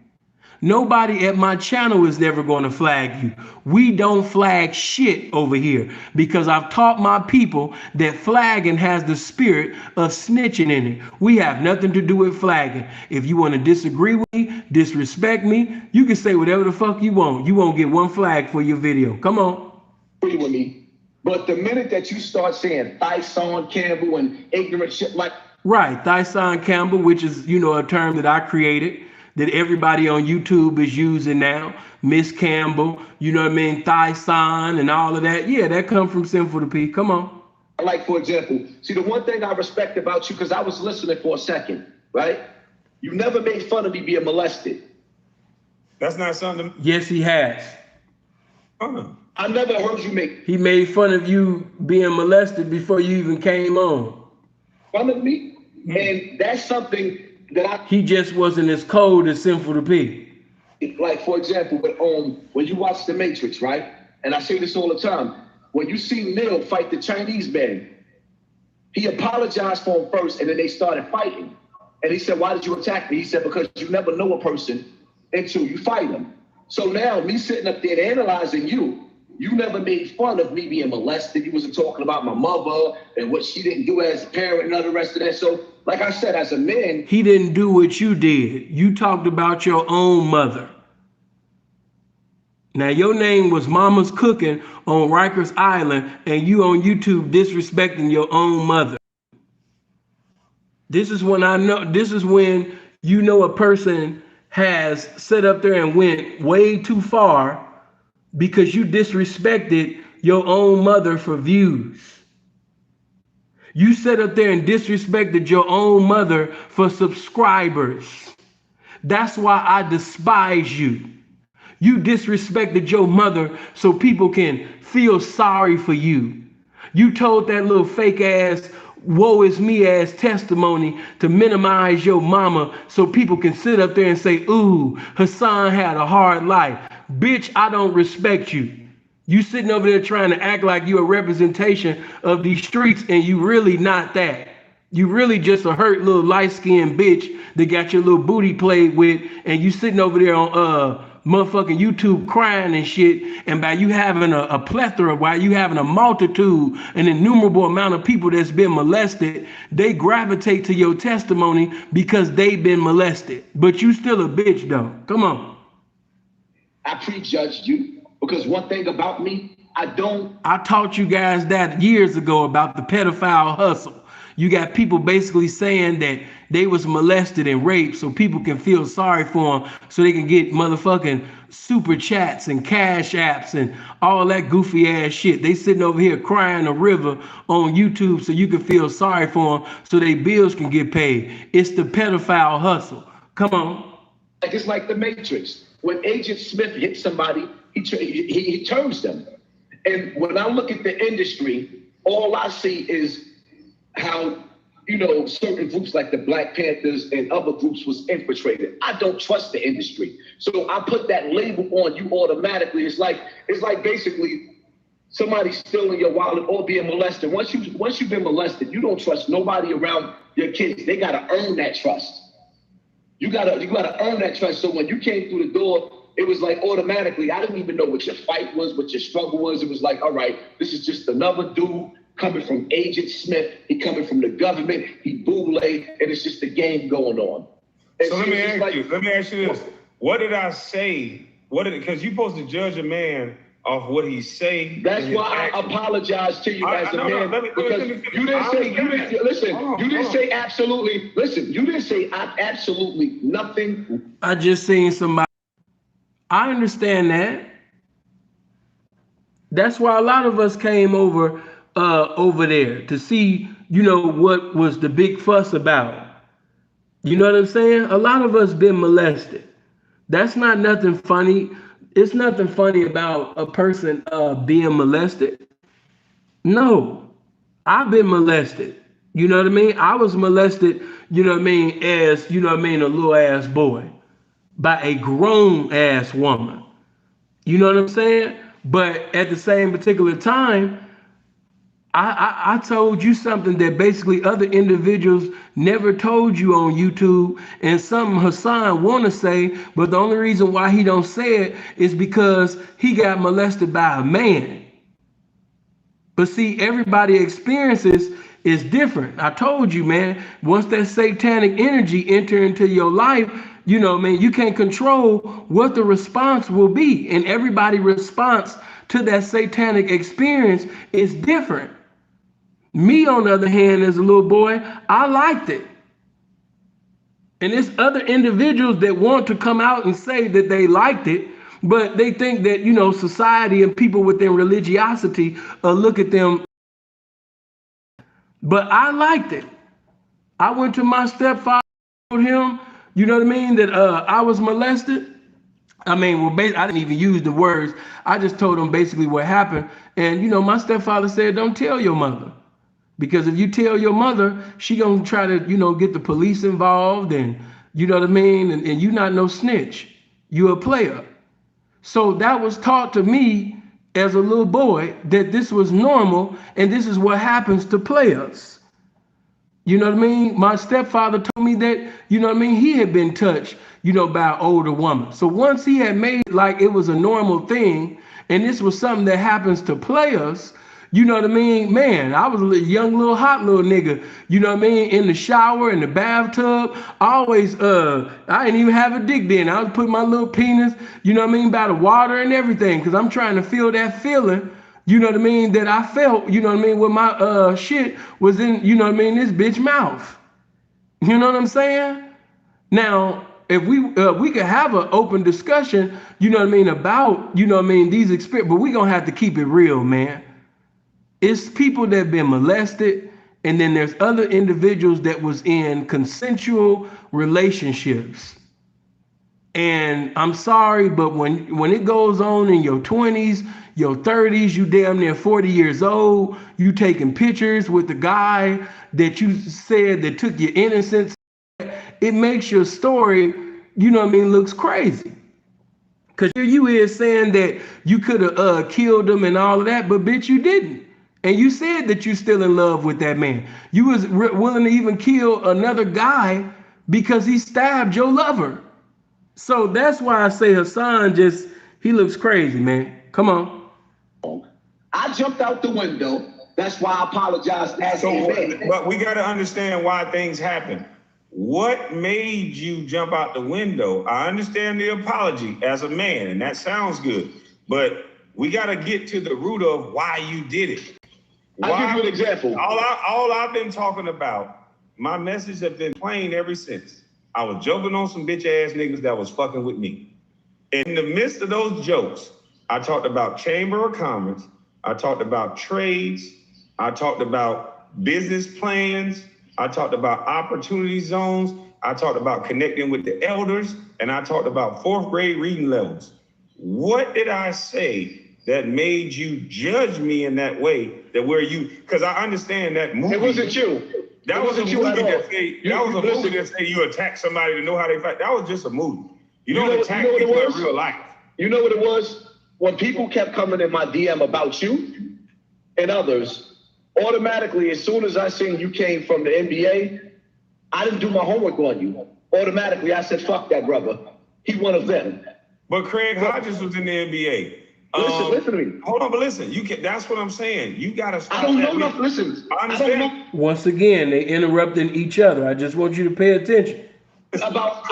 Nobody at my channel is never going to flag you. We don't flag shit over here because I've taught my people that flagging has the spirit of snitching in it. We have nothing to do with flagging. If you want to disagree with me, disrespect me, you can say whatever the fuck you want. You won't get one flag for your video. Come on. Agree with me. But the minute that you start saying Hussan Campbell and ignorant shit like... Right, Hussan Campbell, which is, you know, a term that I created, that everybody on YouTube is using now. Miss Campbell, you know what I mean? Hussan and all of that. Yeah, that come from Sinful the P. Come on. Like, for example, see, the one thing I respect about you, because I was listening for a second, right? You never made fun of me being molested. That's not something. Yes, he has. I never heard you make... He made fun of you being molested before you even came on. Fun of me? And that's something that He just wasn't as cold as Sinful to P. Like, for example, but when you watch The Matrix, right? And I say this all the time. When you see Neo fight the Chinese man, he apologized for him first, and then they started fighting. And he said, why did you attack me? He said, because you never know a person until you fight him. So now, me sitting up there analyzing you, you never made fun of me being molested. You wasn't talking about my mother and what she didn't do as a parent and all the rest of that. So, like I said, as a man... He didn't do what you did. You talked about your own mother. Now, your name was Mama's Cooking on Rikers Island, and you on YouTube disrespecting your own mother. This is when I know, this is when you know a person has set up there and went way too far because you disrespected your own mother for views. You sat up there and disrespected your own mother for subscribers. That's why I despise you. You disrespected your mother so people can feel sorry for you. You told that little fake ass, woe is me ass testimony to minimize your mama so people can sit up there and say, ooh, Hussan had a hard life. Bitch, I don't respect you. You sitting over there trying to act like you're a representation of these streets and you really not that. You really just a hurt little light-skinned bitch that got your little booty played with, and you sitting over there on motherfucking YouTube crying and shit, and by you having a plethora, by you having a multitude, an innumerable amount of people that's been molested, they gravitate to your testimony because they've been molested. But you still a bitch though. Come on. I prejudged you because one thing about me, I taught you guys that years ago about the pedophile hustle. You got people basically saying that they was molested and raped so people can feel sorry for them so they can get motherfucking super chats and cash apps and all that goofy ass shit. They sitting over here crying a river on YouTube so you can feel sorry for them so their bills can get paid. It's the pedophile hustle. Come on. Like it's like the Matrix. When Agent Smith hits somebody, he turns them. And when I look at the industry, all I see is how, you know, certain groups like the Black Panthers and other groups was infiltrated. I don't trust the industry. So I put that label on you automatically. It's like basically somebody stealing your wallet or being molested. Once you've been molested, you don't trust nobody around your kids. They gotta earn that trust. You gotta earn that trust. So when you came through the door, it was like automatically, I didn't even know what your fight was, what your struggle was. It was like, all right, this is just another dude coming from Agent Smith. He coming from the government. He boule, and it's just a game going on. And so let me ask you this. What did I say? Because you're supposed to judge a man off what he say. That's why I apologize to you as a man. You didn't say absolutely. Listen, you didn't say absolutely nothing. I just seen somebody. I understand that. That's why a lot of us came over there to see, you know, what was the big fuss about. You know what I'm saying? A lot of us been molested. That's not nothing funny. It's nothing funny about a person being molested. No, I've been molested. You know what I mean? I was molested, you know what I mean, as, you know what I mean, a little ass boy by a grown ass woman. You know what I'm saying? But at the same particular time, I told you something that basically other individuals never told you on YouTube, and something Hussan want to say, but the only reason why he don't say it is because he got molested by a man. But see, everybody experiences is different. I told you, man, once that satanic energy enter into your life, you know, man, you can't control what the response will be. And everybody's response to that satanic experience is different. Me, on the other hand, as a little boy, I liked it. And there's other individuals that want to come out and say that they liked it, but they think that, you know, society and people within religiosity look at them. But I liked it. I went to my stepfather, told him, you know what I mean, that I was molested. I mean, well, I didn't even use the words. I just told him basically what happened. And, you know, my stepfather said, don't tell your mother. Because if you tell your mother, she gonna try to, you know, get the police involved, and you know what I mean, and you not no snitch. You a player. So that was taught to me as a little boy, that this was normal and this is what happens to players. You know what I mean? My stepfather told me that, you know what I mean, he had been touched, you know, by an older woman. So once he had made like it was a normal thing, and this was something that happens to players, you know what I mean? Man, I was a young little hot little nigga, you know what I mean? In the shower, in the bathtub, I didn't even have a dick then. I was putting my little penis, you know what I mean, by the water and everything, because I'm trying to feel that feeling, you know what I mean, that I felt, you know what I mean, when my shit was in, you know what I mean, this bitch mouth. You know what I'm saying? Now, if we could have an open discussion, you know what I mean, about, you know what I mean, these experiences, but we gonna have to keep it real, man. It's people that have been molested, and then there's other individuals that was in consensual relationships. And I'm sorry, but when it goes on in your 20s, your 30s, you damn near 40 years old, you taking pictures with the guy that you said that took your innocence, it makes your story, you know what I mean, looks crazy. Because here you is saying that you could have killed him and all of that, but bitch, you didn't. And you said that you're still in love with that man. You was willing to even kill another guy because he stabbed your lover. So that's why I say Hussan he looks crazy, man. Come on. I jumped out the window. That's why I apologize as a man. But we got to understand why things happen. What made you jump out the window? I understand the apology as a man, and that sounds good. But We got to get to the root of why you did it. I'll give you an example. All I've been talking about, my message has been plain ever since. I was joking on some bitch ass niggas that was fucking with me. In the midst of those jokes, I talked about Chamber of Commerce. I talked about trades. I talked about business plans. I talked about opportunity zones. I talked about connecting with the elders. And I talked about 4th grade reading levels. What did I say that made you judge me in that way? Because I understand that movie. It wasn't you. That was a movie that say you attack somebody to know how they fight. That was just a movie. You don't attack people in real life. You know what it was? When people kept coming in my DM about you and others, automatically, as soon as I seen you came from the NBA, I didn't do my homework on you. Automatically, I said, fuck that brother. He one of them. But Craig Hodges was in the NBA. Listen to me. Hold on, but listen, that's what I'm saying. You gotta stop. I don't know enough. Listen, I understand. Once again, they interrupting each other. I just want you to pay attention. I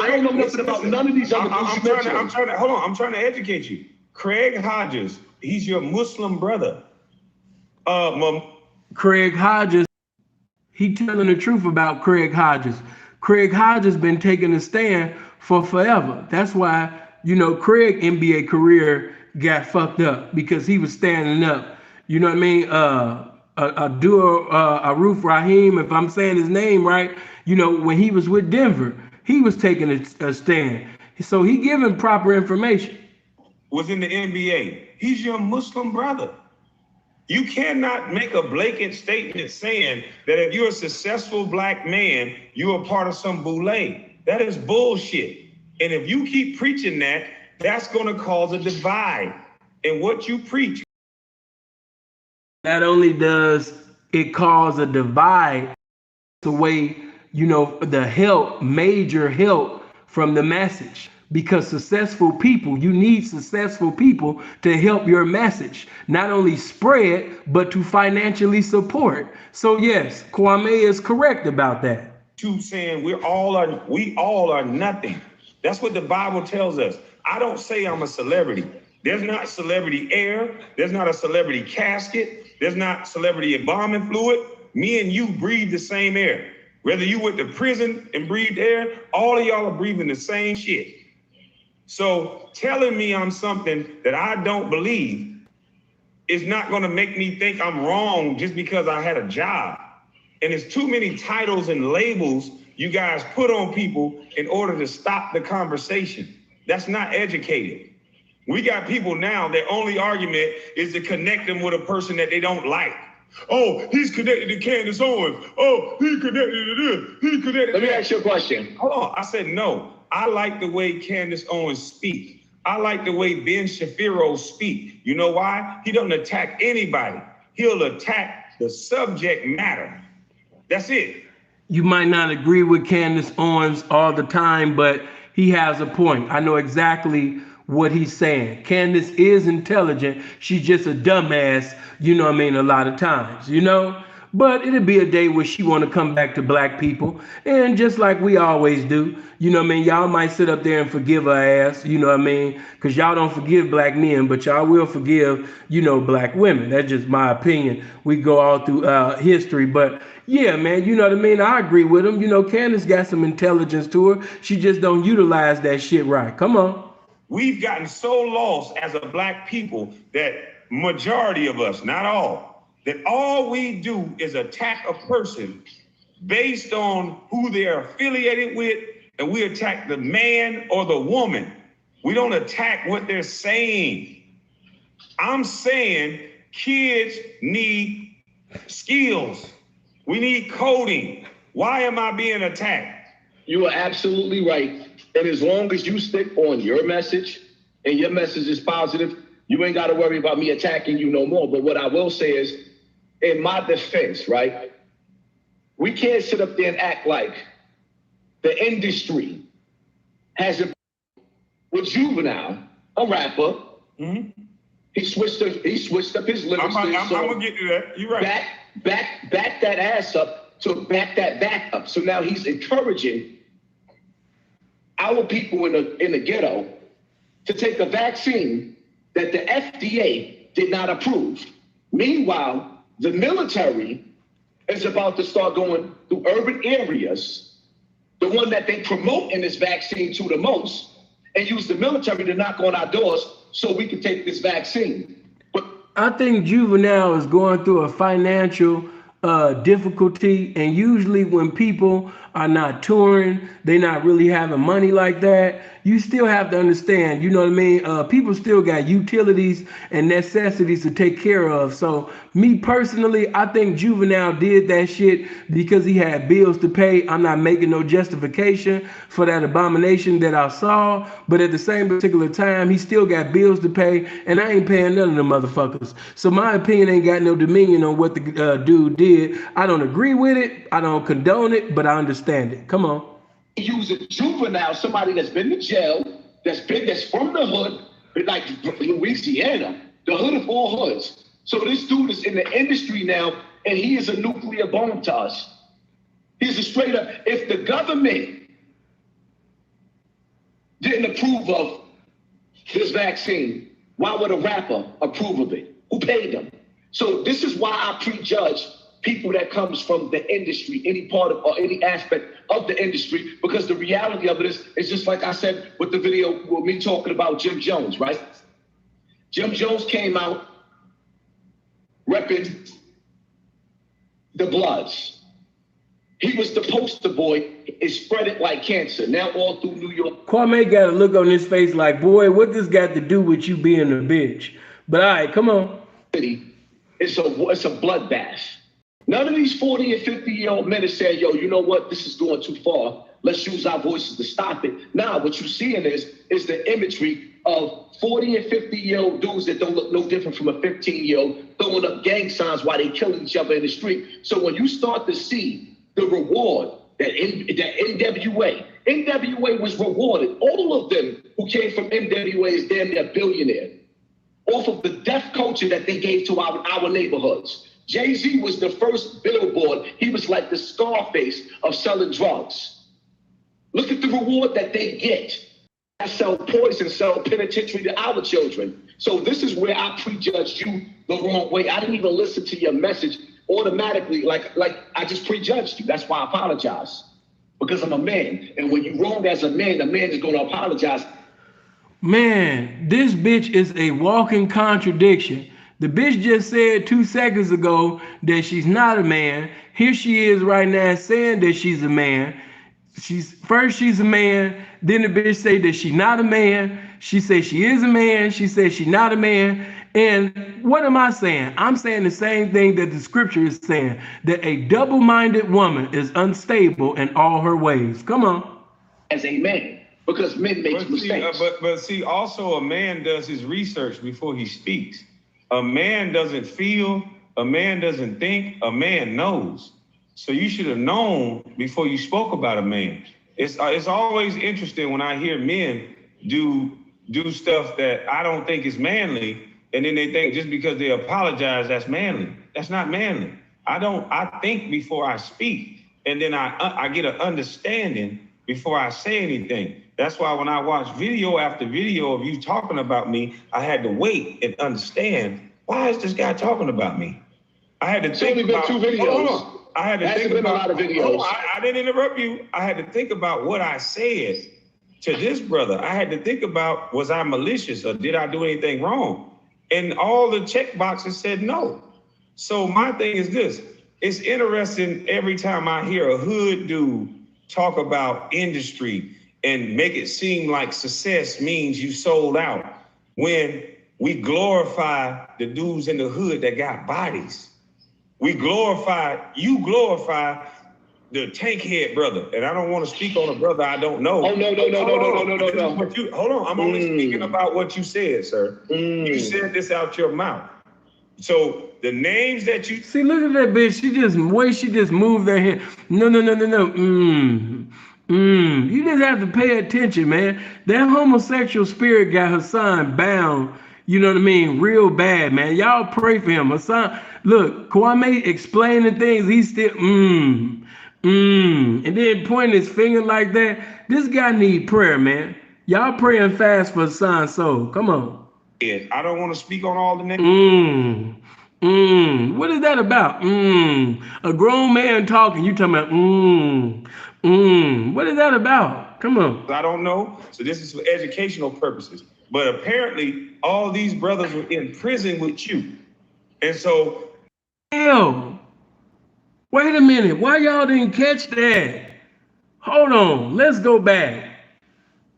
don't know nothing about none of these other things. I'm trying to educate you. Craig Hodges, he's your Muslim brother. Craig Hodges, he telling the truth about Craig Hodges. Craig Hodges been taking a stand for forever. That's why, Craig NBA career got fucked up because he was standing up. You know what I mean? Aruf Rahim, if I'm saying his name right, when he was with Denver, he was taking a stand. So he giving proper information. Was in the NBA. He's your Muslim brother. You cannot make a blatant statement saying that if you're a successful black man, you're a part of some boule. That is bullshit. And if you keep preaching that, that's going to cause a divide in what you preach. Not only does it cause a divide, the way, the major help from the message. Because you need successful people to help your message, not only spread, but to financially support. So yes, Kwame is correct about that. You saying we all are nothing. That's what the Bible tells us. I don't say I'm a celebrity. There's not celebrity air. There's not a celebrity casket. There's not celebrity embalming fluid. Me and you breathe the same air. Whether you went to prison and breathed air, all of y'all are breathing the same shit. So telling me I'm something that I don't believe is not going to make me think I'm wrong just because I had a job. And it's too many titles and labels you guys put on people in order to stop the conversation. That's not educated. We got people now, their only argument is to connect them with a person that they don't like. Oh, he's connected to Candace Owens. Oh, he connected to this. He connected to that. Let me ask you a question. Hold on. I said no. I like the way Candace Owens speak. I like the way Ben Shapiro speak. You know why? He doesn't attack anybody. He'll attack the subject matter. That's it. You might not agree with Candace Owens all the time, but he has a point. I know exactly what he's saying. Candace is intelligent. She's just a dumbass, a lot of times, But it'll be a day where she want to come back to black people. And just like we always do, y'all might sit up there and forgive her ass, because y'all don't forgive black men, but y'all will forgive, black women. That's just my opinion. We go all through history. But yeah, man, I agree with him. Candace got some intelligence to her. She just don't utilize that shit right. Come on. We've gotten so lost as a black people that majority of us, not all, that all we do is attack a person based on who they're affiliated with, and we attack the man or the woman. We don't attack what they're saying. I'm saying kids need skills. We need coding. Why am I being attacked? You are absolutely right. And as long as you stick on your message and your message is positive, you ain't got to worry about me attacking you no more. But what I will say is, in my defense, right, we can't sit up there and act like the industry has a with Juvenile, a rapper. Mm-hmm. He switched up his lyrics. I'm gonna get to that. You're right. Back that ass up to back that back up. So now he's encouraging our people in the ghetto to take a vaccine that the FDA did not approve. Meanwhile, the military is about to start going through urban areas, the one that they promote in this vaccine to the most, and use the military to knock on our doors so we can take this vaccine. But I think Juvenile is going through a financial difficulty, and usually when people are not touring, they not really having money like that. You still have to understand, you know what I mean? People still got utilities and necessities to take care of. So me personally, I think Juvenile did that shit because he had bills to pay. I'm not making no justification for that abomination that I saw, but at the same particular time, he still got bills to pay, and I ain't paying none of them motherfuckers. So my opinion ain't got no dominion on what the dude did. I don't agree with it, I don't condone it, but I understand it. Come on. use a juvenile, somebody that's been to jail, that's from the hood, like Louisiana, the hood of all hoods. So this dude is in the industry now, and he is a nuclear bomb to us. He's a straight up, if the government didn't approve of this vaccine, why would a rapper approve of it? Who paid them? So this is why I prejudge people that comes from the industry, any part of or any aspect of the industry, because the reality of it is just like I said with the video with me talking about Jim Jones, right? Jim Jones came out repping the Bloods. He was the poster boy. It spread it like cancer. Now all through New York. Kwame got a look on his face like, boy, what this got to do with you being a bitch? But all right, come on. It's a bloodbath. None of these 40 and 50-year-old men are saying, yo, you know what? This is going too far. Let's use our voices to stop it. Now, what you're seeing is the imagery of 40 and 50-year-old dudes that don't look no different from a 15-year-old throwing up gang signs while they killing each other in the street. So when you start to see the reward that NWA was rewarded. All of them who came from NWA is damn near billionaire off of the deaf culture that they gave to our neighborhoods. Jay-Z was the first billboard. He was like the Scarface of selling drugs. Look at the reward that they get. I sell poison, sell penitentiary to our children. So this is where I prejudged you the wrong way. I didn't even listen to your message automatically, like I just prejudged you. That's why I apologize. Because I'm a man. And when you're wrong as a man is going to apologize. Man, this bitch is a walking contradiction. The bitch just said 2 seconds ago that she's not a man. Here she is right now saying that she's a man. She's a man. Then the bitch say that she's not a man. She says she is a man. She says she's not a man. And what am I saying? I'm saying the same thing that the scripture is saying, that a double-minded woman is unstable in all her ways. Come on. As a man, because men make mistakes. But see, also a man does his research before he speaks. A man doesn't feel, a man doesn't think, a man knows. So you should have known before you spoke about a man. It's always interesting when I hear men do stuff that I don't think is manly, and then they think just because they apologize, that's manly. That's not manly. I think before I speak, and then I get an understanding before I say anything. That's why when I watch video after video of you talking about me, I had to wait and understand, why is this guy talking about me? I had to think about 2 videos. Hold on. I had to think about a lot of videos. I didn't interrupt you. I had to think about what I said to this brother. I had to think about, was I malicious or did I do anything wrong? And all the check boxes said no. So my thing is this. It's interesting every time I hear a hood dude talk about industry and make it seem like success means you sold out, when we glorify the dudes in the hood that got bodies. You glorify the tank head brother. And I don't want to speak on a brother I don't know. Oh, no. Hold on, I'm only speaking about what you said, sir. You said this out your mouth. So the names that you... See, look at that bitch. She just moved her head. No. You just have to pay attention, man. That homosexual spirit got Hussan bound, you know what I mean, real bad, man. Y'all pray for him. Hussan, look, Kwame explaining things, he's still, and then pointing his finger like that. This guy need prayer, man. Y'all pray and fast for Hussan's soul. Come on. I don't want to speak on all the names. What is that about? A grown man talking, you talking about What is that about? Come on. I don't know. So this is for educational purposes. But apparently, all these brothers were in prison with you. And so, Hell, wait a minute. Why y'all didn't catch that? Hold on. Let's go back.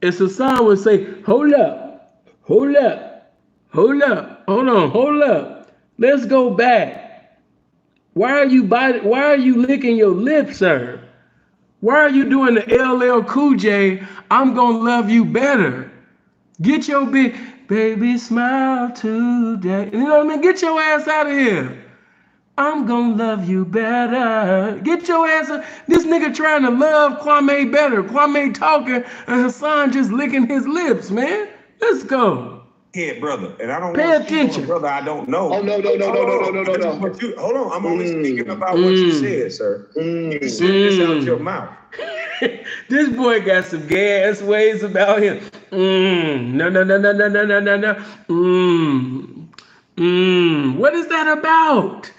As Hussan would say, hold up, hold up, hold up, hold on, hold up. Let's go back. Why are you biting? Why are you licking your lips, sir? Why are you doing the LL Cool J? I'm gonna love you better. Get your big baby smile today. You know what I mean? Get your ass out of here. I'm gonna love you better. Get your ass up. This nigga trying to love Kwame better. Kwame talking and Hussan just licking his lips, man. Let's go. head brother, and I don't Pay want to speak on attention. a brother I don't know. Oh, no. Hold on, I'm only speaking about what you said, sir. You said this out your mouth. This boy got some gas ways about him. No. What is that about?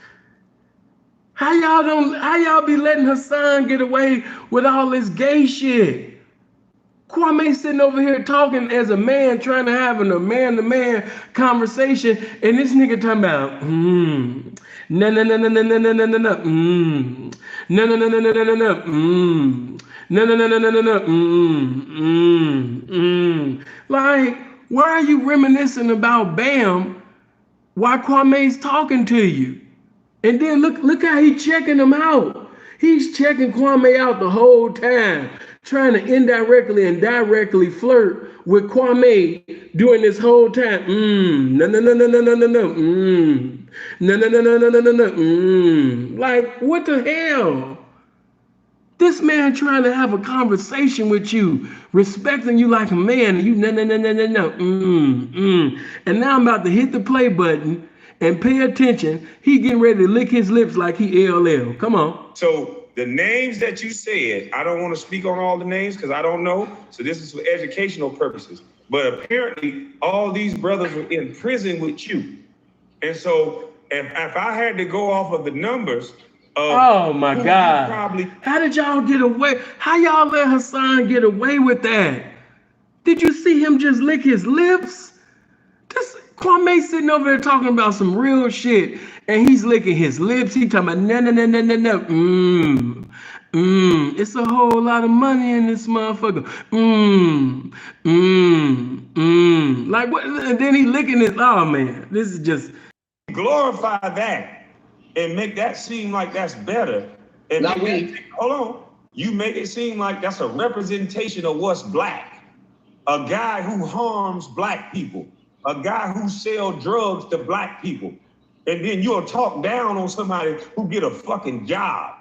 How y'all be letting Hussan get away with all this gay shit? Kwame sitting over here talking as a man, trying to have a man-to-man conversation, and this nigga talking about, no, like, why are you reminiscing about Bam while Kwame's talking to you? And then look how he checking him out. He's checking Kwame out the whole time, trying to indirectly and directly flirt with Kwame during this whole time. No. Like, what the hell? This man trying to have a conversation with you, respecting you like a man, and you no. And now I'm about to hit the play button and pay attention. He getting ready to lick his lips like he LL. Come on. So the names that you said, I don't want to speak on all the names because I don't know. So this is for educational purposes. But apparently, all these brothers were in prison with you. And so if I had to go off of the numbers, oh my God. How did y'all get away? How y'all let Hussan get away with that? Did you see him just lick his lips? This Kwame sitting over there talking about some real shit, and he's licking his lips. He talking about no. It's a whole lot of money in this motherfucker. Like what? And then he licking his. Oh man, this is just glorify that and make that seem like that's better. And hold on, you make it seem like that's a representation of what's black. A guy who harms black people. A guy who sells drugs to black people. And then you'll talk down on somebody who get a fucking job.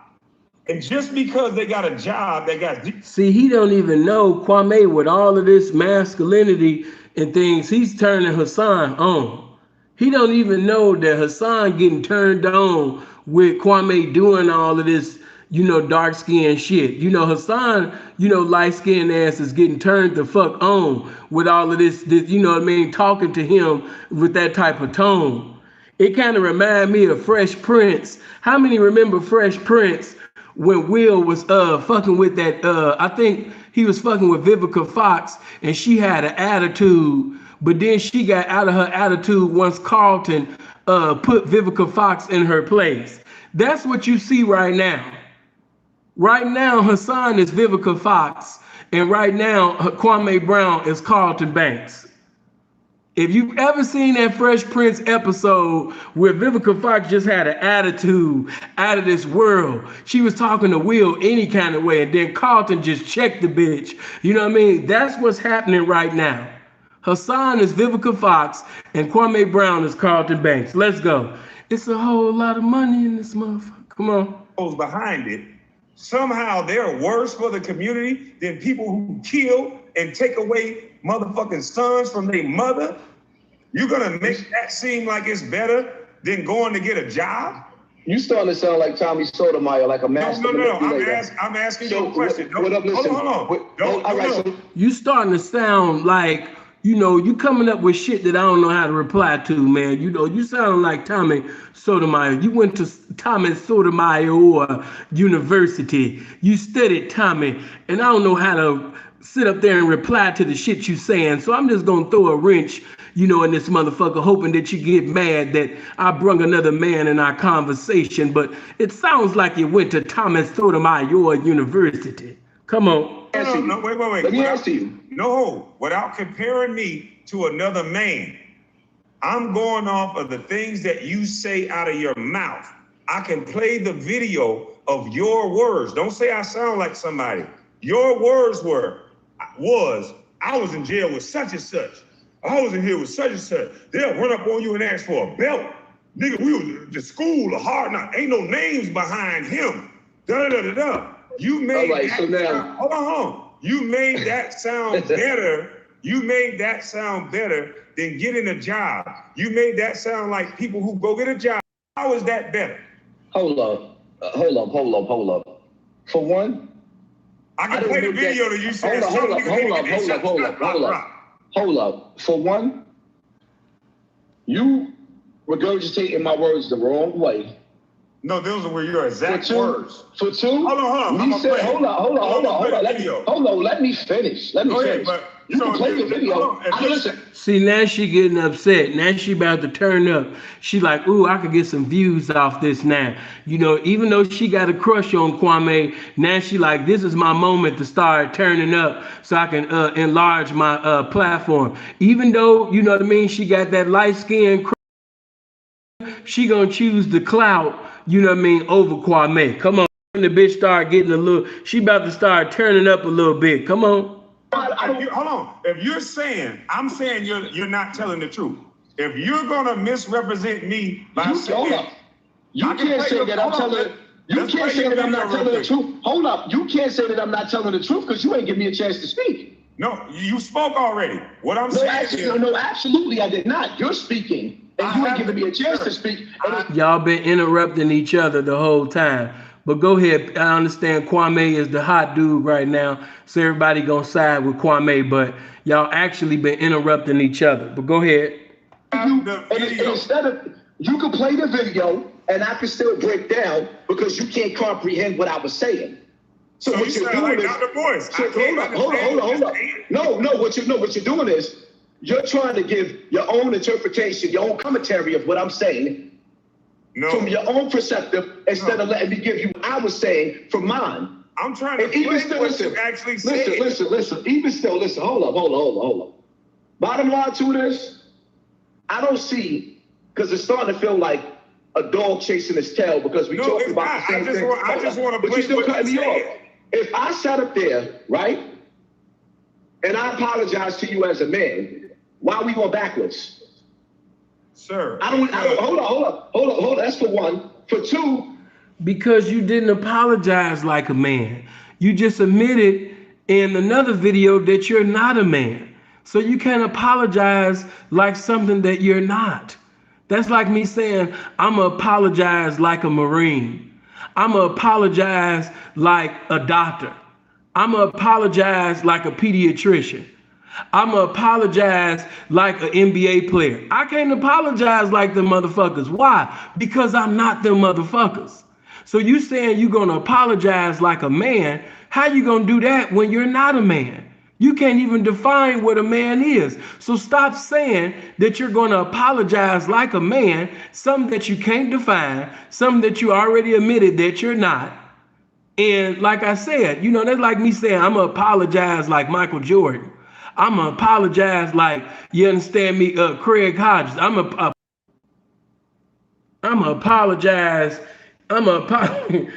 And just because they got a job, they got... See, he don't even know Kwame with all of this masculinity and things. He's turning Hussan on. He don't even know that Hussan getting turned on with Kwame doing all of this, dark skin shit. Hussan, light skinned ass is getting turned the fuck on with all of this, talking to him with that type of tone. It kind of remind me of Fresh Prince. How many remember Fresh Prince when Will was fucking with that, I think he was fucking with Vivica Fox and she had an attitude, but then she got out of her attitude once Carlton put Vivica Fox in her place. That's what you see right now. Right now, Hussan is Vivica Fox, and right now, Kwame Brown is Carlton Banks. If you've ever seen that Fresh Prince episode where Vivica Fox just had an attitude out of this world, she was talking to Will any kind of way, and then Carlton just checked the bitch. You know what I mean? That's what's happening right now. Hussan is Vivica Fox, and Kwame Brown is Carlton Banks. Let's go. It's a whole lot of money in this motherfucker. Come on. Behind it. Somehow they're worse for the community than people who kill and take away motherfucking sons from their mother. You're gonna make that seem like it's better than going to get a job? You starting to sound like Tommy Sotomayor, like a master. No. I'm asking you a question. Hold on. You starting to sound like, you coming up with shit that I don't know how to reply to, man. You sound like Tommy Sotomayor. You went to Tommy Sotomayor University. You studied Tommy, and I don't know how to sit up there and reply to the shit you saying. So I'm just gonna throw a wrench, in this motherfucker, hoping that you get mad that I brung another man in our conversation. But it sounds like you went to Thomas Sotomayor University. Come on. No, wait. Let me ask you. No, without comparing me to another man, I'm going off of the things that you say out of your mouth. I can play the video of your words. Don't say I sound like somebody. Your words I was in jail with such and such. I was in here with such and such. They'll run up on you and ask for a belt. Nigga, we was to school, a hard knock. Ain't no names behind him. Da-da-da-da-da. You made hold on. You made that sound better. You made that sound better than getting a job. You made that sound like people who go get a job. How is that better? Hold up. For one, I can play the video that you said. Hold up. For one, you regurgitating my words the wrong way. No, those were your exact words. For two, hold on. Hold on. Let me finish. But you can play the video. Listen. See, now she getting upset. Now she about to turn up. She like, ooh, I could get some views off this now. Even though she got a crush on Kwame, now she like, this is my moment to start turning up so I can enlarge my platform. Even though, you know what I mean, she got that light skin crush, she gonna choose the clout, over Kwame. Come on. The bitch start getting she about to start turning up a little bit. Come on. Hold on. If I'm saying you're not telling the truth. If you're gonna misrepresent me by saying, you can't say that I'm telling. You can't say that I'm not telling the truth. Hold up. You can't say that I'm not telling the truth because you ain't give me a chance to speak. No, you spoke already. What I'm saying no, absolutely, I did not. You're speaking, and you ain't giving me a chance to speak. Y'all been interrupting each other the whole time. But go ahead. I understand Kwame is the hot dude right now, so everybody gonna side with Kwame. But y'all actually been interrupting each other. But go ahead. And instead of you can play the video, and I can still break down because you can't comprehend what I was saying. So what you're doing is hold up. No. What you're doing is you're trying to give your own interpretation, your own commentary of what I'm saying. No. From your own perspective, instead of letting me give you what I was saying from mine. I'm trying to play what you actually said. Listen. Even still, listen. Hold up. Bottom line to this, I don't see, because it's starting to feel like a dog chasing his tail because we talking about the same thing. I just want to play still what cutting you me said. off. If I sat up there, right, and I apologize to you as a man, why are we going backwards? Sir. Hold on. That's for one. For two. Because you didn't apologize like a man. You just admitted in another video that you're not a man. So you can't apologize like something that you're not. That's like me saying, I'm going to apologize like a Marine. I'm going to apologize like a doctor. I'm going to apologize like a pediatrician. I'm going to apologize like an NBA player. I can't apologize like them motherfuckers. Why? Because I'm not them motherfuckers. So you saying you're going to apologize like a man. How you going to do that when you're not a man? You can't even define what a man is. So stop saying that you're going to apologize like a man, something that you can't define, something that you already admitted that you're not. And like I said, that's like me saying I'm going to apologize like Michael Jordan. I'm going to apologize like, you understand me, Craig Hodges. I'm going to apologize. I'm going to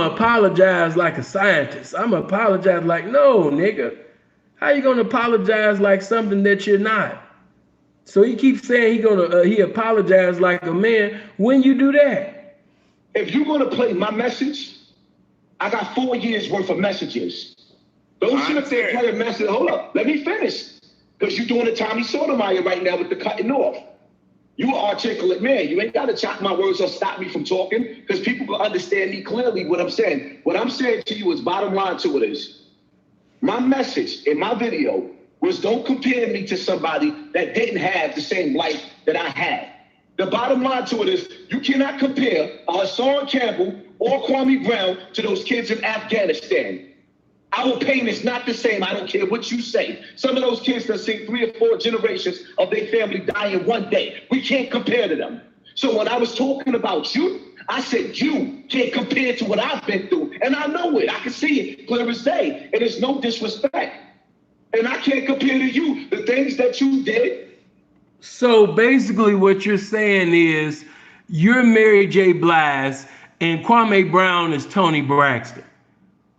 apologize like a scientist. I'm going to apologize like, no, nigga. How you going to apologize like something that you're not? So he keeps saying he apologized like a man. When you do that? If you're going to play my message, I got 4 years worth of messages. Don't sit up there and play a message. Hold up. Let me finish. Because you're doing the Tommy Sotomayor right now with the cutting off. You an articulate man. You ain't got to chop my words or stop me from talking because people can understand me clearly what I'm saying. What I'm saying to you is bottom line to it is my message in my video was don't compare me to somebody that didn't have the same life that I had. The bottom line to it is you cannot compare a Hussan Campbell or Kwame Brown to those kids in Afghanistan. Our pain is not the same. I don't care what you say. Some of those kids that see 3 or 4 generations of their family die in one day. We can't compare to them. So when I was talking about you, I said you can't compare to what I've been through. And I know it. I can see it clear as day. And it's no disrespect. And I can't compare to you the things that you did. So basically what you're saying is you're Mary J. Blige and Kwame Brown is Tony Braxton.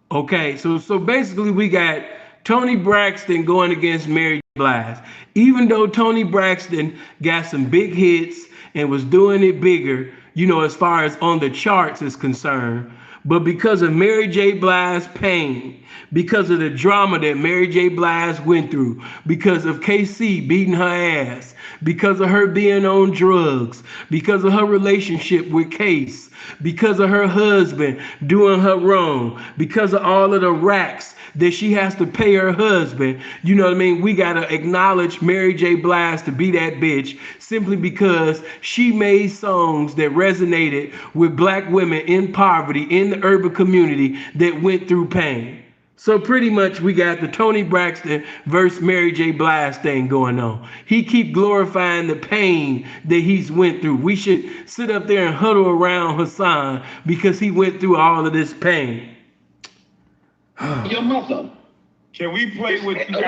Okay, so basically we got Tony Braxton going against Mary J. Blige. Even though Tony Braxton got some big hits and was doing it bigger, you know, as far as on the charts is concerned, but because of Mary J. Blige's pain, because of the drama that Mary J. Blige went through, because of KC beating her ass, because of her being on drugs, because of her relationship with Case, because of her husband doing her wrong, because of all of the racks that she has to pay her husband, you know what I mean? We got to acknowledge Mary J. Blige to be that bitch simply because she made songs that resonated with black women in poverty in the urban community that went through pain. So pretty much we got the Tony Braxton versus Mary J. Blige thing going on. He keep glorifying the pain that he's went through. We should sit up there and huddle around Hussan because he went through all of this pain. Your mother. Can we play with you?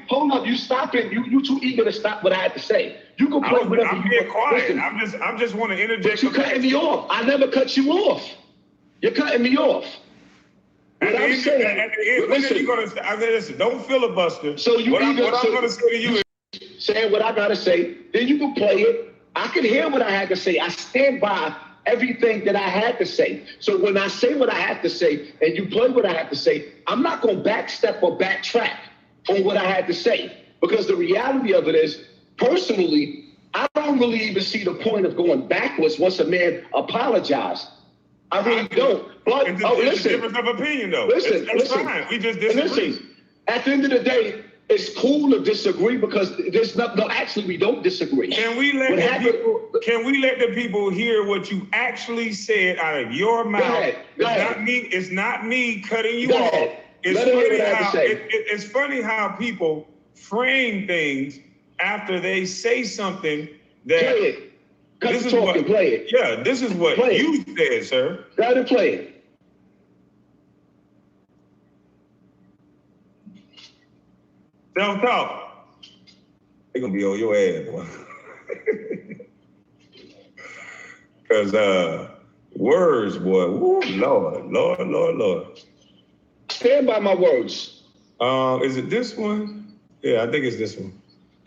Hold up. You stop it. You too eager to stop what I had to say. You can play whatever I'm you being quiet. Listen, I'm just want to interject. but you cutting me off. I never cut you off. You're cutting me off. What I'm saying, at the end, when are you gonna say? Listen, don't filibuster. So you what I'm gonna say to you is saying what I gotta say. Then you can play it. I can hear what I had to say. I stand by everything that I had to say. So when I say what I have to say and you play what I have to say, I'm not going to backstep or backtrack on what I had to say. Because the reality of it is, personally, I don't really even see the point of going backwards once a man apologized. I really don't. But it's listen, a difference of opinion, though. Listen, it's fine. We just disagree. Listen, at the end of the day, it's cool to disagree because there's no, actually we don't disagree. Can we let the people hear what you actually said out of your mouth? It's not me cutting you off. It's funny how people frame things after they say something that play it. Play it. Yeah, this is what you said, sir. Go ahead and play it. Self-talk. They're gonna be on your ass, boy. Cause words, boy. Woo, Lord. Stand by my words. Is it this one? Yeah, I think it's this one.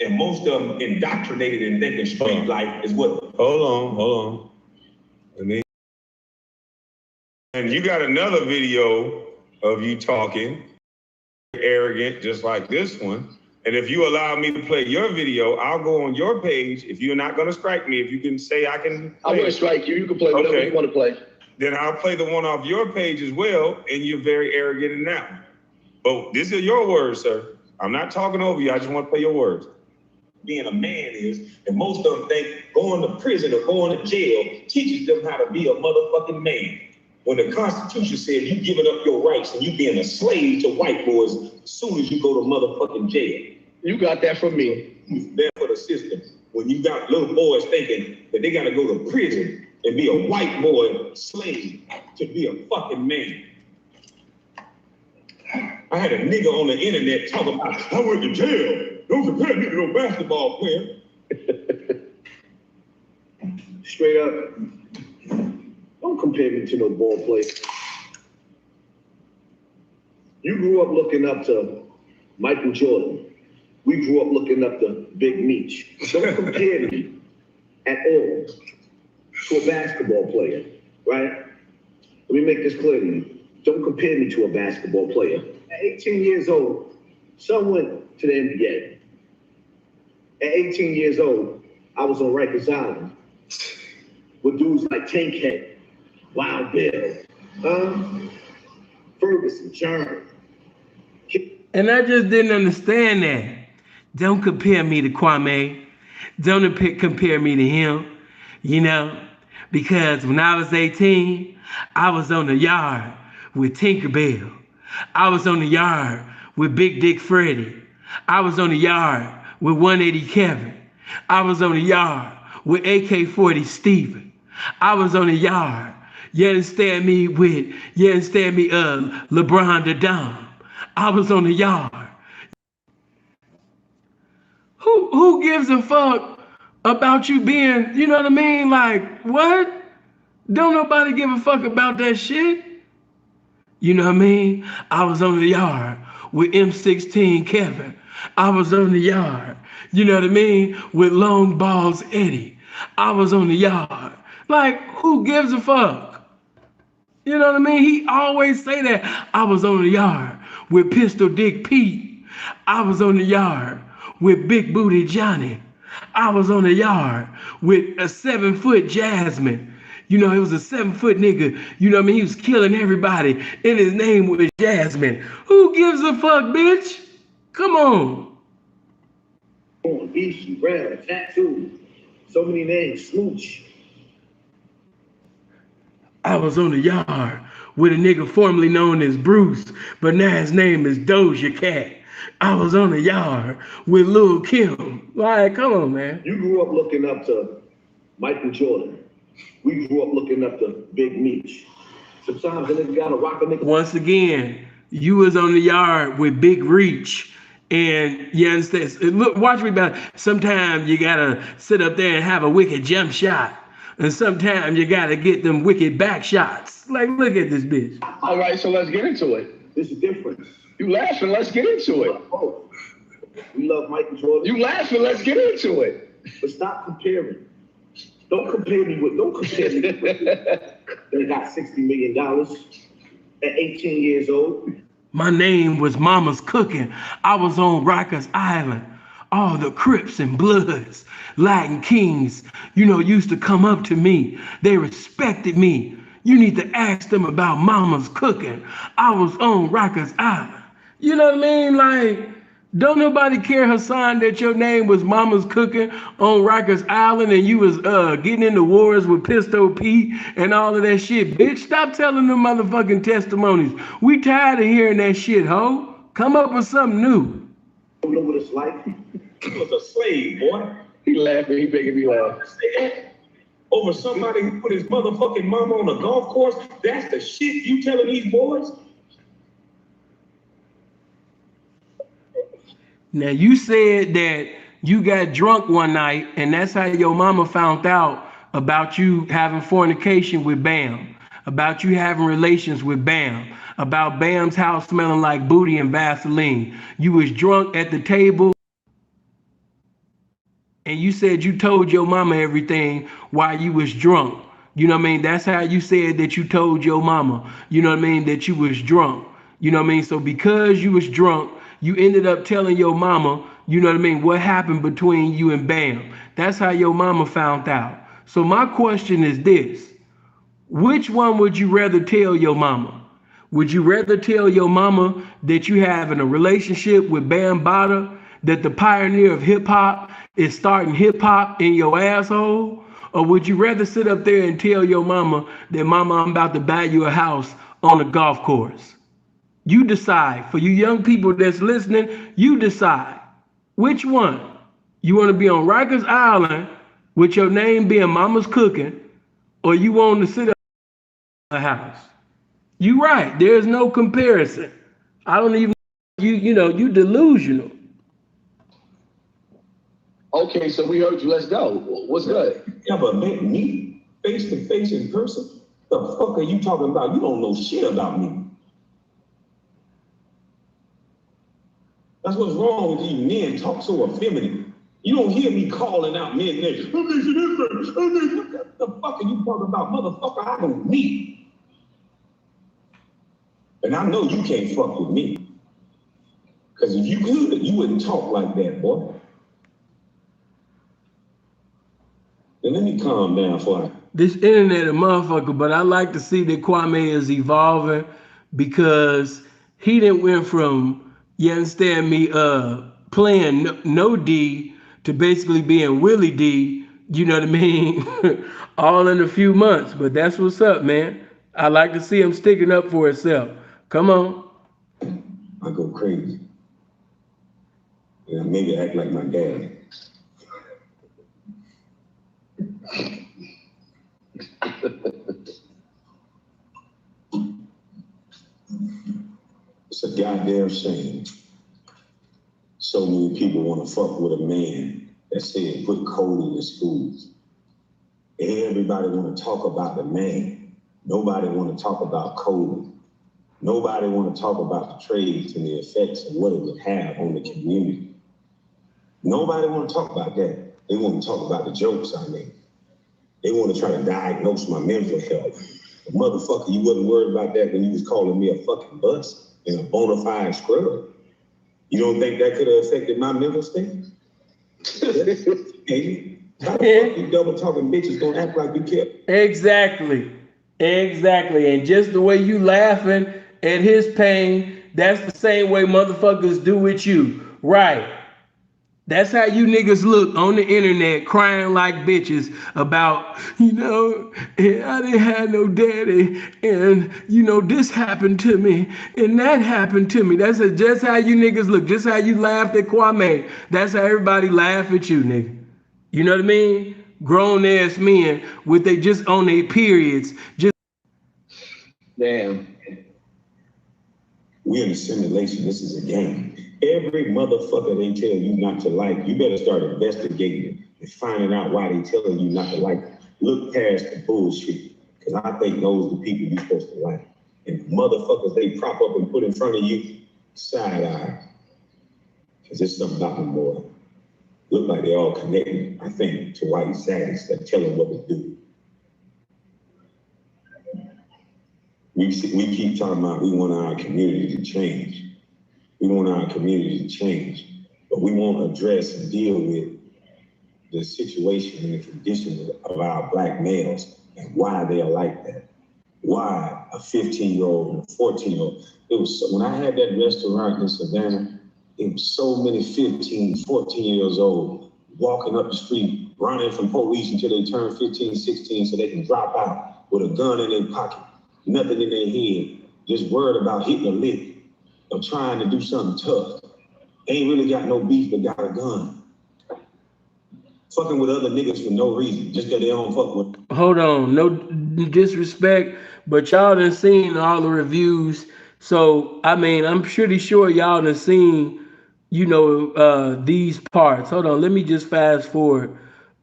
And most of them indoctrinated in thinking street life is what. Hold on. And you got another video of you talking, arrogant, just like this one. And if you allow me to play your video, I'll go on your page. If you're not going to strike me, if you can say I can. I won't strike you. You can play whatever you want to play. Then I'll play the one off your page as well. And you're very arrogant in that one. But this is your words, sir. I'm not talking over you. I just want to play your words. Being a man is, and most of them think going to prison or going to jail teaches them how to be a motherfucking man. When the Constitution said you giving up your rights and you being a slave to white boys as soon as you go to motherfucking jail. You got that from me. There for the system. When you got little boys thinking that they got to go to prison and be a white boy slave to be a fucking man. I had a nigga on the internet talking about, I went to jail. Don't compare me to no basketball player. Straight up. Don't compare me to no ball player. You grew up looking up to Michael Jordan. We grew up looking up to Big Meech. Don't compare me at all to a basketball player, right? Let me make this clear to you. Don't compare me to a basketball player. At 18 years old, son went to the NBA. At 18 years old, I was on Rikers Island with dudes like Tankhead, Wild Bill, Ferguson, John. And I just didn't understand that. Don't compare me to Kwame. Don't compare me to him, you know, because when I was 18, I was on the yard with Tinkerbell. I was on the yard with Big Dick Freddy. I was on the yard with 180 Kevin. I was on the yard with AK-40 Steven. I was on the yard. You understand me LeBron the Dom. I was on the yard. Who gives a fuck about you being, you know what I mean? Like, what? Don't nobody give a fuck about that shit. You know what I mean? I was on the yard with M16 Kevin. I was on the yard, you know what I mean? With Long Balls Eddie. I was on the yard. Like, who gives a fuck? You know what I mean? He always say that. I was on the yard with Pistol Dick Pete. I was on the yard with Big Booty Johnny. I was on the yard with a 7-foot Jasmine. You know, it was a 7-foot nigga. You know what I mean? He was killing everybody. And his name was Jasmine. Who gives a fuck, bitch? Come on. Beefy, Brown, Tattoo. So many names. Smooch. I was on the yard with a nigga formerly known as Bruce, but now his name is Doja Cat. I was on the yard with Lil Kim. Like, come on, man. You grew up looking up to Michael Jordan. We grew up looking up to Big Meech. Sometimes a nigga gotta rock a nigga. Once again, you was on the yard with Big Reach. And you understand? Look, watch me about. Sometimes you gotta sit up there and have a wicked jump shot. And sometimes you gotta get them wicked back shots. Like, look at this bitch. All right, so let's get into it. There's a difference. You laughing, let's get into it. Oh, we love Michael Jordan. You laughing, let's get into it. But stop comparing. Don't compare me with they got $60 million at 18 years old. My name was Mama's Cooking. I was on Rikers Island. All the Crips and Bloods, Latin Kings, you know, used to come up to me. They respected me. You need to ask them about Mama's Cooking. I was on Rikers Island. You know what I mean? Like, don't nobody care, Hussan, that your name was Mama's Cooking on Rikers Island and you was getting into wars with Pistol Pete and all of that shit. Bitch, stop telling them motherfucking testimonies. We tired of hearing that shit, ho. Come up with something new. You know what it's like? He was a slave, boy. He laughing, he making me laugh. Over somebody who put his motherfucking mama on a golf course? That's the shit you telling these boys? Now, you said that you got drunk one night, and that's how your mama found out about you having fornication with Bam, about you having relations with Bam, about Bam's house smelling like booty and Vaseline. You was drunk at the table, and you said you told your mama everything while you was drunk. You know what I mean? That's how you said that you told your mama, you know what I mean, that you was drunk. You know what I mean? So because you was drunk, you ended up telling your mama, you know what I mean, what happened between you and Bam. That's how your mama found out. So my question is this. Which one would you rather tell your mama? Would you rather tell your mama that you having a relationship with Bam Bada, that the pioneer of hip hop is starting hip hop in your asshole? Or would you rather sit up there and tell your mama that, mama, I'm about to buy you a house on a golf course? You decide. For you young people that's listening, you decide. Which one? You want to be on Rikers Island with your name being Mama's Cooking, or you want to sit up in a house? You right. There's no comparison. I don't even, you delusional. Okay, so we heard you. Let's go. What's good? You ever met me face to face in person? The fuck are you talking about? You don't know shit about me. That's what's wrong with these men talk so effeminate. You don't hear me calling out men. What the fuck are you talking about? Motherfucker, I know me. And I know you can't fuck with me. Because if you could, you wouldn't talk like that, boy. Then let me calm down for This internet a motherfucker, but I like to see that Kwame is evolving because he didn't went from You understand me? Playing no D to basically being Willie D. You know what I mean? All in a few months. But that's what's up, man. I like to see him sticking up for himself. Come on. I go crazy. And maybe act like my dad. It's a goddamn shame. So many people want to fuck with a man that said put code in the schools. Everybody want to talk about the man. Nobody want to talk about code. Nobody want to talk about the trades and the effects of what it would have on the community. Nobody want to talk about that. They want to talk about the jokes I made. They want to try to diagnose my mental health. Motherfucker, you wasn't worried about that when you was calling me a fucking bust and a bona fide scrub. You don't think that could have affected my mental state? Hey, how the fuck you double talking bitches gonna act like you care? Exactly. Exactly. And just the way you laughing at his pain, that's the same way motherfuckers do with you. Right. That's how you niggas look on the internet crying like bitches about, I didn't have no daddy, and this happened to me, and that happened to me. That's just how you niggas look. Just how you laughed at Kwame. That's how everybody laugh at you, nigga. You know what I mean? Grown ass men with they just on their periods. Just Damn. We in a simulation. This is a game. Every motherfucker they tell you not to like, you better start investigating and finding out why they telling you not to like. Look past the bullshit, because I think those are the people you're supposed to like. And the motherfuckers they prop up and put in front of you, side eye. Because there's something about them, boy. Look like they all connected, I think, to white saddies that tell them what to do. We keep talking about we want our community to change. We want our community to change, but we won't address and deal with the situation and the condition of our black males and why they are like that. Why a 15-year-old and a 14-year-old. It was when I had that restaurant in Savannah, it was so many 15, 14 years old walking up the street, running from police until they turn 15, 16 so they can drop out with a gun in their pocket, nothing in their head, just worried about hitting a lick or trying to do something tough. Ain't really got no beef, but got a gun. Fucking with other niggas for no reason, just because they don't fuck with. hold on, no disrespect, but y'all done seen all the reviews. So I mean, I'm pretty sure y'all done seen, these parts. Hold on, let me just fast forward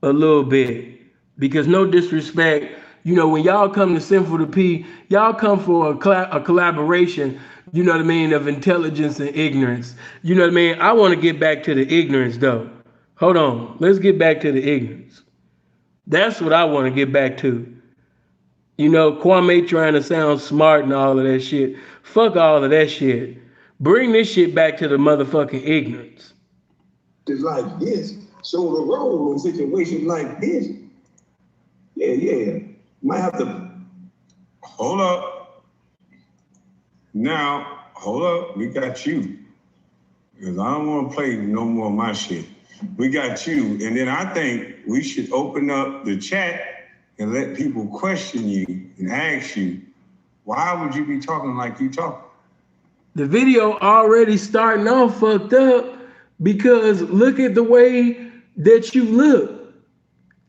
a little bit because no disrespect. When y'all come to Sinful to P, y'all come for a collaboration. You know what I mean, of intelligence and ignorance. You know what I mean. I want to get back to the ignorance though. Hold on, let's get back to the ignorance. That's what I want to get back to. Kwame trying to sound smart and all of that shit. Fuck all of that shit. Bring this shit back to the motherfucking ignorance. It's like this. So the role in situations like this, yeah. Might have to hold up. Now, hold up. We got you. Because I don't want to play no more of my shit. We got you. And then I think we should open up the chat and let people question you and ask you, why would you be talking like you talk? The video already starting off fucked up because look at the way that you look.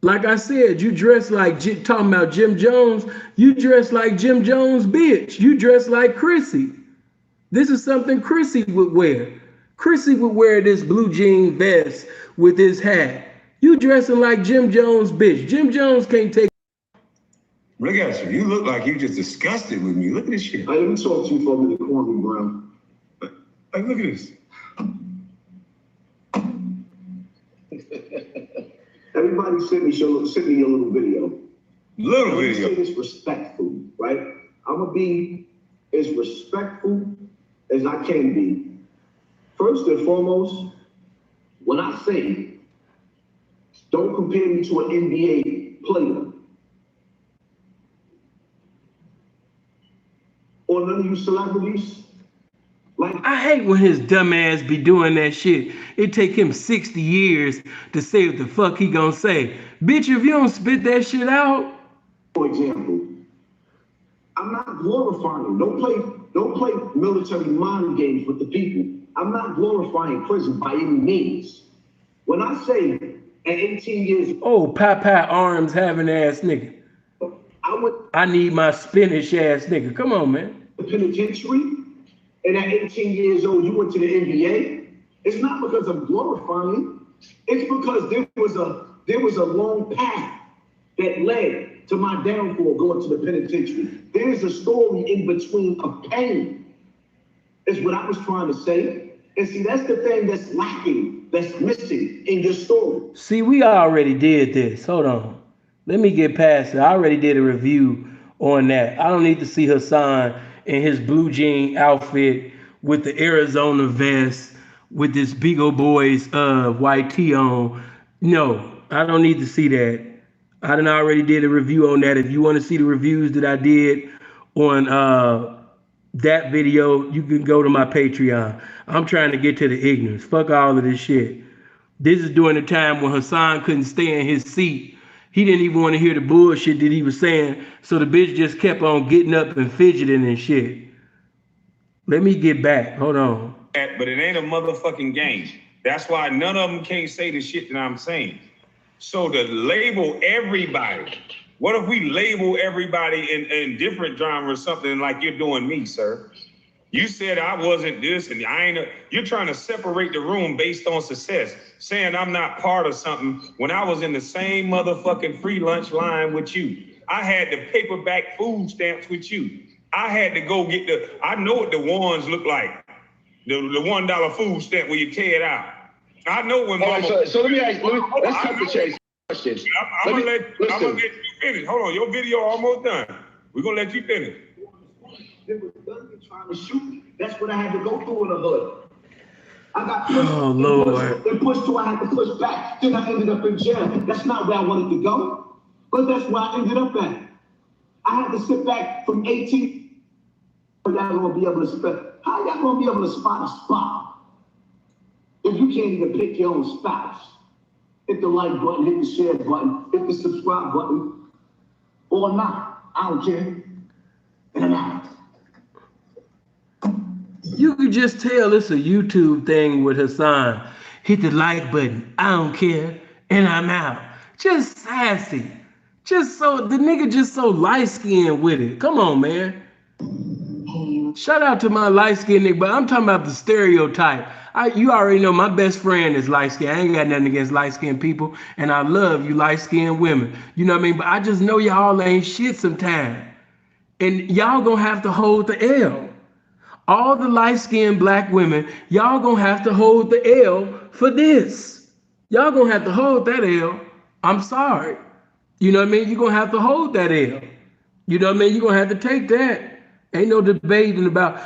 Like I said, you dress like, talking about Jim Jones, you dress like Jim Jones, bitch. You dress like Chrissy. This is something Chrissy would wear. Chrissy would wear this blue jean vest with his hat. You dressing like Jim Jones, bitch. Jim Jones can't take. Look at you. You look like you just disgusted with me. Look at this shit. Let me talk to you for a minute, Kwame Brown. Like, look at this. Everybody sent me a little video. Little video. Say this respectfully, right? I'm gonna be as respectful as I can be. First and foremost, when I say don't compare me to an NBA player or none of you celebrities, Like, I hate when his dumb ass be doing that shit. It take him 60 years to say what the fuck he gonna say. Bitch, if you don't spit that shit out. for example, I'm not glorifying. Don't play military mind games with the people. I'm not glorifying prison by any means. When I say at 18 years Oh, Papa arms having ass nigga. I went I need my spinach ass nigga. Come on, man. to the penitentiary, and at 18 years old, you went to the NBA. It's not because I'm glorifying. It's because there was a long path that led to my downfall going to the penitentiary. There is a story in between of pain. Is what I was trying to say. And see, that's the thing that's lacking, that's missing in your story. See, we already did this. Hold on. Let me get past it. I already did a review on that. I don't need to see Hussan in his blue jean outfit with the Arizona vest with this Big O Boys white tee on. No, I don't need to see that. I done already did a review on that. If you want to see the reviews that I did on that video, you can go to my Patreon. I'm trying to get to the ignorance. Fuck all of this shit. This is during the time when Hussan couldn't stay in his seat. He didn't even want to hear the bullshit that he was saying, so the bitch just kept on getting up and fidgeting and shit. Let me get back. Hold on. But it ain't a motherfucking game. That's why none of them can't say the shit that I'm saying. So to label everybody, what if we label everybody in different genres, something like you're doing me, sir? You said I wasn't this, and I ain't. You're trying to separate the room based on success, saying I'm not part of something when I was in the same motherfucking free lunch line with you. I had the paperback food stamps with you. I had to go get I know what the ones look like. The $1 food stamp where you tear it out. I know when mama. Right, so let me ask you, let's cut the chase. I'm gonna let you finish. Hold on, your video almost done. We're gonna let you finish. There was guns trying to shoot me. That's what I had to go through in the hood. I got pushed. Oh, Lord. And pushed till I had to push back. Then I ended up in jail. That's not where I wanted to go, but that's where I ended up at. I had to sit back from 18. Y'all gonna be able to spot? How y'all gonna be able to spot a spot if you can't even pick your own spots? Hit the like button, hit the share button, hit the subscribe button, or not. I don't care. And I'm out. You could just tell it's a YouTube thing with Hussan. Hit the like button. I don't care. And I'm out. Just sassy. Just so, the nigga just so light-skinned with it. Come on, man. Shout out to my light-skinned nigga, but I'm talking about the stereotype. You already know my best friend is light-skinned. I ain't got nothing against light-skinned people, and I love you light-skinned women. You know what I mean? But I just know y'all ain't shit sometimes. And y'all gonna have to hold the L. All the light-skinned black women, y'all gonna have to hold the L for this. Y'all gonna have to hold that L. I'm sorry. You know what I mean? You're gonna have to hold that L. You know what I mean? You're gonna have to take that. Ain't no debating about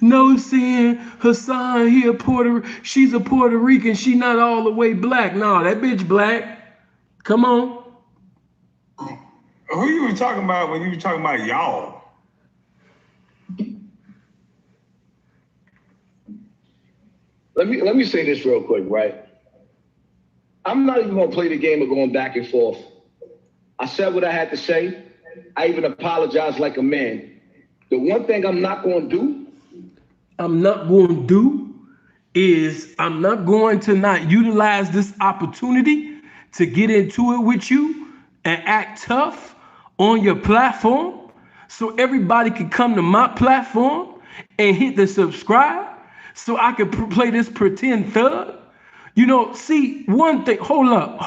no saying Hussan she's a Puerto Rican, she not all the way black. No, that bitch black. Come on. Who you were talking about when you were talking about y'all? Let me say this real quick, right? I'm not even gonna play the game of going back and forth. I said what I had to say. I even apologized like a man. The one thing I'm not gonna do is I'm not going to not utilize this opportunity to get into it with you and act tough on your platform so everybody can come to my platform and hit the subscribe so I can play this pretend thug. You know, see, one thing, hold up.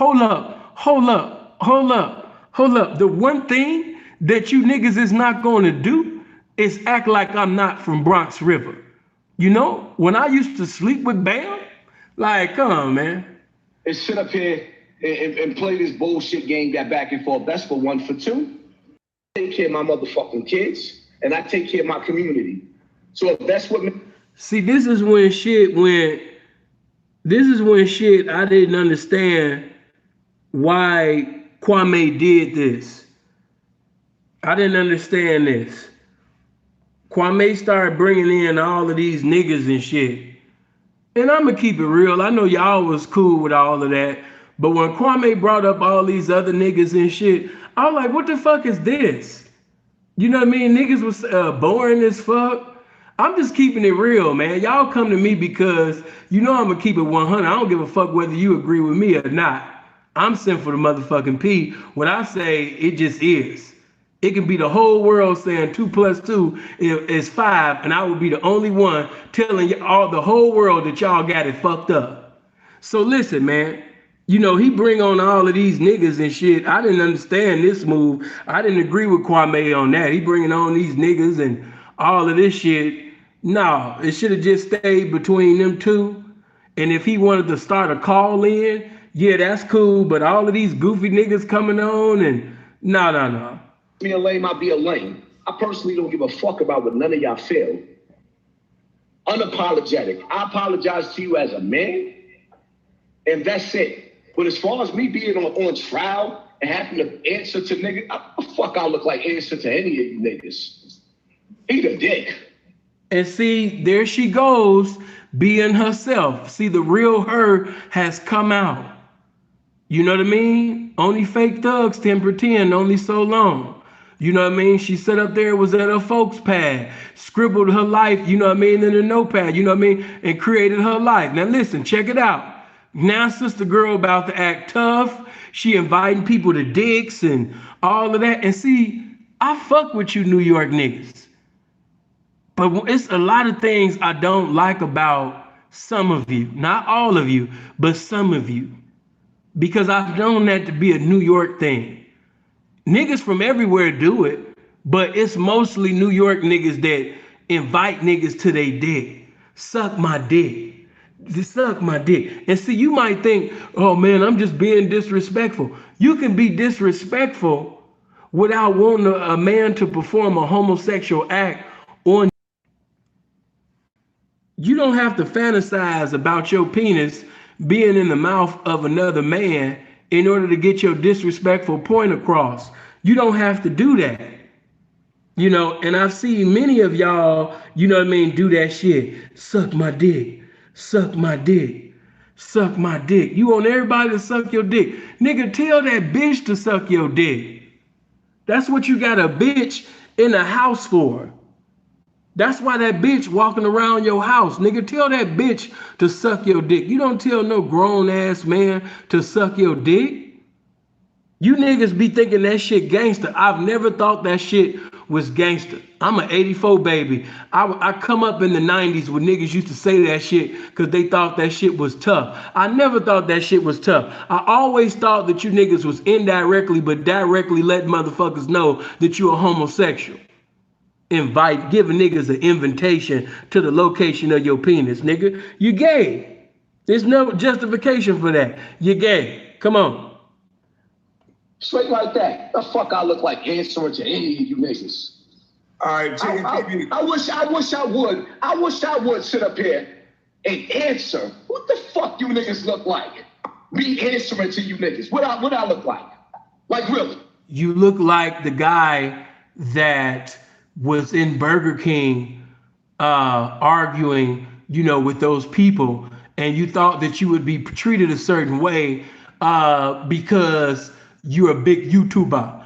The one thing that you niggas is not going to do is act like I'm not from Bronx River. You know, when I used to sleep with Bam, like, come on, man. And sit up here and play this bullshit game, that back and forth. That's for one. For two, I take care of my motherfucking kids, and I take care of my community. So if that's what... See, this is when shit I didn't understand why Kwame did this. I didn't understand this. Kwame started bringing in all of these niggas and shit. And I'm gonna keep it real. I know y'all was cool with all of that, but when Kwame brought up all these other niggas and shit, I was like, what the fuck is this? You know what I mean? Niggas was boring as fuck. I'm just keeping it real, man. Y'all come to me because you know I'm gonna keep it 100. I don't give a fuck whether you agree with me or not. I'm sent for the motherfucking P. When I say it just is. It can be the whole world saying 2 + 2 is 5, and I will be the only one telling all the whole world that y'all got it fucked up. So listen, man. You know, he bring on all of these niggas and shit. I didn't understand this move. I didn't agree with Kwame on that. He bringing on these niggas and all of this shit. No, it should have just stayed between them two. And if he wanted to start a call in, yeah, that's cool. But all of these goofy niggas coming on and no. Me a lame, I'll be a lame. I personally don't give a fuck about what none of y'all feel. Unapologetic. I apologize to you as a man, and that's it. But as far as me being on trial and having to answer to niggas, the fuck I look like answer to any of you niggas. Eat a dick. And see, there she goes being herself. See, the real her has come out. You know what I mean? Only fake thugs can pretend only so long. You know what I mean? She sat up there, was at her folks' pad, scribbled her life, you know what I mean, in a notepad, you know what I mean, and created her life. Now listen, check it out. Now sister girl about to act tough. She inviting people to dicks and all of that. And see, I fuck with you New York niggas. But it's a lot of things I don't like about some of you. Not all of you, but some of you. Because I've known that to be a New York thing. Niggas from everywhere do it, but it's mostly New York niggas that invite niggas to their dick. Suck my dick. Suck my dick. And see, you might think, oh man, I'm just being disrespectful. You can be disrespectful without wanting a man to perform a homosexual act on. You don't have to fantasize about your penis being in the mouth of another man in order to get your disrespectful point across. You don't have to do that. You know, and I've seen many of y'all, you know what I mean, do that shit. Suck my dick. Suck my dick. Suck my dick. You want everybody to suck your dick. Nigga, tell that bitch to suck your dick. That's what you got a bitch in the house for. That's why that bitch walking around your house. Nigga, tell that bitch to suck your dick. You don't tell no grown ass man to suck your dick. You niggas be thinking that shit gangster. I've never thought that shit was gangster. I'm an 84 baby. I come up in the 90s when niggas used to say that shit because they thought that shit was tough. I never thought that shit was tough. I always thought that you niggas was indirectly but directly letting motherfuckers know that you a homosexual. Giving niggas an invitation to the location of your penis, nigga. You gay. There's no justification for that. You gay. Come on. Straight like that. The fuck I look like answering to any of you niggas. All right, I wish I would sit up here and answer. What the fuck you niggas look like? Me answering to you niggas. What I look like? Like really? You look like the guy that was in Burger King arguing, you know, with those people, and you thought that you would be treated a certain way because you're a big YouTuber.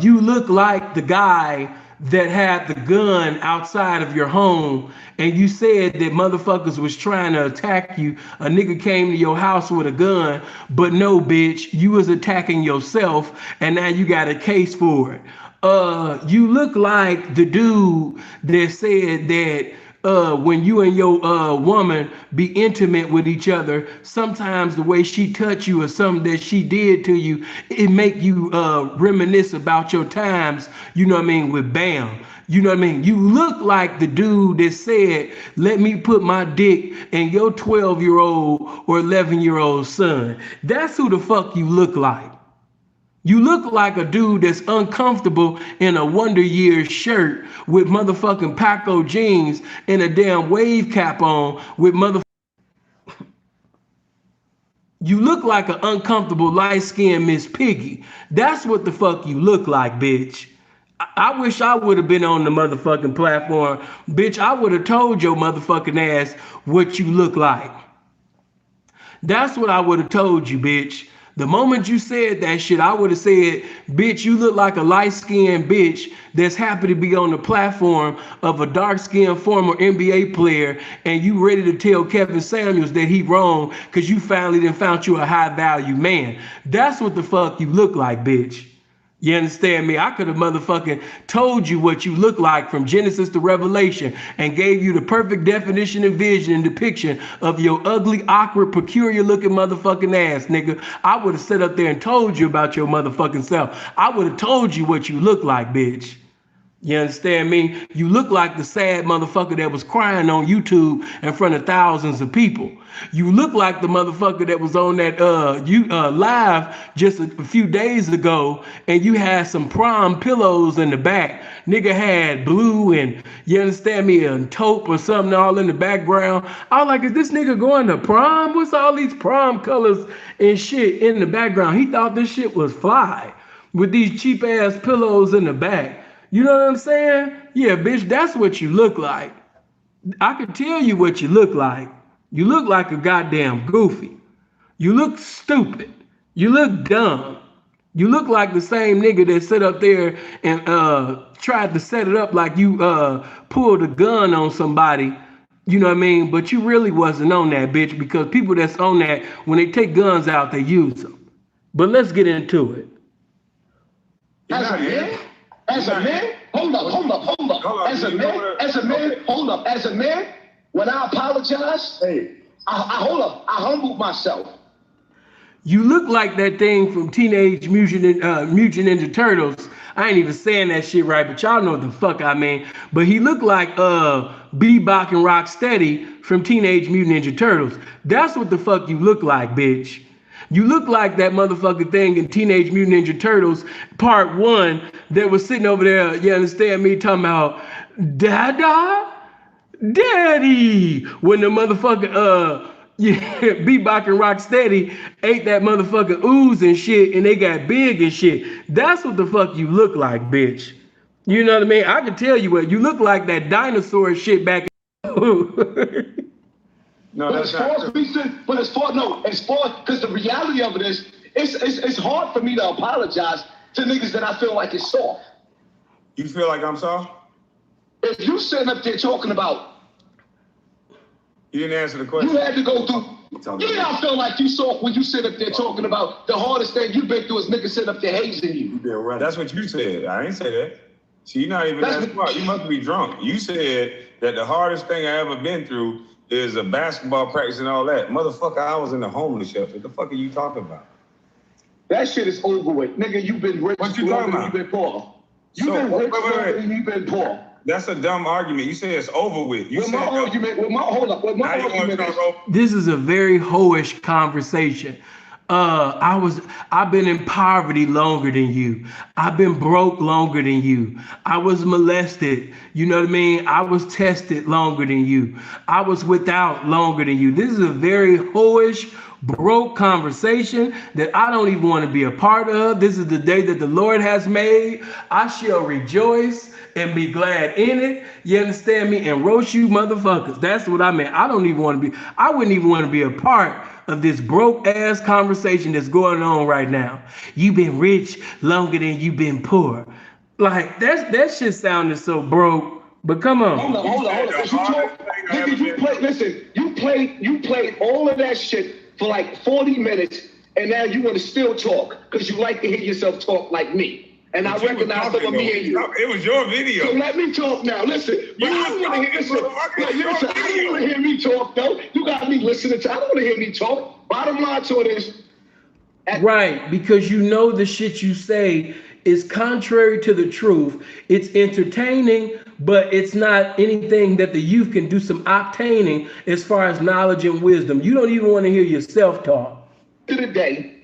You look like the guy that had the gun outside of your home and you said that motherfuckers was trying to attack you. A nigga came to your house with a gun, but no, bitch, you was attacking yourself and now you got a case for it. You look like the dude that said that when you and your woman be intimate with each other, sometimes the way she touch you or something that she did to you, it make you reminisce about your times, you know what I mean, with Bam. You know what I mean? You look like the dude that said, let me put my dick in your 12-year-old or 11-year-old son. That's who the fuck you look like. You look like a dude that's uncomfortable in a Wonder Years shirt with motherfucking Paco jeans and a damn wave cap on with motherfucking. You look like an uncomfortable light-skinned Miss Piggy. That's what the fuck you look like, bitch. I wish I would have been on the motherfucking platform. Bitch, I would have told your motherfucking ass what you look like. That's what I would have told you, bitch. The moment you said that shit, I would have said, bitch, you look like a light-skinned bitch that's happy to be on the platform of a dark-skinned former NBA player, and you ready to tell Kevin Samuels that he wrong because you finally done found you a high-value man. That's what the fuck you look like, bitch. You understand me? I could have motherfucking told you what you look like from Genesis to Revelation and gave you the perfect definition and vision and depiction of your ugly, awkward, peculiar looking motherfucking ass, nigga. I would have sat up there and told you about your motherfucking self. I would have told you what you look like, bitch. You understand me? You look like the sad motherfucker that was crying on YouTube in front of thousands of people. You look like the motherfucker that was on that live just a few days ago, and you had some prom pillows in the back. Nigga had blue and, you understand me, and taupe or something all in the background. I was like, is this nigga going to prom? What's all these prom colors and shit in the background? He thought this shit was fly with these cheap ass pillows in the back. You know what I'm saying? Yeah, bitch, that's what you look like. I can tell you what you look like. You look like a goddamn goofy. You look stupid. You look dumb. You look like the same nigga that sit up there and tried to set it up like you pulled a gun on somebody. You know what I mean? But you really wasn't on that, bitch, because people that's on that, when they take guns out, they use them. But let's get into it. As a man, hold up. As a man, when I apologize, I humbled myself. You look like that thing from Teenage Mutant Ninja Turtles. I ain't even saying that shit right, but y'all know what the fuck I mean. But he looked like Bebop and Rocksteady from Teenage Mutant Ninja Turtles. That's what the fuck you look like, bitch. You look like that motherfucking thing in Teenage Mutant Ninja Turtles Part 1 that was sitting over there, you understand me, talking about, Dada? Daddy! When the motherfucker, Bebop and Rocksteady ate that motherfucking ooze and shit, and they got big and shit. That's what the fuck you look like, bitch. You know what I mean? I can tell you what, you look like that dinosaur shit back in No, that's not true. Because the reality of it is, it's hard for me to apologize to niggas that I feel like is soft. You feel like I'm soft? If you sitting up there talking about, You didn't answer the question. you had to go through. Yeah, I feel like you soft when you sit up there talking about the hardest thing you've been through is niggas sitting up there hazing you. That's what you said. I ain't say that. See, you're not even that smart. You must be drunk. You said that the hardest thing I ever been through is a basketball practice and all that. Motherfucker, I was in the homeless shelter. What the fuck are you talking about? That shit is over with. Nigga, you've been rich What you talking about? You've been poor. You've been rich longer than you've been poor. That's a dumb argument. You say it's over with. You With my argument is, This is a very hoish conversation. I've been in poverty longer than you. I've been broke longer than you. I was molested. You know what I mean? I was tested longer than you. I was without longer than you. This is a very hoish, broke conversation that I don't even want to be a part of. This is the day that the Lord has made. I shall rejoice and be glad in it. You understand me? And roast you motherfuckers. That's what I meant. I wouldn't even want to be a part of this broke ass conversation that's going on right now. You've been rich longer than you've been poor. Like that shit sounded so broke. But come on. Hold on. You played all of that shit for like 40 minutes, and now you want to still talk because you like to hear yourself talk like me. And I recognize some of me and you. It was your video. So let me talk now. Listen, I don't want to hear me talk, though. You got me listening to. I don't want to hear me talk. Bottom line to it is. Right, because you know the shit you say is contrary to the truth. It's entertaining, but it's not anything that the youth can do some obtaining as far as knowledge and wisdom. You don't even want to hear yourself talk. To the day,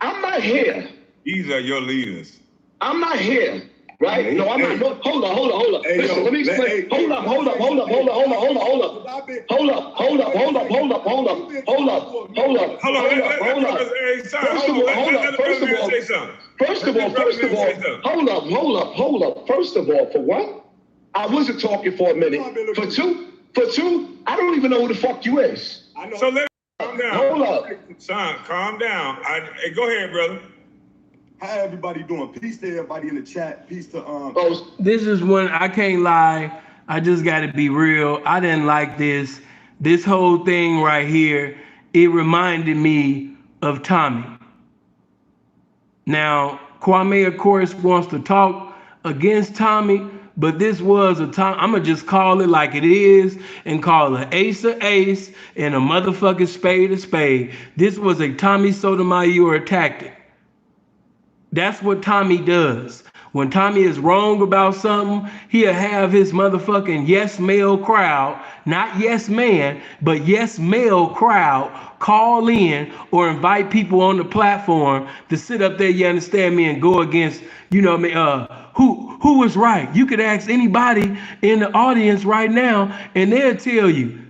I'm not here. These are your leaders. I'm not here, right? No, I'm not. No, hold on. Hey, listen, let me explain. Hold up. Hold up. First of all, First of all, hold up. First of all, for one, I wasn't talking for a minute. For two, I don't even know who the fuck you is. I know. So let calm down. Hold up. Son, calm down. Hey, go ahead, brother. How everybody doing? Peace to everybody in the chat. Peace to This is one I can't lie. I just got to be real. I didn't like this. This whole thing right here. It reminded me of Tommy. Now, Kwame, of course, wants to talk against Tommy, but this was a time. I'm gonna just call it like it is and call an ace a ace and a motherfucking spade a spade. This was a Tommy Sotomayor tactic. That's what Tommy does. When Tommy is wrong about something, he'll have his motherfucking yes male crowd, not yes man, but yes male crowd call in or invite people on the platform to sit up there, you understand me, and go against, you know what I mean, who was right. You could ask anybody in the audience right now and they'll tell you.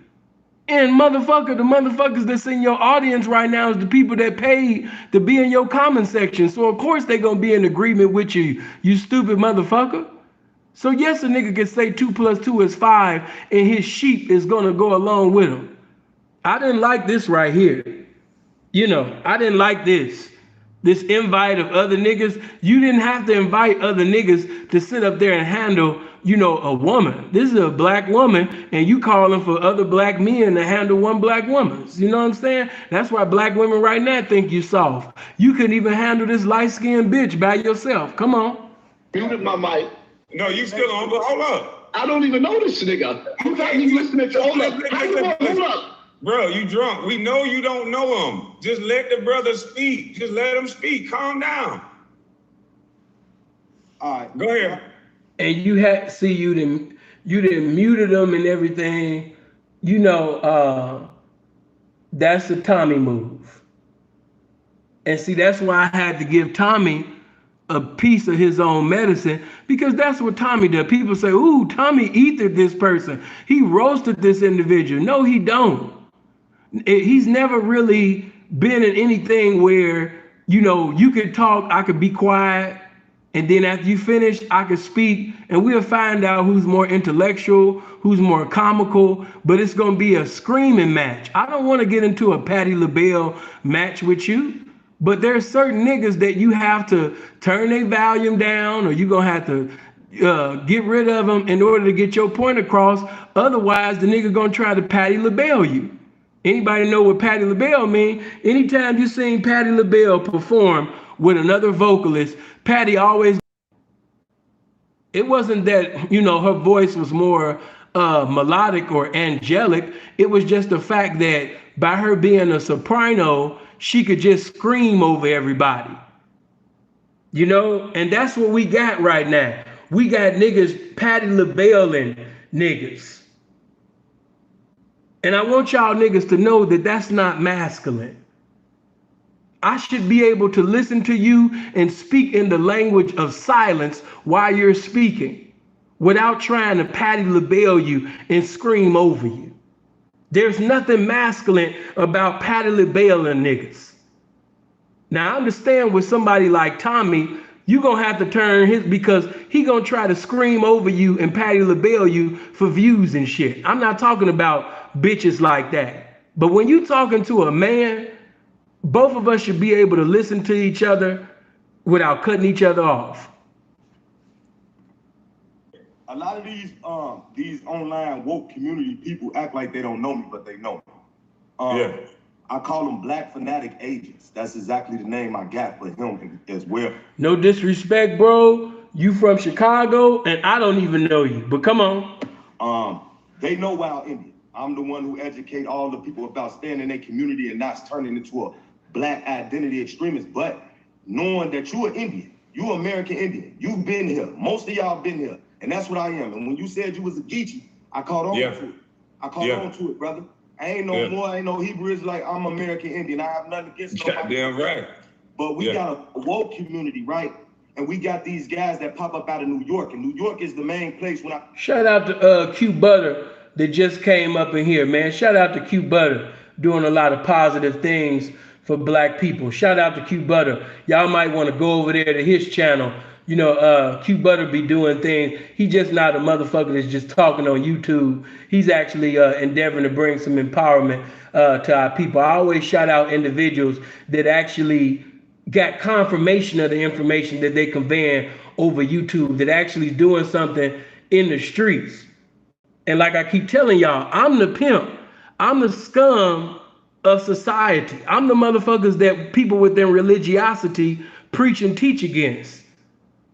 And the motherfuckers that's in your audience right now is the people that paid to be in your comment section. So of course they gonna be in agreement with you, you stupid motherfucker. So yes, a nigga can say 2 + 2 is 5 and his sheep is gonna go along with him. I didn't like this right here. You know, I didn't like this. This invite of other niggas. You didn't have to invite other niggas to sit up there and handle, you know, a woman. This is a black woman, and you calling for other black men to handle one black woman. You know what I'm saying? That's why black women right now think you soft. You couldn't even handle this light-skinned bitch by yourself. Come on. Muted my mic. No, you still on, but hold up. I don't even know this nigga. You got me listening to hold up. Bro, you drunk. We know you don't know him. Just let the brother speak. Just let him speak. Calm down. all right. Go ahead. And you had you didn't muted them and everything. You know, that's a Tommy move. And see, that's why I had to give Tommy a piece of his own medicine, because that's what Tommy does. People say, ooh, Tommy ethered this person. He roasted this individual. No, he don't. He's never really been in anything where, you know, you could talk, I could be quiet, and then after you finish, I could speak, and we'll find out who's more intellectual, who's more comical, but it's gonna be a screaming match. I don't wanna get into a Patti LaBelle match with you, but there's certain niggas that you have to turn their volume down, or you're gonna have to get rid of them in order to get your point across. Otherwise, the nigga gonna try to Patti LaBelle you. Anybody know what Patti LaBelle mean? Anytime you seen Patti LaBelle perform with another vocalist, Patti always, it wasn't that, you know, her voice was more melodic or angelic. It was just the fact that by her being a soprano, she could just scream over everybody. You know, and that's what we got right now. We got niggas Patti LaBelle-ing niggas. And I want y'all niggas to know that that's not masculine. I should be able to listen to you and speak in the language of silence while you're speaking, without trying to Patti LaBelle you and scream over you. There's nothing masculine about Patti LaBelle-ing niggas. Now I understand with somebody like Tommy, you're gonna have to turn his, because he gonna try to scream over you and Patti LaBelle you for views and shit. I'm not talking about bitches like that. But when you talking to a man, both of us should be able to listen to each other without cutting each other off. A lot of these online woke community people act like they don't know me, but they know me. Yeah. I call them black fanatic agents. That's exactly the name I got for him as well. No disrespect, bro. You from Chicago, and I don't even know you. But come on. They know Wild Indian. I'm the one who educate all the people about staying in their community and not turning into a black identity extremist. But knowing that you're an Indian, you're American Indian. You've been here. Most of y'all been here. And that's what I am. And when you said you was a Geechee, I caught on to it. I caught on to it, brother. I ain't no more, I ain't no Hebrew Israelite. I'm American Indian. I have nothing against nobody. Goddamn right. But we got a woke community, right? And we got these guys that pop up out of New York. And New York is the main place when I... Shout out to Q Butter that just came up in here, man. Shout out to Q Butter doing a lot of positive things for black people. Shout out to Q Butter. Y'all might want to go over there to his channel. You know, Q Butter be doing things. He just not a motherfucker that's just talking on YouTube. He's actually endeavoring to bring some empowerment to our people. I always shout out individuals that actually got confirmation of the information that they conveying over YouTube, that actually doing something in the streets. And like I keep telling y'all, I'm the pimp. I'm the scum of society. I'm the motherfuckers that people within religiosity preach and teach against.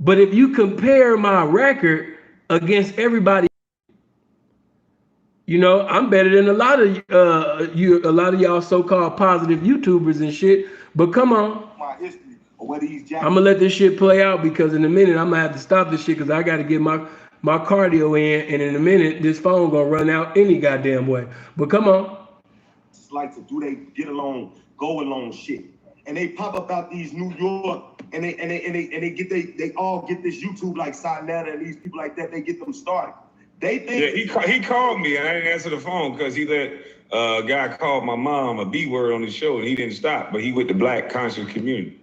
But if you compare my record against everybody, you know, I'm better than a lot of a lot of y'all so-called positive YouTubers and shit. But come on, My history or whether he's I'm gonna let this shit play out, because in a minute I'm gonna have to stop this shit because I gotta get my cardio in, and in a minute this phone gonna run out any goddamn way. But come on. like to do they get along, go along shit. And they pop up out these New York and they all get this YouTube like Sh1t and these people like that, they get them started. They think he called me and I didn't answer the phone because he let a guy call my mom a B word on the show and he didn't stop, but he with the black conscious community.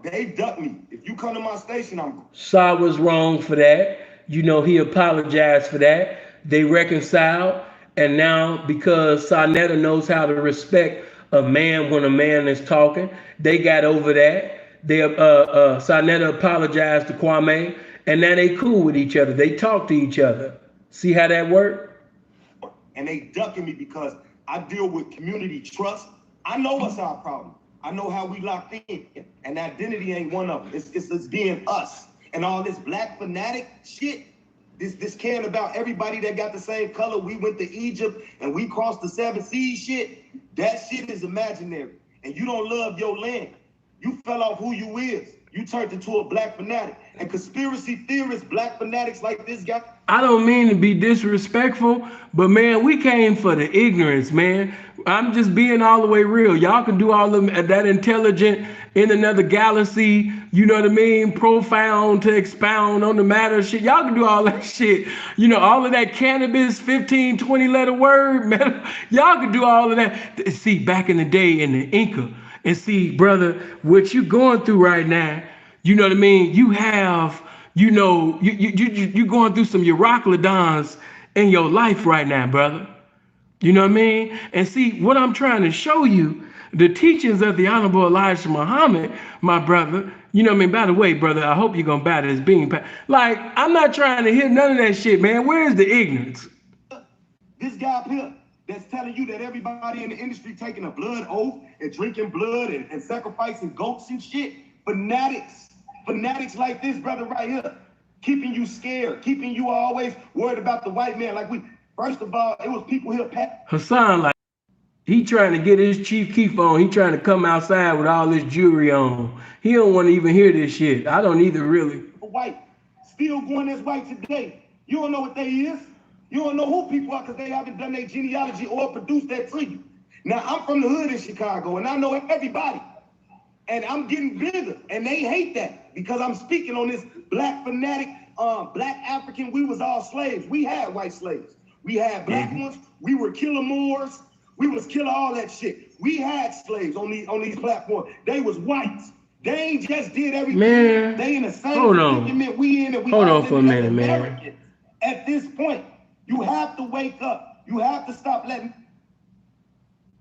They duck me. If you come to my station, I'm Sa was wrong for that. You know, he apologized for that. They reconciled, and now because Sh1t knows how to respect a man when a man is talking, they got over that. They Sh1t apologized to Kwame, and now they cool with each other. They talk to each other. See how that worked? and they ducking me because I deal with community trust. I know what's our problem. I know how we locked in, and identity ain't one of them. It's being us. And all this black fanatic shit, this caring about everybody that got the same color. We went to Egypt and we crossed the 7 seas shit. That shit is imaginary. And you don't love your land. You fell off who you is. You turned into a black fanatic. And conspiracy theorists, black fanatics like this guy. I don't mean to be disrespectful, but man, we came for the ignorance, man. I'm just being all the way real. Y'all can do all of that intelligent in another galaxy, you know what I mean? Profound to expound on the matter shit. Y'all can do all that shit. You know, all of that cannabis, 15, 20 letter word, man. Y'all can do all of that. See, back in the day in the Inca, and see, brother, what you going through right now, you know what I mean? You have, you know, you going through some Euroclidons in your life right now, brother. You know what I mean? And see, what I'm trying to show you, the teachings of the Honorable Elijah Muhammad, my brother, you know what I mean? By the way, brother, I hope you're going to buy this bean. Like, I'm not trying to hear none of that shit, man. Where is the ignorance? This guy up here that's telling you that everybody in the industry taking a blood oath and drinking blood and sacrificing goats and shit. Fanatics like this brother right here, keeping you scared, keeping you always worried about the white man. Like first of all, it was people here. Hassan, like, he trying to get his Chief Keef on. He trying to come outside with all this jewelry on. He don't want to even hear this shit. I don't either, really. White, still going as white today. You don't know what they is. You don't know who people are because they haven't done their genealogy or produced that to you. Now, I'm from the hood in Chicago, and I know everybody. And I'm getting bigger, and they hate that because I'm speaking on this black fanatic, black African. We was all slaves. We had white slaves. We had black ones. We were killing Moors. We was killing all that shit. We had slaves on these platforms. They was whites. They ain't just did everything. Man, they in the same predicament we in, and we hold all on for a minute, Americans. man. At this point, you have to wake up. You have to stop letting.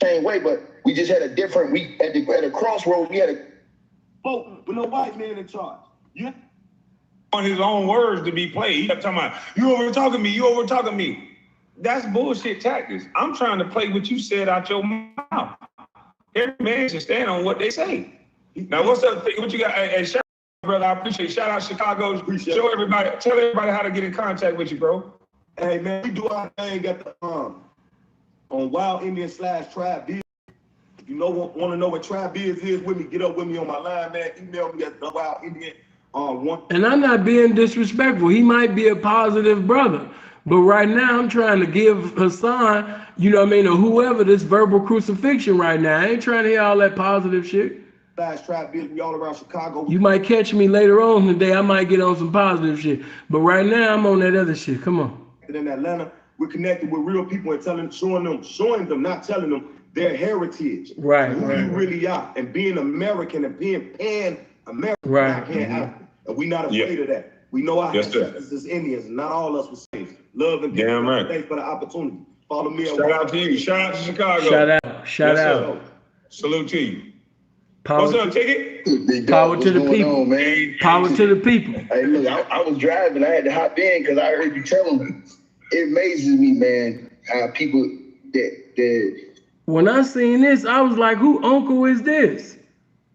Same way, but we just had a different. We at a crossroad. We had a vote with no white man in charge. You on his own words to be played. He kept talking about, you over talking me, you over talking me. That's bullshit tactics. I'm trying to play what you said out your mouth. Every man should stand on what they say. Now, what's up? What you got? Hey, shout out, brother. I appreciate it. Shout out Chicago. Show everybody, tell everybody how to get in contact with you, bro. Hey, man, we do our thing at the on Wild Indian / Tribe Biz. If you want to know what Tribe Biz is with me, get up with me on my line, man. Email me at the Wild Indian one. And I'm not being disrespectful. He might be a positive brother. But right now, I'm trying to give Hassan, you know what I mean, or whoever, this verbal crucifixion right now. I ain't trying to hear all that positive shit. Tribe Biz, we all around Chicago. You might catch me later on today. I might get on some positive shit. But right now, I'm on that other shit. Come on. In Atlanta, we're connected with real people and showing them, not telling them their heritage, Right, who right, you right. really are, and being American and being pan-American, Right. not pan-African. And we not afraid of that. We know our ancestors as Indians, not all of us were slaves. Love and peace. Damn right. Thanks for the opportunity. Follow me. Shout out to you. Shout out to Chicago. Shout out. Shout Yes, out. sir. Salute to you. Power What's up, to, Ticket? Big power dog, to what's the going people. on, man? Power to the people. Hey, look, I was driving. I had to hop in because I heard you tell them. It amazes me, man, how people that When I seen this, I was like, who uncle is this?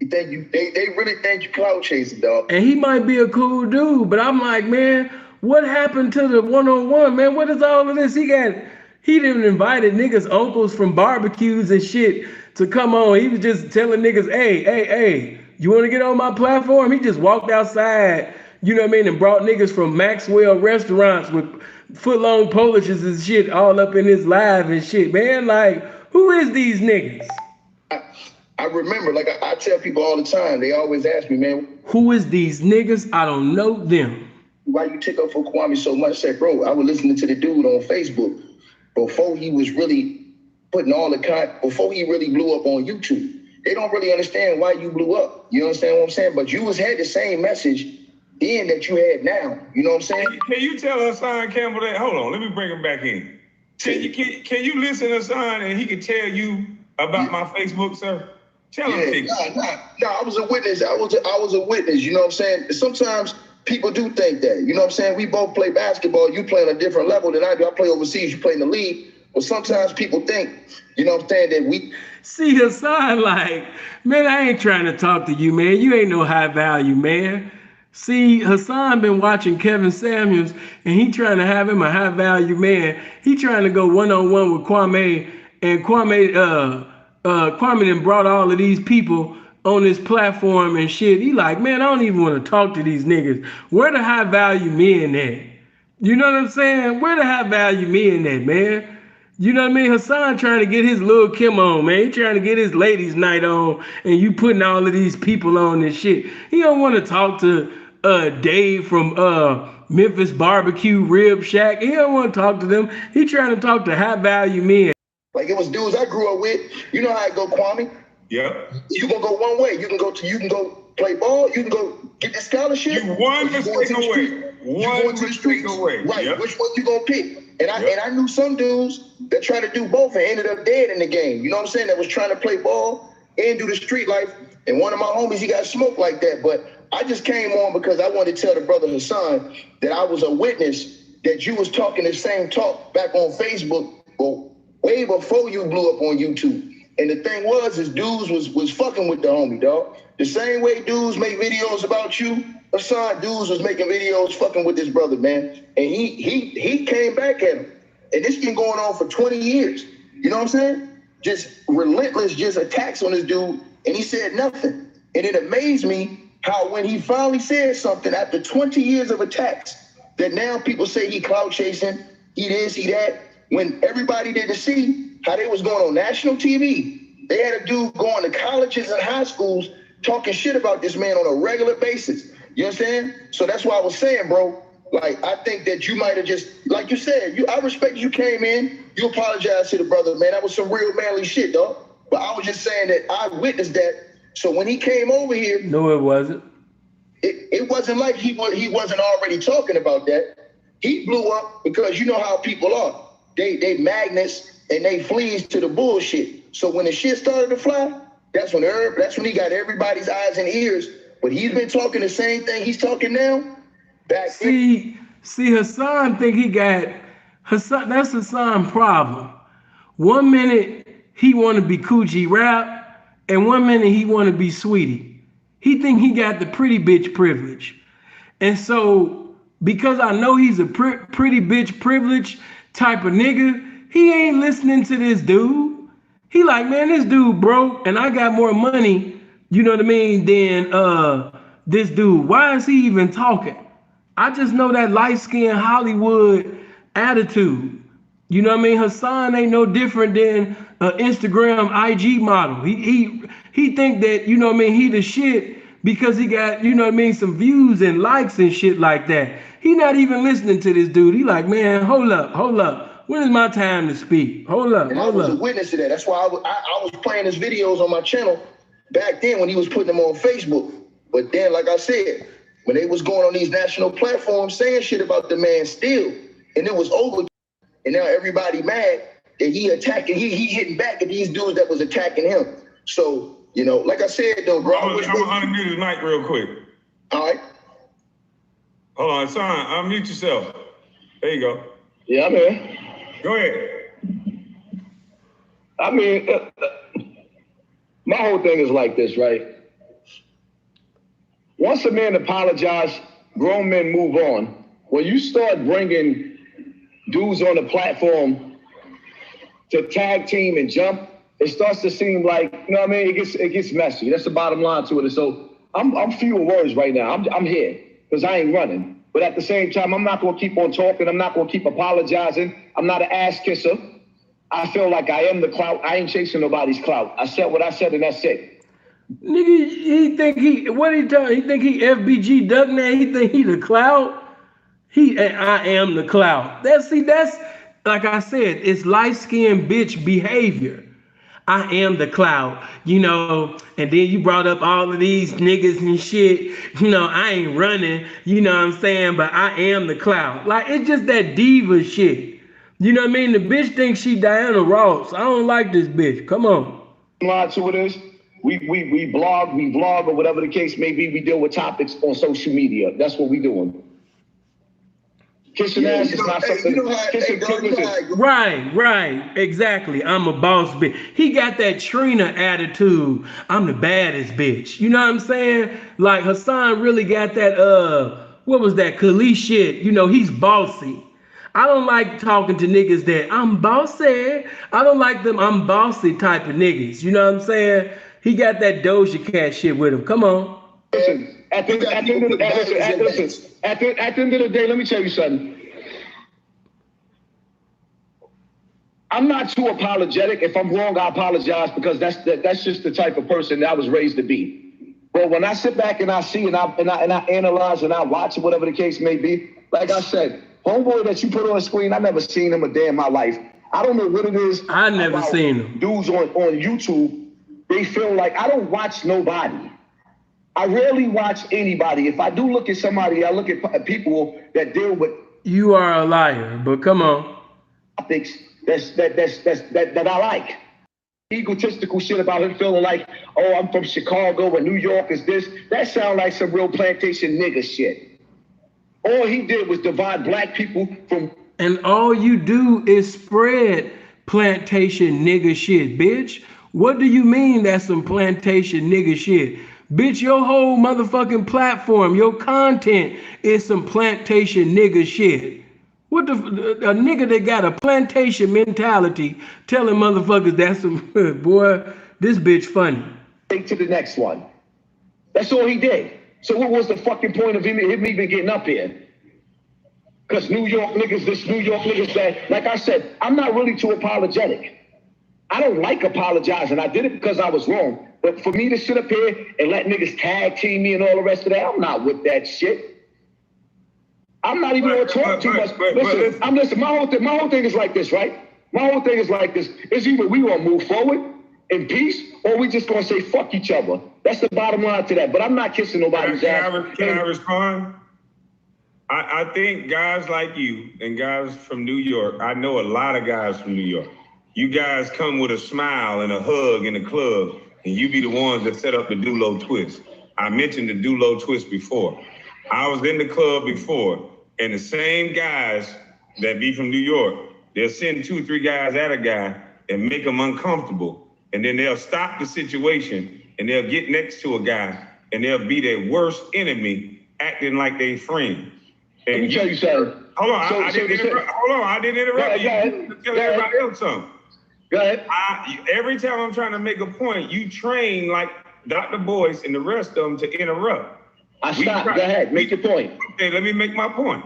think you they really think you cloud chasing, dog. And he might be a cool dude, but I'm like, man, what happened to the one-on-one, man? What is all of this? He didn't invited niggas' uncles from barbecues and shit to come on. He was just telling niggas, hey, you want to get on my platform? He just walked outside, you know what I mean, and brought niggas from Maxwell restaurants with foot-long polishes and shit all up in his live and shit, man. Like, who is these niggas? I remember, like I tell people all the time, they always ask me, man, Who is these niggas? I don't know them. why you take up for Kwame so much? I said, bro, I was listening to the dude on Facebook before he was really putting all the before he really blew up on YouTube. They don't really understand why you blew up. You understand what I'm saying? But you had the same message then that you had now. You know what I'm saying? Can you tell Hussan Campbell that? Hold on, let me bring him back in. Can you listen to Hussan and he can tell you about my Facebook, sir? Tell him, Ticket. No, I was a witness. I was a witness. You know what I'm saying? Sometimes people do think that. You know what I'm saying? We both play basketball. You play on a different level than I do. I play overseas. You play in the league. But sometimes people think, you know what I'm saying, that we See Hussan like, man, I ain't trying to talk to you, man. You ain't no high value, man. See, Hussan been watching Kevin Samuels, and he trying to have him a high value man. He trying to go one-on-one with Kwame, and Kwame done brought all of these people on this platform and shit. He like, man, I don't even want to talk to these niggas. Where the high value men at? You know what I'm saying? Where the high value men at, man? You know what I mean? Hussan trying to get his Lil' Kim on, man. He trying to get his ladies' night on, and you putting all of these people on this shit. He don't want to talk to Dave from Memphis Barbecue Rib Shack. He don't want to talk to them. He trying to talk to high value men. like it was dudes I grew up with. You know how it go, Kwame? Yep. You gonna go one way. You can go play ball. You can go get the scholarship. You one mistake away. One to the mistake streets. away. Right. Yep. Which one you gonna pick? And I knew some dudes that tried to do both and ended up dead in the game. You know what I'm saying? That was trying to play ball and do the street life. And one of my homies, he got smoked like that. But I just came on because I wanted to tell the brother Hussan that I was a witness that you was talking the same talk back on Facebook, but way before you blew up on YouTube. And the thing is dudes was fucking with the homie, dog. The same way dudes make videos about you, Hussan dudes was making videos fucking with this brother, man. And he came back at him. And this been going on for 20 years. You know what I'm saying? Just relentless, just attacks on this dude. And he said nothing. And it amazed me how when he finally said something after 20 years of attacks, that now people say he clout chasing, he this, he that, when everybody didn't see how they was going on national TV. They had a dude going to colleges and high schools talking shit about this man on a regular basis. You understand? So that's why I was saying, bro, like, I think that you might have just, like you said, I respect you came in, you apologized to the brother, man. That was some real manly shit, dog. But I was just saying that I witnessed that. So when he came over here, No, it wasn't. it wasn't like he wasn't already talking about that. He blew up because you know how people are. They magnets and they fleas to the bullshit. So when the shit started to fly, that's when he got everybody's eyes and ears. But he's been talking the same thing he's talking now. See, Hussan think he got Hussan. That's Hussan problem. 1 minute he want to be Coochie Rap, and 1 minute he want to be Sweetie. He think he got the pretty bitch privilege, and so because I know he's a pretty bitch privilege type of nigga, he ain't listening to this dude. He like, man, this dude broke, and I got more money. You know what I mean? Than this dude. Why is he even talking? I just know that light-skinned Hollywood attitude. You know what I mean? Hussan ain't no different than an Instagram IG model. He think that, you know what I mean, he the shit because he got, you know what I mean, some views and likes and shit like that. He not even listening to this dude. He like, man, hold up. When is my time to speak? Hold up, And I hold was a up. witness to that. That's why I was playing his videos on my channel back then when he was putting them on Facebook. But then, like I said, when they was going on these national platforms saying shit about the man still, and it was over, and now everybody mad that he attacking, he hitting back at these dudes that was attacking him. So, you know, like I said though, bro. I'm gonna unmute his mic real quick. All right. Hold on, son, unmute yourself. There you go. Yeah, I'm here. Go ahead. I mean, my whole thing is like this, right? Once a man apologizes, grown men move on. When you start bringing dudes on the platform to tag team and jump, it starts to seem like, you know what I mean? It gets messy. That's the bottom line to it. So I'm few words right now. I'm here because I ain't running. But at the same time, I'm not gonna keep on talking. I'm not gonna keep apologizing. I'm not an ass kisser. I feel like I am the clout. I ain't chasing nobody's clout. I said what I said, and that's it. Nigga, he think he, what he talking? He think he FBG Duck now? He think he the clout? I am the clout. That's like I said, it's light-skinned bitch behavior. I am the clout, you know, and then you brought up all of these niggas and shit. You know, I ain't running, you know what I'm saying, but I am the clout. Like, it's just that diva shit. You know what I mean? The bitch thinks she Diana Ross. I don't like this bitch. Come on. Line to it is, we vlog, or whatever the case may be. We deal with topics on social media. That's what we doing. Kissing ass is not something. Right, exactly. I'm a boss bitch. He got that Trina attitude. I'm the baddest bitch. You know what I'm saying? Like Hussan really got that what was that Khalees shit? You know, he's bossy. I don't like talking to niggas that I'm bossy. I don't like them I'm bossy type of niggas. You know what I'm saying? He got that Doja Cat shit with him. Come on. Listen, at the end of the day, let me tell you something. I'm not too apologetic. If I'm wrong, I apologize because that's just the type of person that I was raised to be. But when I sit back and I see and I analyze and I watch it, whatever the case may be, like I said, homeboy that you put on the screen, I never seen him a day in my life. I don't know what it is. I never seen him. Dudes on YouTube, they feel like I don't watch nobody. I rarely watch anybody. If I do look at somebody, I look at people that deal with. You are a liar, but come on. Topics that I like. Egotistical shit about him feeling like, oh, I'm from Chicago and New York is this. That sounds like some real plantation nigga shit. All he did was divide black people from. And all you do is spread plantation nigga shit, bitch. What do you mean that's some plantation nigga shit? Bitch, your whole motherfucking platform, your content is some plantation nigga shit. What a nigga that got a plantation mentality telling motherfuckers that's some, boy, this bitch funny. Take to the next one. That's all he did. So what was the fucking point of him even getting up here? Because New York niggas, this New York niggas that, like I said, I'm not really too apologetic. I don't like apologizing. I did it because I was wrong. But for me to sit up here and let niggas tag team me and all the rest of that, I'm not with that shit. I'm not even gonna talk too much. Listen, my whole thing is like this, right? My whole thing is like this. It's either we gonna move forward in peace or we just gonna say fuck each other. That's the bottom line to that. But I'm not kissing nobody's ass. Can I respond? I think guys like you and guys from New York, I know a lot of guys from New York. You guys come with a smile and a hug in the club, and you be the ones that set up the do-low twist. I mentioned the do-low twist before. I was in the club before, and the same guys that be from New York, they'll send 2 or 3 guys at a guy and make them uncomfortable. And then they'll stop the situation, and they'll get next to a guy, and they'll be their worst enemy, acting like they friend. And let me tell you something. Hold on, I didn't interrupt you. Tell everybody else something. Go ahead. Every time I'm trying to make a point, you train like Dr. Boyce and the rest of them to interrupt. I stop. Go ahead. Make your point. Okay, let me make my point.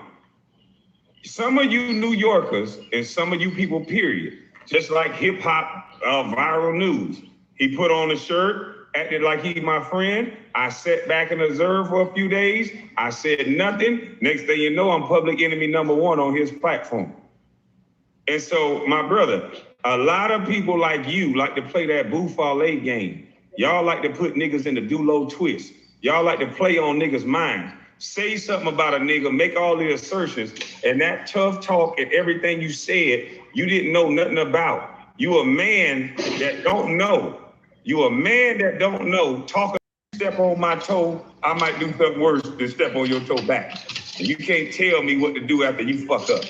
Some of you New Yorkers and some of you people, period, just like hip hop viral news. He put on a shirt, acted like he's my friend. I sat back and observed for a few days. I said nothing. Next thing you know, I'm public enemy #1 on his platform. And so, my brother, a lot of people like you like to play that Bouffale game. Y'all like to put niggas in the do-low twist. Y'all like to play on niggas' minds. Say something about a nigga, make all the assertions, and that tough talk and everything you said, you didn't know nothing about. You a man that don't know. You a man that don't know. Step on my toe, I might do something worse than step on your toe back. And you can't tell me what to do after you fuck up.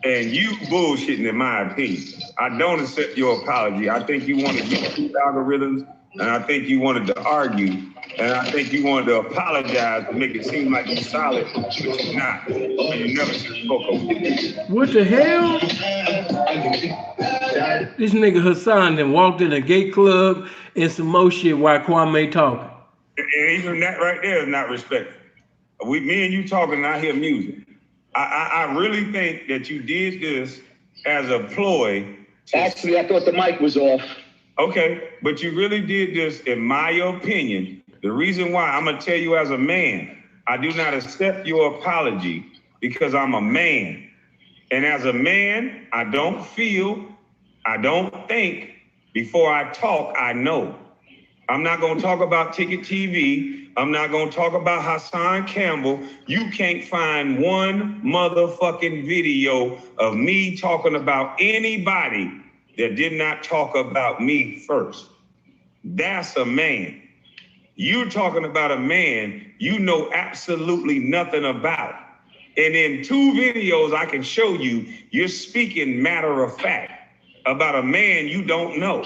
And you bullshitting in my opinion. I don't accept your apology. I think you wanted to get two algorithms, and I think you wanted to argue, and I think you wanted to apologize to make it seem like you're solid, but you're not. And you never should have spoke on it. What the hell? This nigga Hussan then walked in a gay club and some more shit while Kwame talking. And even that right there is not respectful. Me and you talking, and I hear music. I really think that you did this as a ploy. Actually, I thought the mic was off. Okay, but you really did this, in my opinion. The reason why, I'm gonna tell you as a man, I do not accept your apology because I'm a man. And as a man, I don't feel, I don't think, before I talk, I know. I'm not gonna talk about Ticket TV. I'm not gonna talk about Hussan Campbell. You can't find one motherfucking video of me talking about anybody that did not talk about me first. That's a man. You're talking about a man you know absolutely nothing about. And in 2 videos I can show you, you're speaking matter of fact about a man you don't know.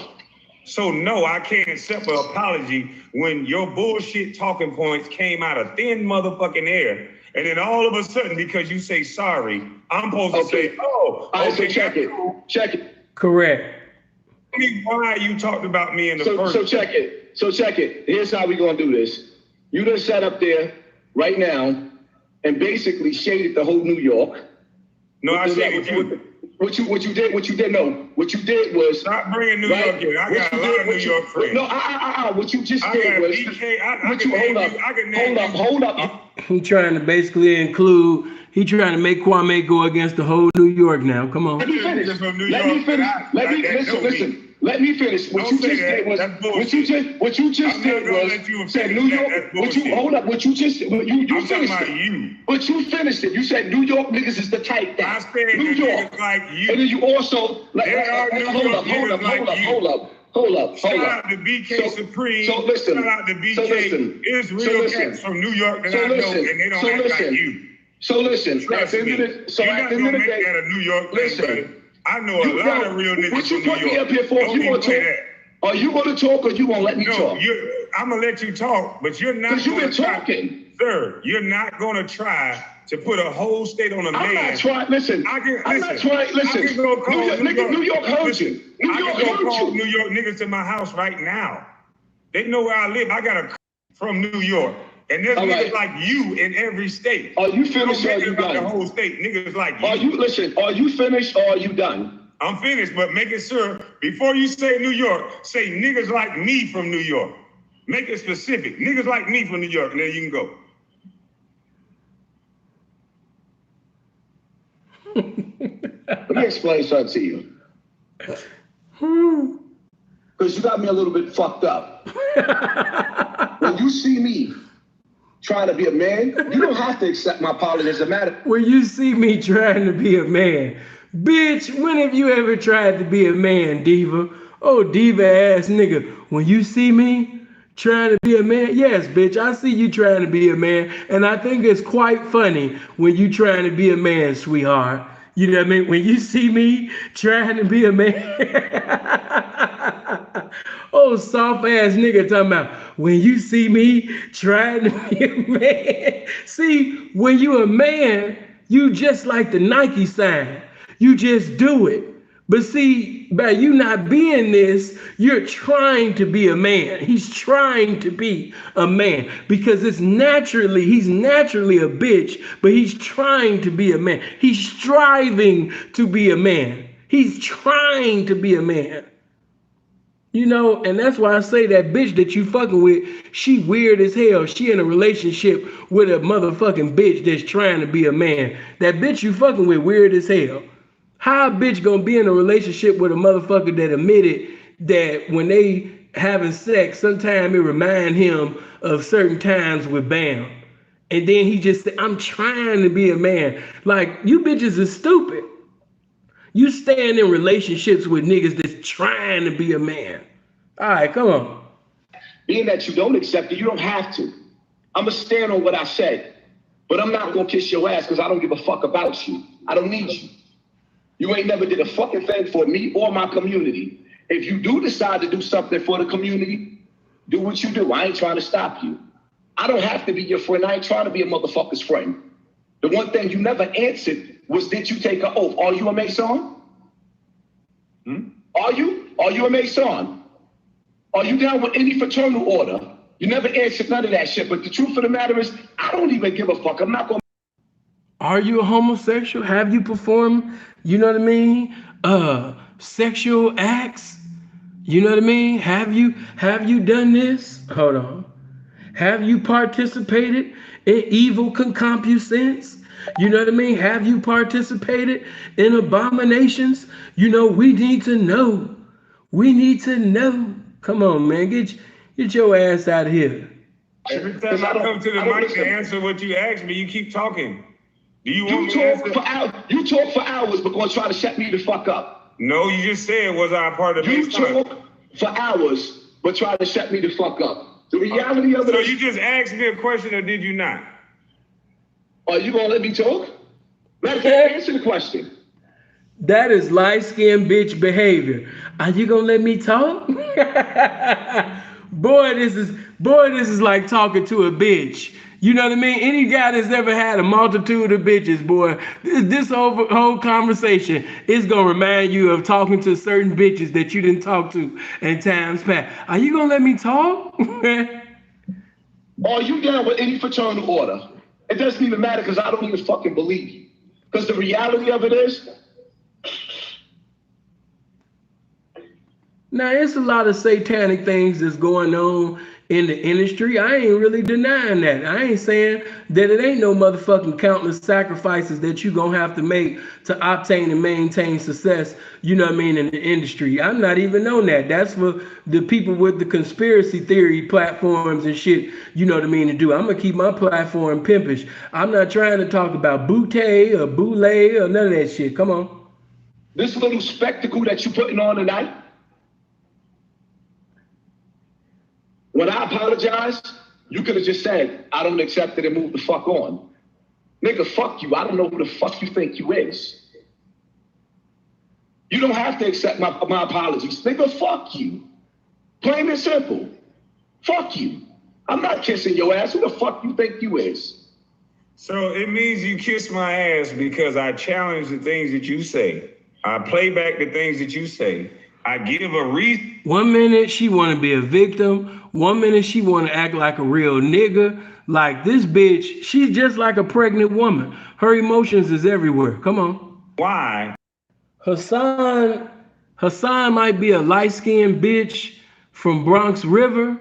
So no, I can't accept an apology when your bullshit talking points came out of thin motherfucking air. And then all of a sudden, because you say sorry, I'm supposed to say, oh, all right, okay, so check it. Check it. Correct. Tell me why you talked about me in the first. So check it. So check it. Here's how we gonna do this. You done sat up there right now and basically shaded the whole New York. No, I shaded you. What you did was stop bringing New York in. I got a lot of New York friends. No, what you just did was. Hold up. He trying to basically include. He trying to make Kwame go against the whole New York now. Come on. Let me finish. Listen. Let me finish. What you just did was said New York. What you finished it. But you finished it. You said New York niggas is the type that New York. Like you. And then you also hold up. Shout out to BK Supreme. So listen. Shout out to BK. It's real cats from New York that I know, and they don't act like you. So listen. Trust me. You're not gonna make that a New York thing, buddy. I know a lot of real niggas what you from put New me York. up here for? You want to talk? Are you going to talk or you won't let me talk? I'm going to let you talk, but you're not. Because you've been talking. Sir, you're not going to try to put a whole state on a man. I'm not trying. Listen. I'm not trying. Listen. New York heard you. New York heard you. New York niggas to my house right now. They know where I live. I got a from New York. And there's niggas like you in every state. Are you finished or are you done? The whole state, niggas like you. Are you finished or are you done? I'm finished, but make it sure, before you say New York, say niggas like me from New York. Make it specific. Niggas like me from New York, and then you can go. Let me explain something to you. Because you got me a little bit fucked up. When you see me trying to be a man, you don't have to accept my apology as a matter. When you see me trying to be a man, bitch, when have you ever tried to be a man, diva? Oh, diva ass nigga. When you see me trying to be a man, yes, bitch, I see you trying to be a man, and I think it's quite funny when you trying to be a man, sweetheart. You know what I mean? When you see me trying to be a man. Oh, soft ass nigga talking about when you see me trying to be a man. See, when you a man, you just like the Nike sign. You just do it. But see, by you not being this, you're trying to be a man. He's trying to be a man because he's naturally a bitch, but he's trying to be a man. He's striving to be a man. He's trying to be a man. You know, and that's why I say that bitch that you fucking with, she weird as hell. She in a relationship with a motherfucking bitch that's trying to be a man. That bitch you fucking with weird as hell. How a bitch gonna be in a relationship with a motherfucker that admitted that when they having sex, sometimes it remind him of certain times with Bam. And then he just said, I'm trying to be a man. Like, you bitches is stupid. You staying in relationships with niggas that's trying to be a man. All right, come on. Being that you don't accept it, you don't have to. I'm going to stand on what I said. But I'm not going to kiss your ass because I don't give a fuck about you. I don't need you. You ain't never did a fucking thing for me or my community. If you do decide to do something for the community, do what you do. I ain't trying to stop you. I don't have to be your friend. I ain't trying to be a motherfucker's friend. The one thing you never answered was, did you take an oath? Are you a Mason? Are you? Are you a Mason? Are you down with any fraternal order? You never answered none of that shit. But the truth of the matter is, I don't even give a fuck. I'm not going to. Are you a homosexual? Have you performed, you know what I mean? Sexual acts? You know what I mean? Have you done this? Hold on. Have you participated in evil concupiscence? You know what I mean? Have you participated in abominations? You know, we need to know. We need to know. Come on, man. Get your ass out of here. Every time I come to the mic to answer what you ask me, you keep talking. Do you want me to answer? You talk for hours, but gonna try to shut me the fuck up. No, you just said, was I a part of You talk for hours, but try to shut me the fuck up. The reality of it So is, you just asked me a question, or did you not? are you gonna let me talk? Matter of fact, answer the question. That is light-skinned bitch behavior. Are you gonna let me talk? Boy, this is like talking to a bitch. You know what I mean? Any guy that's ever had a multitude of bitches, boy, this whole conversation is gonna remind you of talking to certain bitches that you didn't talk to in times past. Are you gonna let me talk? Are you down with any fraternal order? It doesn't even matter because I don't even fucking believe you. Because the reality of it is, now, it's a lot of satanic things that's going on in the industry. I ain't really denying that. I ain't saying that it ain't no motherfucking countless sacrifices that you gonna have to make to obtain and maintain success, you know what I mean, in the industry. I'm not even on that. That's for the people with the conspiracy theory platforms and shit, you know what I mean, to do. I'm gonna keep my platform pimpish. I'm not trying to talk about bootay or boule or none of that shit. Come on. this little spectacle that you putting on tonight, when I apologized, you could have just said, I don't accept it and move the fuck on. Nigga, fuck you. I don't know who the fuck you think you is. You don't have to accept my apologies. Nigga, fuck you. Plain and simple. Fuck you. I'm not kissing your ass. Who the fuck you think you is? So it means you kiss my ass because I challenge the things that you say. I play back the things that you say. I give a reason. 1 minute she want to be a victim. 1 minute she want to act like a real nigga. Like this bitch, she's just like a pregnant woman. Her emotions is everywhere. Come on. Why? Hussan might be a light-skinned bitch from Bronx River,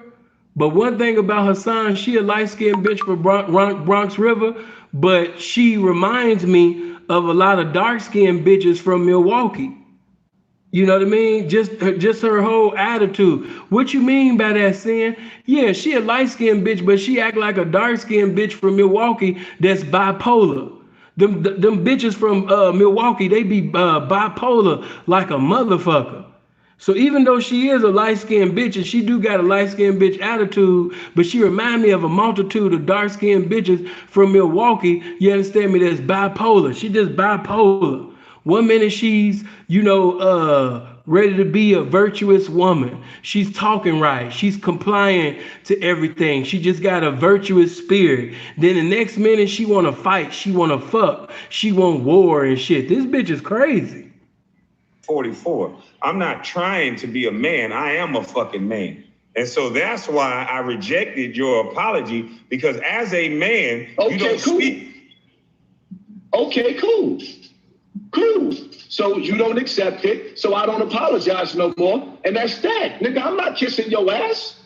but one thing about Hussan, she a light-skinned bitch from Bronx River, but she reminds me of a lot of dark-skinned bitches from Milwaukee. You know what I mean? Just her whole attitude. What you mean by that, Sin? Yeah, she a light-skinned bitch, but she act like a dark-skinned bitch from Milwaukee that's bipolar. Them bitches from Milwaukee, they be bipolar like a motherfucker. So even though she is a light-skinned bitch and she do got a light-skinned bitch attitude, but she remind me of a multitude of dark-skinned bitches from Milwaukee, you understand me, that's bipolar. She just bipolar. 1 minute she's, ready to be a virtuous woman. She's talking right. She's complying to everything. She just got a virtuous spirit. Then the next minute she want to fight. She want to fuck. She want war and shit. This bitch is crazy. 44. I'm not trying to be a man. I am a fucking man. And so that's why I rejected your apology, because as a man, you don't speak. Okay, cool. Cool. So you don't accept it, so I don't apologize no more. And that's that. Nigga, I'm not kissing your ass.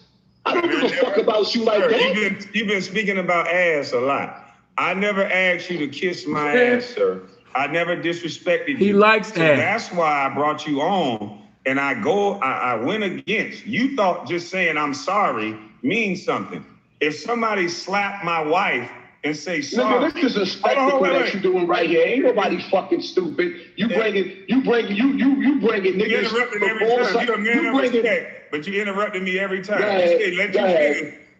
I don't give a fuck about you like that. You've been speaking about ass a lot. I never asked you to kiss my ass, sir. I never disrespected you. He likes so that. That's why I brought you on. And I went against. You thought just saying I'm sorry means something. If somebody slapped my wife and say sorry. Nigga, this is a spectacle that you're doing right here. Ain't nobody fucking stupid. You bringing niggas. You interrupted every time. You're a man of respect, but you interrupted me every time.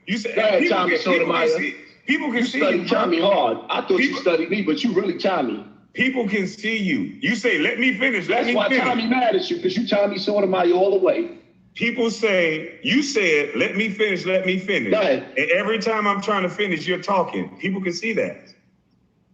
You said people can see you. You study Tommy hard. I thought you studied me, but you really Tommy. People can see you. You say, let me finish. That's why Tommy mad at you, because you Tommy Sotomayor all the way. People say, you said, let me finish, let me finish. And every time I'm trying to finish, you're talking. People can see that.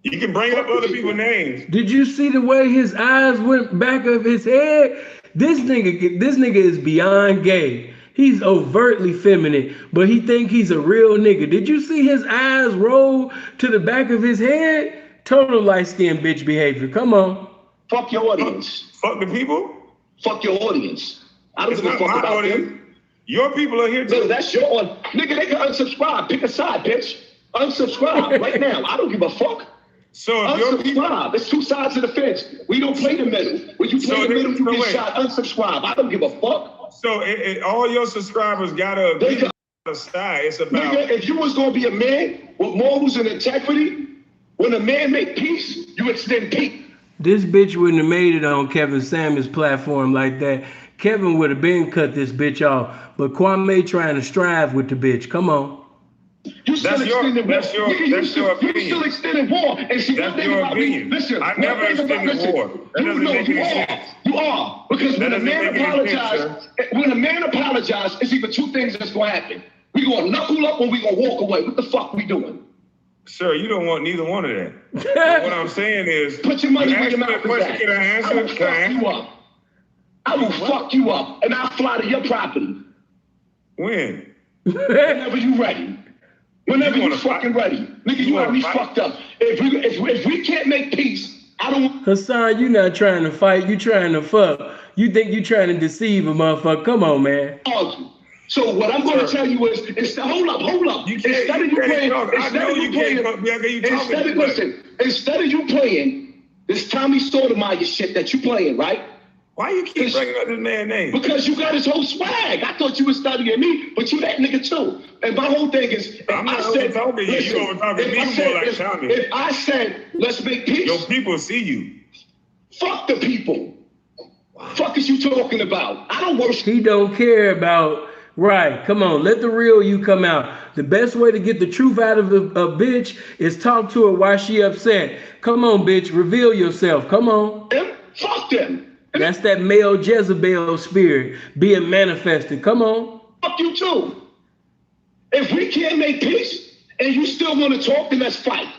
You can bring up other people's names. Did you see the way his eyes went back of his head? This nigga is beyond gay. He's overtly feminine, but he think he's a real nigga. Did you see his eyes roll to the back of his head? Total light-skinned bitch behavior. Come on. Fuck your audience. Fuck the people? Fuck your audience. I don't give a fuck about them. Your people are here too. No, that's your audience. Nigga, they can unsubscribe. Pick a side, bitch. Unsubscribe right now. I don't give a fuck. So unsubscribe. There's two sides of the fence. We don't play the middle. When you play the middle, you get shot. Unsubscribe. I don't give a fuck. So all your subscribers gotta agree on the side. It's about. Nigga, if you was gonna be a man with morals and integrity, when a man make peace, you extend peace. This bitch wouldn't have made it on Kevin Samuels' platform like that. Kevin would have been cut this bitch off. But Kwame trying to strive with the bitch. Come on. You still extending war. That's your opinion. You still extending war. And see, that's your opinion. Listen, I never extended war. That doesn't make any sense. You are. Because when a man apologizes, it's either two things that's going to happen. We going to knuckle up or we going to walk away. What the fuck we doing? Sir, you don't want neither one of that. But what I'm saying is, put your money where your mouth is at. Can I answer? I will fuck you up, and I'll fly to your property. When? Whenever you ready. Whenever you fucking ready. Nigga, you have me fucked up. If we can't make peace, I don't. Hussan, you not trying to fight, you trying to fuck. You think you trying to deceive a motherfucker. Come on, man. Argue. So what I'm going to tell you is, hold up. Instead of you playing this Tommy Sotomayor shit that you playing, right? Why you keep bringing up this man's name? Because you got his whole swag. I thought you was studying me, but you that nigga too. And my whole thing is, I'm not over-talking you. You over-talking me more like Tommy. If I said, let's make peace. Your people see you. Fuck the people. Fuck is you talking about? I don't worship. He don't care about. Right, come on, let the real you come out. The best way to get the truth out of a bitch is talk to her while she upset. Come on, bitch, reveal yourself. Come on. Fuck them. That's that male Jezebel spirit being manifested. Come on. Fuck you too. If we can't make peace and you still want to talk, then let's fight.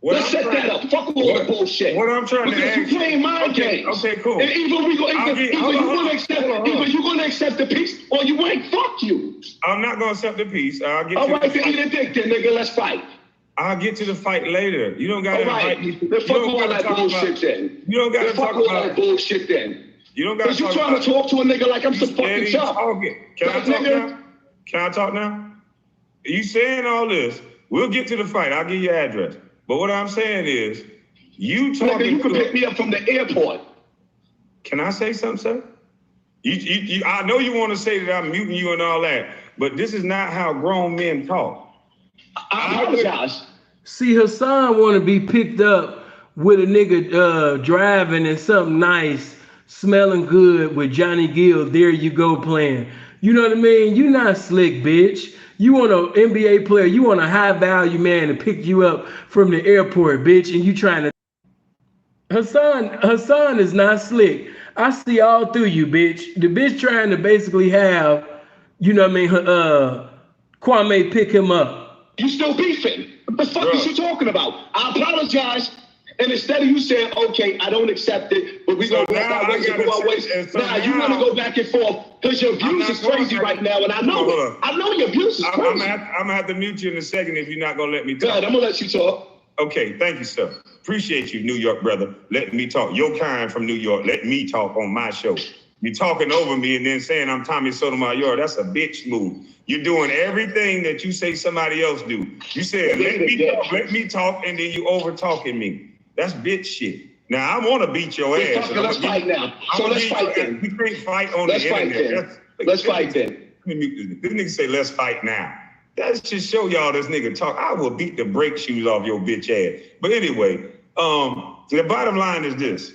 Let's set that up. Fuck all the bullshit. What I'm trying to ask you playing mind games. Okay, cool. And either you're gonna accept the peace or you ain't. Fuck you. I'm not gonna accept the peace. I'll get. All right, then eat a dick, then nigga. Let's fight. I'll get to the fight later. You don't gotta. All right. Fuck all that bullshit then. You don't gotta talk about that bullshit then. You don't gotta. Cause you trying to talk to a nigga like I'm some fucking chop. Can I talk now? Can I talk now? You saying all this? We'll get to the fight. I'll give you your address. But what I'm saying is, you talking. Nigga, you can pick me up from the airport. Can I say something, sir? I know you want to say that I'm muting you and all that, but this is not how grown men talk. I apologize. See, Hussan want to be picked up with a nigga driving in something nice, smelling good with Johnny Gill. There you go playing. You know what I mean? You not slick, bitch. You want an NBA player, you want a high value man to pick you up from the airport, bitch, and you trying to. Hussan is not slick. I see all through you, bitch. The bitch trying to basically have, you know what I mean, Kwame pick him up. You still beefing. What the fuck is you talking about? I apologize. And instead of you saying, okay, I don't accept it, but we gonna walk our ways and go our ways. Now you want to go back and forth because your views is crazy right now, and I know it. I know your views is crazy. I'm gonna have to mute you in a second if you're not gonna let me talk. God, I'm gonna let you talk. Okay, thank you, sir. Appreciate you, New York brother. Let me talk. Your kind from New York. Let me talk on my show. You're talking over me and then saying I'm Tommy Sotomayor. That's a bitch move. You're doing everything that you say somebody else do. You said let me talk, and then you over talking me. That's bitch shit. Now, I want to beat your ass. Let's fight now. So let's fight then. We can't fight on Let's the fight internet. then. Let's fight then. Let me mute this. This nigga say, let's fight now. That should show y'all this nigga talk. I will beat the brake shoes off your bitch ass. But anyway, the bottom line is this.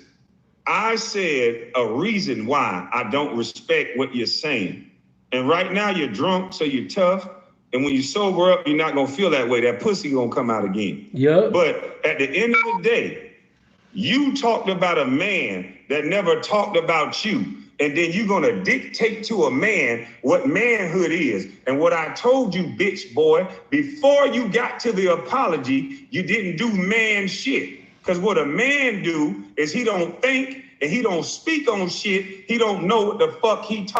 I said a reason why I don't respect what you're saying. And right now you're drunk, so you're tough. And when you sober up, you're not gonna feel that way. That pussy gonna come out again. Yep. But at the end of the day, you talked about a man that never talked about you. And then you're gonna dictate to a man what manhood is. And what I told you, bitch boy, before you got to the apology, you didn't do man shit. Because what a man do is he don't think and he don't speak on shit. He don't know what the fuck he talking.